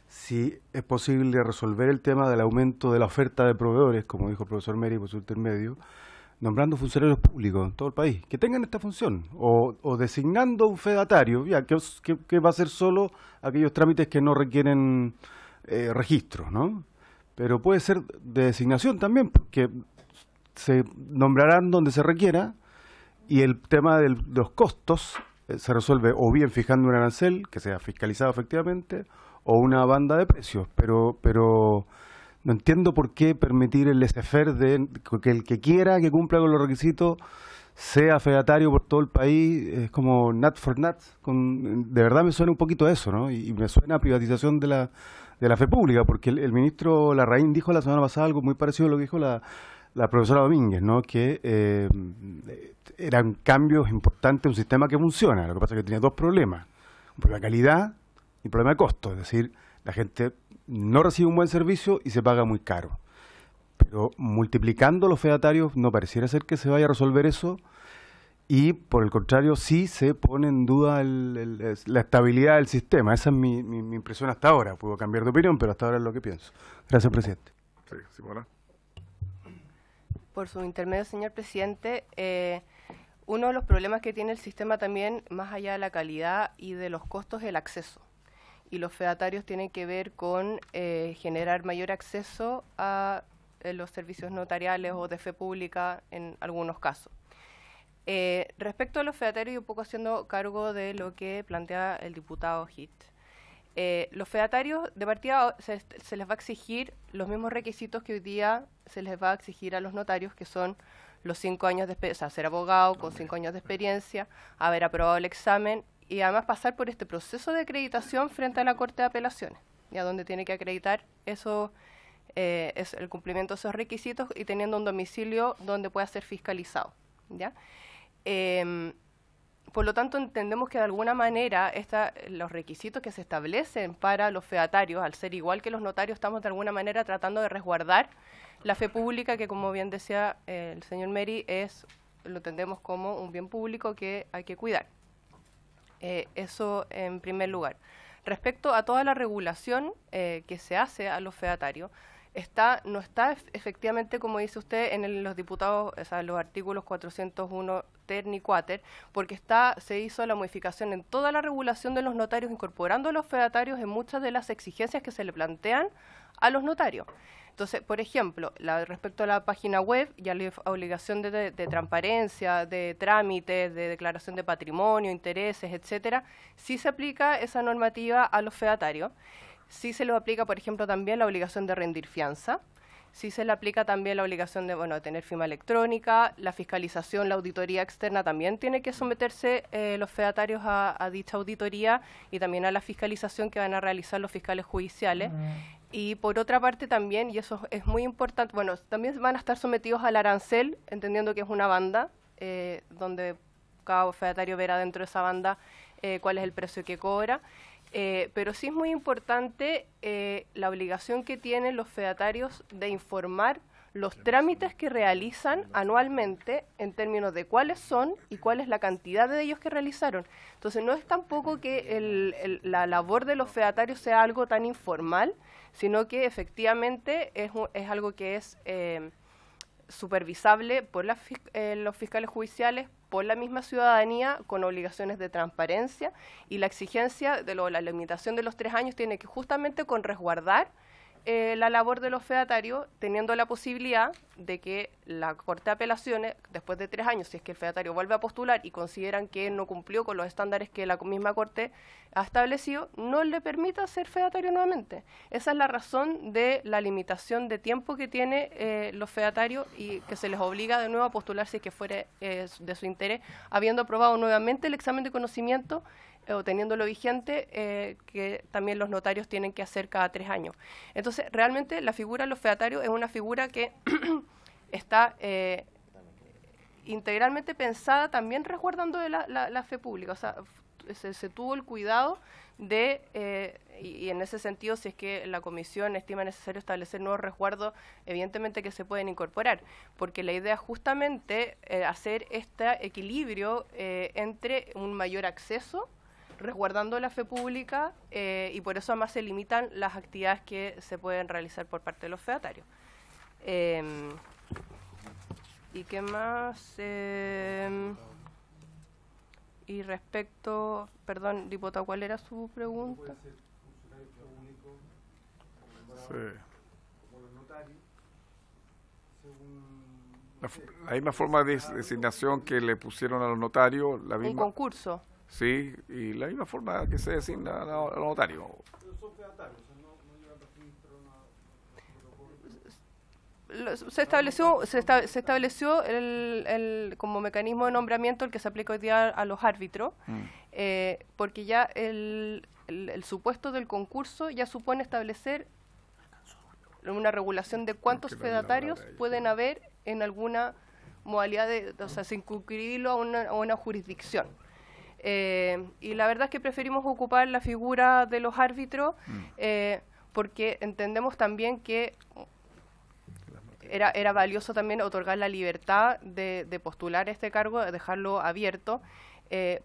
Si es posible resolver el tema del aumento de la oferta de proveedores, como dijo el profesor Meri por su intermedio, nombrando funcionarios públicos en todo el país, que tengan esta función, o designando un fedatario, ya que va a ser solo aquellos trámites que no requieren registro, ¿no? Pero puede ser de designación también, porque se nombrarán donde se requiera, y el tema de los costos se resuelve o bien fijando un arancel que sea fiscalizado efectivamente, o una banda de precios, pero no entiendo por qué permitir el laissez-faire de que el que quiera que cumpla con los requisitos sea fedatario por todo el país. Es como nat for nat, de verdad me suena un poquito a eso, ¿no? Y me suena a privatización de la fe pública, porque el ministro Larraín dijo la semana pasada algo muy parecido a lo que dijo la profesora Domínguez, ¿no? Que eran cambios importantes en un sistema que funciona. Lo que pasa es que tenía 2 problemas: un problema de calidad y un problema de costo. Es decir, la gente no recibe un buen servicio y se paga muy caro. Pero multiplicando los fedatarios no pareciera ser que se vaya a resolver eso, y por el contrario sí se pone en duda la estabilidad del sistema. Esa es mi impresión hasta ahora. Puedo cambiar de opinión, pero hasta ahora es lo que pienso. Gracias, presidente. Sí, Simona. Por su intermedio, señor presidente, uno de los problemas que tiene el sistema también, más allá de la calidad y de los costos, es el acceso. Y los fedatarios tienen que ver con generar mayor acceso a los servicios notariales o de fe pública en algunos casos. Respecto a los fedatarios, y un poco haciendo cargo de lo que plantea el diputado Hitt, los fedatarios de partida se les va a exigir los mismos requisitos que hoy día se les va a exigir a los notarios, que son los 5 años de experiencia, o sea, ser abogado con 5 años de experiencia, haber aprobado el examen y además pasar por este proceso de acreditación frente a la Corte de Apelaciones. ya donde tiene que acreditar eso, es el cumplimiento de esos requisitos y teniendo un domicilio donde pueda ser fiscalizado, ¿ya? Por lo tanto, entendemos que de alguna manera los requisitos que se establecen para los fedatarios, al ser igual que los notarios, estamos de alguna manera tratando de resguardar la fe pública, que como bien decía el señor Meri, lo entendemos como un bien público que hay que cuidar. Eso en primer lugar. Respecto a toda la regulación que se hace a los fedatarios, no está efectivamente, como dice usted, en los diputados, o sea, los artículos 401 ter ni quater, porque se hizo la modificación en toda la regulación de los notarios, incorporando a los fedatarios en muchas de las exigencias que se le plantean a los notarios. Entonces, por ejemplo, respecto a la página web, ya la obligación de transparencia, de trámites, de declaración de patrimonio, intereses, etcétera, sí se aplica esa normativa a los fedatarios. Sí se le aplica, por ejemplo, también la obligación de rendir fianza. Sí se le aplica también la obligación de tener firma electrónica. La fiscalización, la auditoría externa también tiene que someterse los fedatarios a dicha auditoría y también a la fiscalización que van a realizar los fiscales judiciales. Y por otra parte también, y eso es muy importante, también van a estar sometidos al arancel, entendiendo que es una banda, donde cada fedatario verá dentro de esa banda cuál es el precio que cobra. Pero sí es muy importante la obligación que tienen los fedatarios de informar los trámites que realizan anualmente en términos de cuáles son y cuál es la cantidad de ellos que realizaron. Entonces no es tampoco que la labor de los fedatarios sea algo tan informal, sino que efectivamente es algo que es supervisable por los fiscales judiciales, por la misma ciudadanía, con obligaciones de transparencia, y la exigencia de la limitación de los 3 años tiene que justamente con resguardar la labor de los fedatarios, teniendo la posibilidad de que la Corte de Apelaciones, después de 3 años, si es que el fedatario vuelve a postular y consideran que no cumplió con los estándares que la misma Corte ha establecido, no le permita ser fedatario nuevamente. Esa es la razón de la limitación de tiempo que tiene los fedatarios y que se les obliga de nuevo a postular si es que fuere de su interés, habiendo aprobado nuevamente el examen de conocimiento o teniéndolo vigente, que también los notarios tienen que hacer cada 3 años. Entonces, realmente la figura de los fedatarios es una figura que está integralmente pensada también resguardando de la fe pública. O sea, se tuvo el cuidado de, y en ese sentido, si es que la comisión estima necesario establecer nuevos resguardos, evidentemente que se pueden incorporar, porque la idea es justamente hacer este equilibrio entre un mayor acceso, resguardando la fe pública, y por eso además se limitan las actividades que se pueden realizar por parte de los fedatarios. ¿Y qué más? Y respecto, perdón, diputado, ¿cuál era su pregunta? La misma forma de designación que le pusieron a los notarios, la misma. Un concurso. Sí, y la misma forma que se designa a los notarios. Se estableció como mecanismo de nombramiento el que se aplica hoy día a los árbitros, porque ya el supuesto del concurso ya supone establecer una regulación de cuántos fedatarios pueden haber en alguna modalidad o sea, circunscribirlo a una jurisdicción. Y la verdad es que preferimos ocupar la figura de los árbitros porque entendemos también que era valioso también otorgar la libertad de postular este cargo, de dejarlo abierto,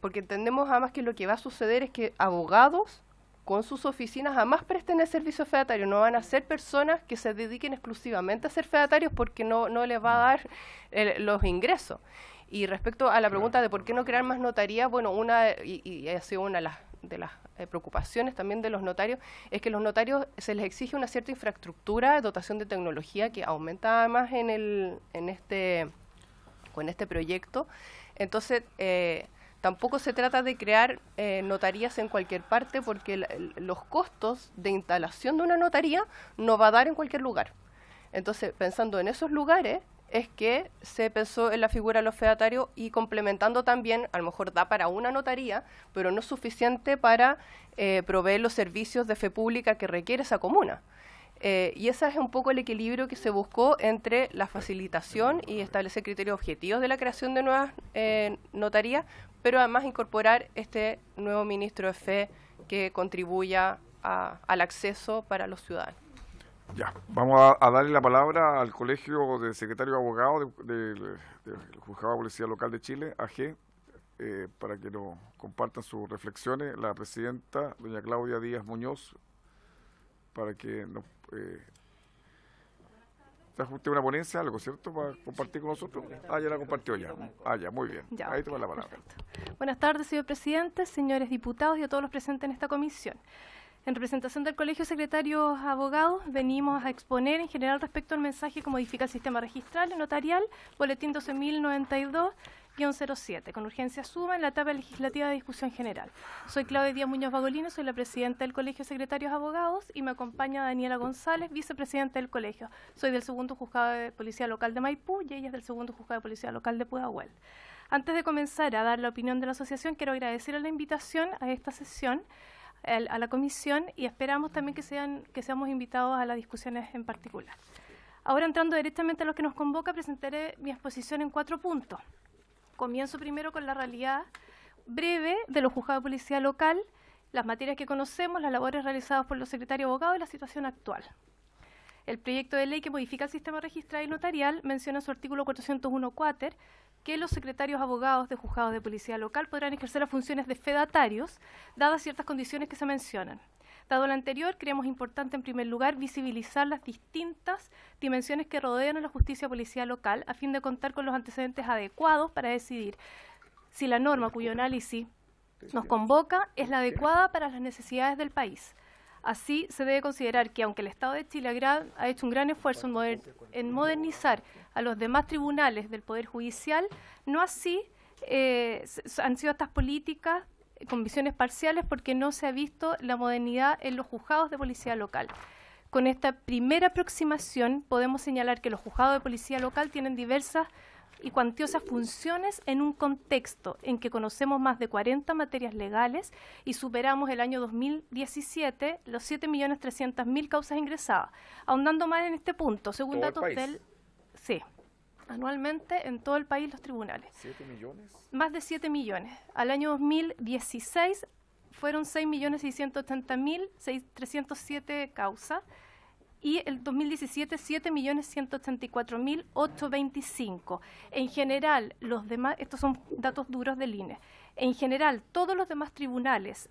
porque entendemos además que lo que va a suceder es que abogados con sus oficinas jamás presten el servicio fedatario, no van a ser personas que se dediquen exclusivamente a ser fedatarios porque no les va a dar los ingresos. Y respecto a la pregunta de por qué no crear más notarías, bueno, y ha sido una de las preocupaciones también de los notarios, es que los notarios se les exige una cierta infraestructura, dotación de tecnología que aumenta además con este proyecto. Entonces, tampoco se trata de crear notarías en cualquier parte porque los costos de instalación de una notaría no va a dar en cualquier lugar. Entonces, pensando en esos lugares, es que se pensó en la figura de los fedatarios y complementando también, a lo mejor da para una notaría, pero no es suficiente para proveer los servicios de fe pública que requiere esa comuna. Y ese es un poco el equilibrio que se buscó entre la facilitación y establecer criterios objetivos de la creación de nuevas notarías, pero además incorporar este nuevo ministro de fe que contribuya al acceso para los ciudadanos. Ya, vamos a darle la palabra al Colegio de Secretarios de Abogados del Juzgado de Policía Local de Chile, AG, para que nos compartan sus reflexiones. La presidenta, doña Claudia Díaz Muñoz, para que nos ajuste una ponencia, algo, ¿cierto?, para compartir con nosotros. Ya la compartió ya. Ya, muy bien. Ya, ahí toma la palabra. Perfecto. Buenas tardes, señor presidente, señores diputados y a todos los presentes en esta comisión. En representación del Colegio de Secretarios Abogados, venimos a exponer en general respecto al mensaje que modifica el sistema registral y notarial, boletín 12.092-07, con urgencia suma en la etapa legislativa de discusión general. Soy Claudia Díaz Muñoz Bagolino, soy la presidenta del Colegio de Secretarios Abogados y me acompaña Daniela González, vicepresidenta del colegio. Soy del segundo Juzgado de Policía Local de Maipú y ella es del segundo Juzgado de Policía Local de Pudahuel. Antes de comenzar a dar la opinión de la asociación, quiero agradecer la invitación a esta sesión, a la comisión, y esperamos también que seamos invitados a las discusiones en particular. Ahora, entrando directamente a lo que nos convoca, presentaré mi exposición en 4 puntos. Comienzo primero con la realidad breve de los juzgados de policía local, las materias que conocemos, las labores realizadas por los secretarios abogados y la situación actual. El proyecto de ley que modifica el sistema registral y notarial menciona en su artículo 401 quater que los secretarios abogados de juzgados de policía local podrán ejercer las funciones de fedatarios, dadas ciertas condiciones que se mencionan. Dado lo anterior, creemos importante, en primer lugar, visibilizar las distintas dimensiones que rodean a la justicia policial local, a fin de contar con los antecedentes adecuados para decidir si la norma cuyo análisis nos convoca es la adecuada para las necesidades del país. Así, se debe considerar que, aunque el Estado de Chile ha hecho un gran esfuerzo en modernizar a los demás tribunales del Poder Judicial, no así han sido estas políticas con visiones parciales, porque no se ha visto la modernidad en los juzgados de policía local. Con esta primera aproximación podemos señalar que los juzgados de policía local tienen diversas y cuantiosas funciones en un contexto en que conocemos más de 40 materias legales y superamos el año 2017 los 7.300.000 causas ingresadas. Ahondando más en este punto, según datos del... Sí, anualmente en todo el país los tribunales. ¿7 millones? Más de 7 millones. Al año 2016 fueron 6.680.307 causas y el 2017 7.184.825. En general, los demás, estos son datos duros del INE, en general, todos los demás tribunales,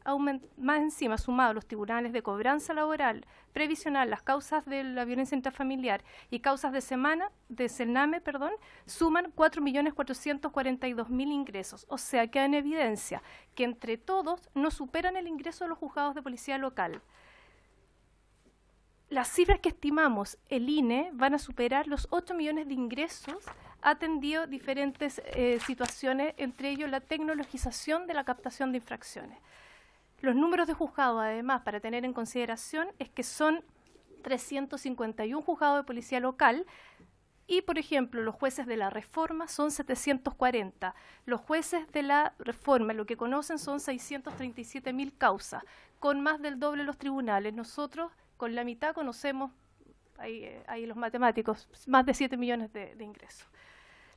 más encima sumados los tribunales de cobranza laboral, previsional, las causas de la violencia intrafamiliar y causas de CENAME, suman 4.442.000 ingresos. O sea, queda en evidencia que entre todos no superan el ingreso de los juzgados de policía local. Las cifras que estimamos el INE van a superar los 8 millones de ingresos, ha atendido diferentes situaciones, entre ellos la tecnologización de la captación de infracciones. Los números de juzgados, además, para tener en consideración, es que son 351 juzgados de policía local y, por ejemplo, los jueces de la reforma son 740. Los jueces de la reforma, lo que conocen, son 637.000 causas, con más del doble de los tribunales. Nosotros, con la mitad, conocemos, ahí los matemáticos, más de 7 millones de ingresos.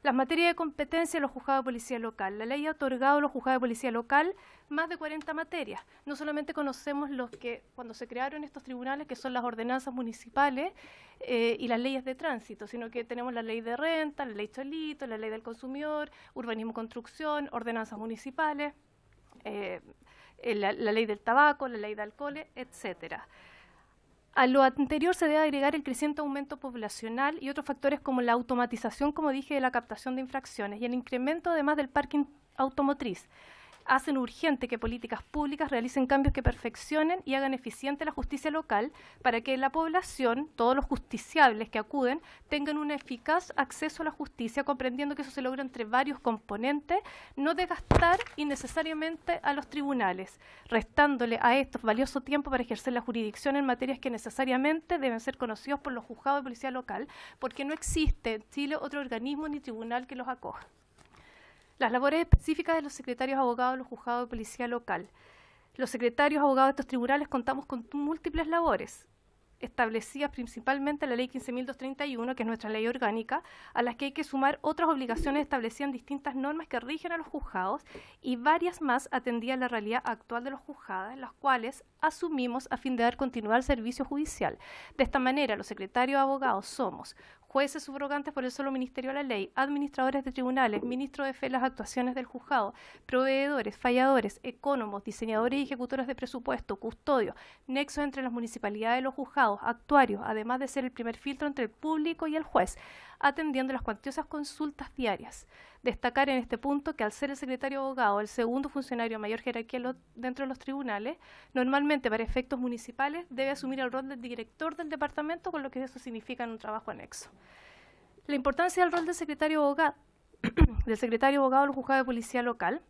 Las materias de competencia de los juzgados de policía local. La ley ha otorgado a los juzgados de policía local más de 40 materias. No solamente conocemos los que, cuando se crearon estos tribunales, que son las ordenanzas municipales y las leyes de tránsito, sino que tenemos la ley de renta, la ley Cholito, la ley del consumidor, urbanismo, construcción, ordenanzas municipales, la ley del tabaco, la ley de alcohol, etcétera. A lo anterior se debe agregar el creciente aumento poblacional y otros factores como la automatización, como dije, de la captación de infracciones y el incremento además del parque automotriz. hacen urgente que políticas públicas realicen cambios que perfeccionen y hagan eficiente la justicia local para que la población, todos los justiciables que acuden, tengan un eficaz acceso a la justicia, comprendiendo que eso se logra entre varios componentes, no desgastar innecesariamente a los tribunales, restándole a estos valioso tiempo para ejercer la jurisdicción en materias que necesariamente deben ser conocidos por los juzgados de policía local, porque no existe en Chile otro organismo ni tribunal que los acoja. Las labores específicas de los secretarios abogados de los juzgados de policía local. Los secretarios abogados de estos tribunales contamos con múltiples labores, establecidas principalmente en la Ley 15.231, que es nuestra ley orgánica, a las que hay que sumar otras obligaciones establecidas en distintas normas que rigen a los juzgados y varias más atendidas a la realidad actual de los juzgados, las cuales asumimos a fin de dar continuidad al servicio judicial. De esta manera, los secretarios abogados somos jueces subrogantes por el solo Ministerio de la Ley, administradores de tribunales, ministro de fe de las actuaciones del juzgado, proveedores, falladores, ecónomos, diseñadores y ejecutores de presupuesto, custodios, nexos entre las municipalidades y los juzgados, actuarios, además de ser el primer filtro entre el público y el juez, atendiendo las cuantiosas consultas diarias. Destacar en este punto que al ser el secretario abogado el segundo funcionario a mayor jerarquía dentro de los tribunales, normalmente para efectos municipales debe asumir el rol del director del departamento, con lo que eso significa en un trabajo anexo. La importancia del rol del secretario abogado del juzgado de policía local.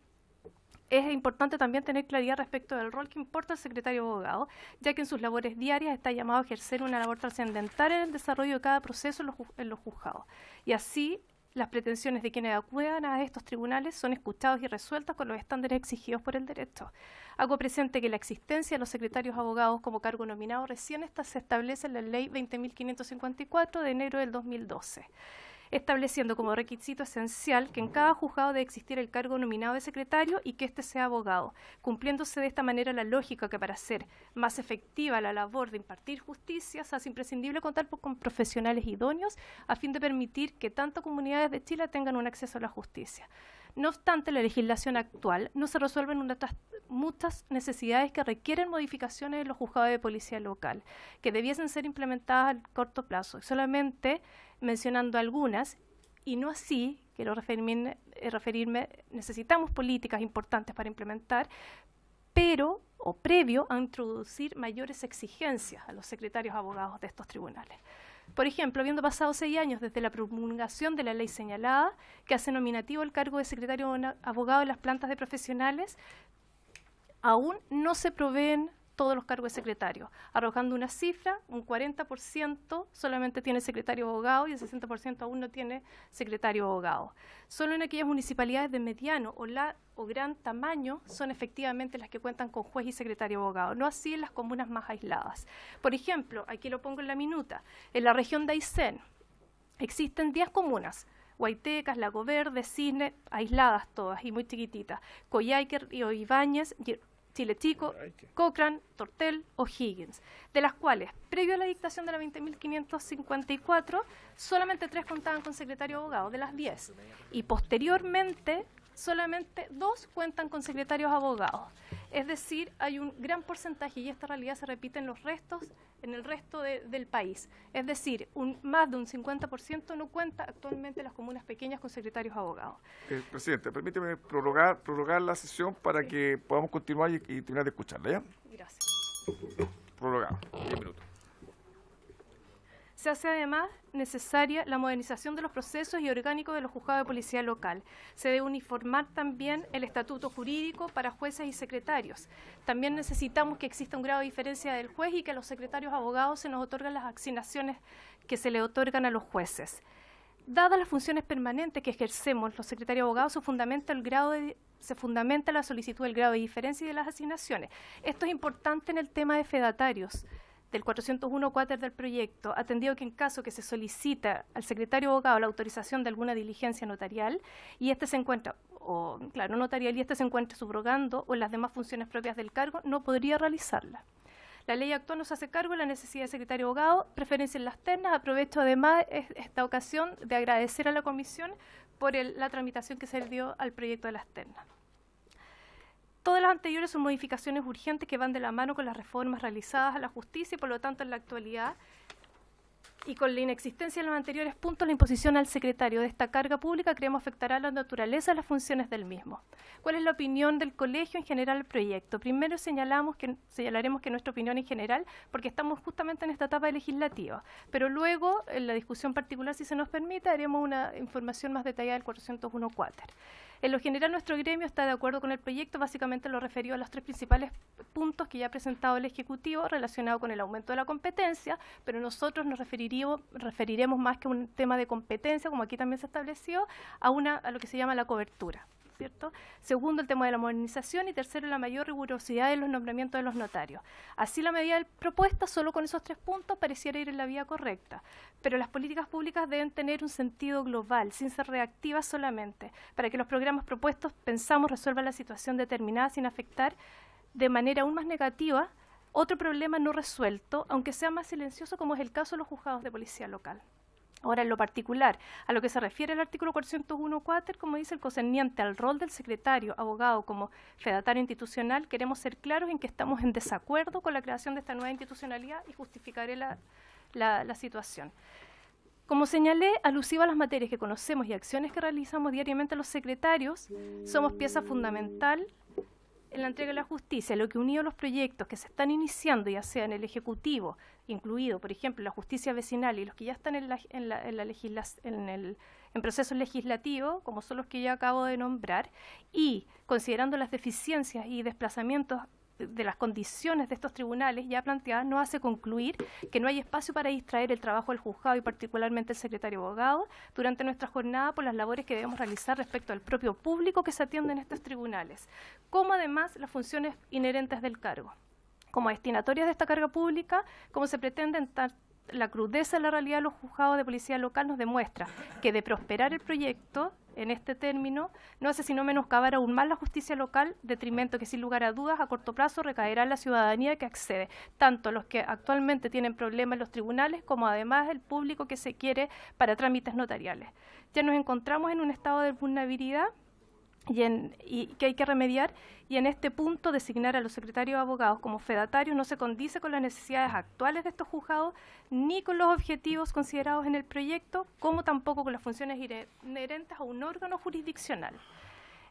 Es importante también tener claridad respecto del rol que importa el secretario abogado, ya que en sus labores diarias está llamado a ejercer una labor trascendental en el desarrollo de cada proceso en los juzgados. Y así, las pretensiones de quienes acudan a estos tribunales son escuchados y resueltas con los estándares exigidos por el derecho. Hago presente que la existencia de los secretarios abogados como cargo nominado recién se establece en la Ley 20.554 de enero del 2012. Estableciendo como requisito esencial que en cada juzgado debe existir el cargo nominado de secretario y que éste sea abogado, cumpliéndose de esta manera la lógica que para ser más efectiva la labor de impartir justicia se hace imprescindible contar con profesionales idóneos a fin de permitir que tanto comunidades de Chile tengan un acceso a la justicia. No obstante, la legislación actual no se resuelven muchas necesidades que requieren modificaciones en los juzgados de policía local, que debiesen ser implementadas a corto plazo. Solamente mencionando algunas, y no así, quiero referirme, necesitamos políticas importantes para implementar, pero, o previo a introducir mayores exigencias a los secretarios abogados de estos tribunales. Por ejemplo, habiendo pasado 6 años desde la promulgación de la ley señalada, que hace nominativo el cargo de secretario abogado en las plantas de profesionales, aún no se proveen todos los cargos de secretario, arrojando una cifra, un 40% solamente tiene secretario abogado y el 60% aún no tiene secretario abogado. Solo en aquellas municipalidades de mediano o gran tamaño son efectivamente las que cuentan con juez y secretario abogado, no así en las comunas más aisladas. Por ejemplo, aquí lo pongo en la minuta, en la región de Aysén existen 10 comunas, Guaitecas, Lago Verde, Cisne, aisladas todas y muy chiquititas, Coyhaique, Río Ibáñez, Chile Chico, Cochrane, Tortel, O'Higgins, de las cuales, previo a la dictación de la 20.554, solamente 3 contaban con secretario abogado, de las 10, y posteriormente solamente 2 cuentan con secretarios abogados. Es decir, hay un gran porcentaje, y esta realidad se repite en el resto del país. Es decir, más de un 50% no cuenta actualmente las comunas pequeñas con secretarios abogados. Presidente, permíteme prorrogar la sesión para que podamos continuar y terminar de escucharla, ¿ya? Gracias. Prorrogado, 10 minutos. Se hace además necesaria la modernización de los procesos y orgánicos de los juzgados de policía local. Se debe uniformar también el estatuto jurídico para jueces y secretarios. También necesitamos que exista un grado de diferencia del juez y que a los secretarios abogados se nos otorgan las asignaciones que se le otorgan a los jueces. Dadas las funciones permanentes que ejercemos los secretarios abogados, se fundamenta la solicitud del grado de diferencia y de las asignaciones. Esto es importante en el tema de fedatarios del 401 cuáter del proyecto, atendido que en caso que se solicita al secretario abogado la autorización de alguna diligencia notarial y este se encuentra, subrogando o en las demás funciones propias del cargo, no podría realizarla. La ley actual nos hace cargo de la necesidad de secretario abogado, preferencia en las ternas. Aprovecho además esta ocasión de agradecer a la comisión por la tramitación que se le dio al proyecto de las ternas. Todas las anteriores son modificaciones urgentes que van de la mano con las reformas realizadas a la justicia y por lo tanto en la actualidad Y con la inexistencia de los anteriores puntos, la imposición al secretario de esta carga pública creemos afectará la naturaleza de las funciones del mismo. ¿Cuál es la opinión del colegio en general al proyecto? Primero señalaremos que nuestra opinión en general, porque estamos justamente en esta etapa legislativa, pero luego, en la discusión particular, si se nos permite, haremos una información más detallada del 401-4. En lo general, nuestro gremio está de acuerdo con el proyecto, básicamente lo referido a los 3 principales puntos que ya ha presentado el Ejecutivo relacionado con el aumento de la competencia, pero nosotros nos referiremos más que a un tema de competencia, como aquí también se estableció, a lo que se llama la cobertura, ¿cierto? Segundo, el tema de la modernización, y tercero, la mayor rigurosidad en los nombramientos de los notarios. Así, la medida propuesta, solo con esos 3 puntos, pareciera ir en la vía correcta, pero las políticas públicas deben tener un sentido global, sin ser reactivas solamente, para que los programas propuestos, pensamos, resuelvan la situación determinada sin afectar de manera aún más negativa otro problema no resuelto, aunque sea más silencioso, como es el caso de los juzgados de policía local. Ahora, en lo particular, a lo que se refiere el artículo 401-4, como dice el concerniente al rol del secretario, abogado como fedatario institucional, queremos ser claros en que estamos en desacuerdo con la creación de esta nueva institucionalidad y justificaré la situación. Como señalé, alusiva a las materias que conocemos y acciones que realizamos diariamente los secretarios, somos pieza fundamental en la entrega de la justicia, lo que unido a los proyectos que se están iniciando, ya sea en el Ejecutivo, incluido, por ejemplo, la justicia vecinal y los que ya están en procesos legislativos, como son los que ya acabo de nombrar, y considerando las deficiencias y desplazamientos de las condiciones de estos tribunales ya planteadas, nos hace concluir que no hay espacio para distraer el trabajo del juzgado y particularmente el secretario abogado durante nuestra jornada por las labores que debemos realizar respecto al propio público que se atiende en estos tribunales, como además las funciones inherentes del cargo. Como destinatorias de esta carga pública, como se pretende la crudeza de la realidad de los juzgados de policía local nos demuestra que de prosperar el proyecto en este término no hace sino menoscabar aún más la justicia local, detrimento que sin lugar a dudas a corto plazo recaerá en la ciudadanía que accede, tanto los que actualmente tienen problemas en los tribunales como además el público que se quiere para trámites notariales. Ya nos encontramos en un estado de vulnerabilidad y que hay que remediar, y en este punto designar a los secretarios de abogados como fedatarios no se condice con las necesidades actuales de estos juzgados, ni con los objetivos considerados en el proyecto, como tampoco con las funciones inherentes a un órgano jurisdiccional.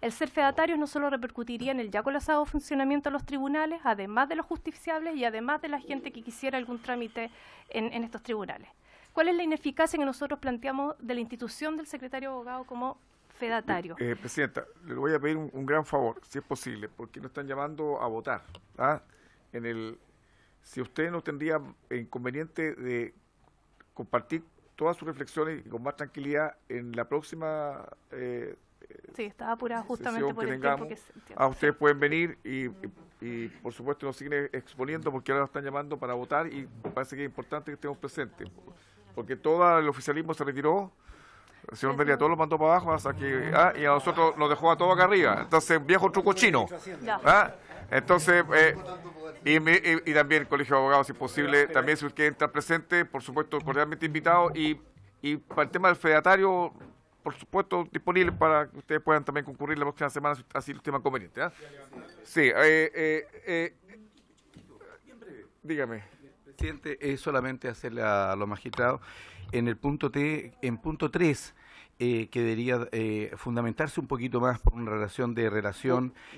El ser fedatarios no solo repercutiría en el ya colapsado funcionamiento de los tribunales, además de los justiciables y además de la gente que quisiera algún trámite en estos tribunales. ¿Cuál es la ineficacia que nosotros planteamos de la institución del secretario de abogado como fedatario? Presidenta, le voy a pedir un gran favor, si es posible, porque nos están llamando a votar. Si usted no tendría inconveniente de compartir todas sus reflexiones y con más tranquilidad en la próxima sí, estaba apurada justamente por el tiempo que se entiende. Ustedes pueden venir y por supuesto nos siguen exponiendo porque ahora nos están llamando para votar y me parece que es importante que estemos presentes, porque todo el oficialismo se retiró. El señor Mérida todo lo mandó para abajo hasta que, y a nosotros nos dejó a todos acá arriba. Entonces, viejo truco chino. Entonces, y también el Colegio de Abogados, si es posible, también si usted quiere estar presente, por supuesto, cordialmente invitado. Y para el tema del fedatario, por supuesto, disponible para que ustedes puedan también concurrir la próxima semana, así el tema conveniente. Sí, dígame. Presidente, es solamente hacerle a los magistrados en el punto 3 que debería fundamentarse un poquito más por una relación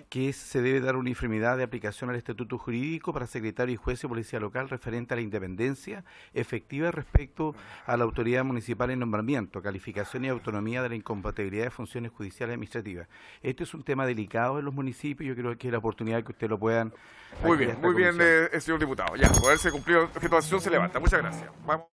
que se debe dar uniformidad de aplicación al estatuto jurídico para secretario y juez de policía local referente a la independencia efectiva respecto a la autoridad municipal en nombramiento, calificación y autonomía de la incompatibilidad de funciones judiciales y administrativas. Este es un tema delicado en los municipios, yo creo que es la oportunidad que usted lo puedan... Muy bien, señor diputado. Ya, por haberse cumplido el objeto de sesión se levanta. Muchas gracias. Vamos.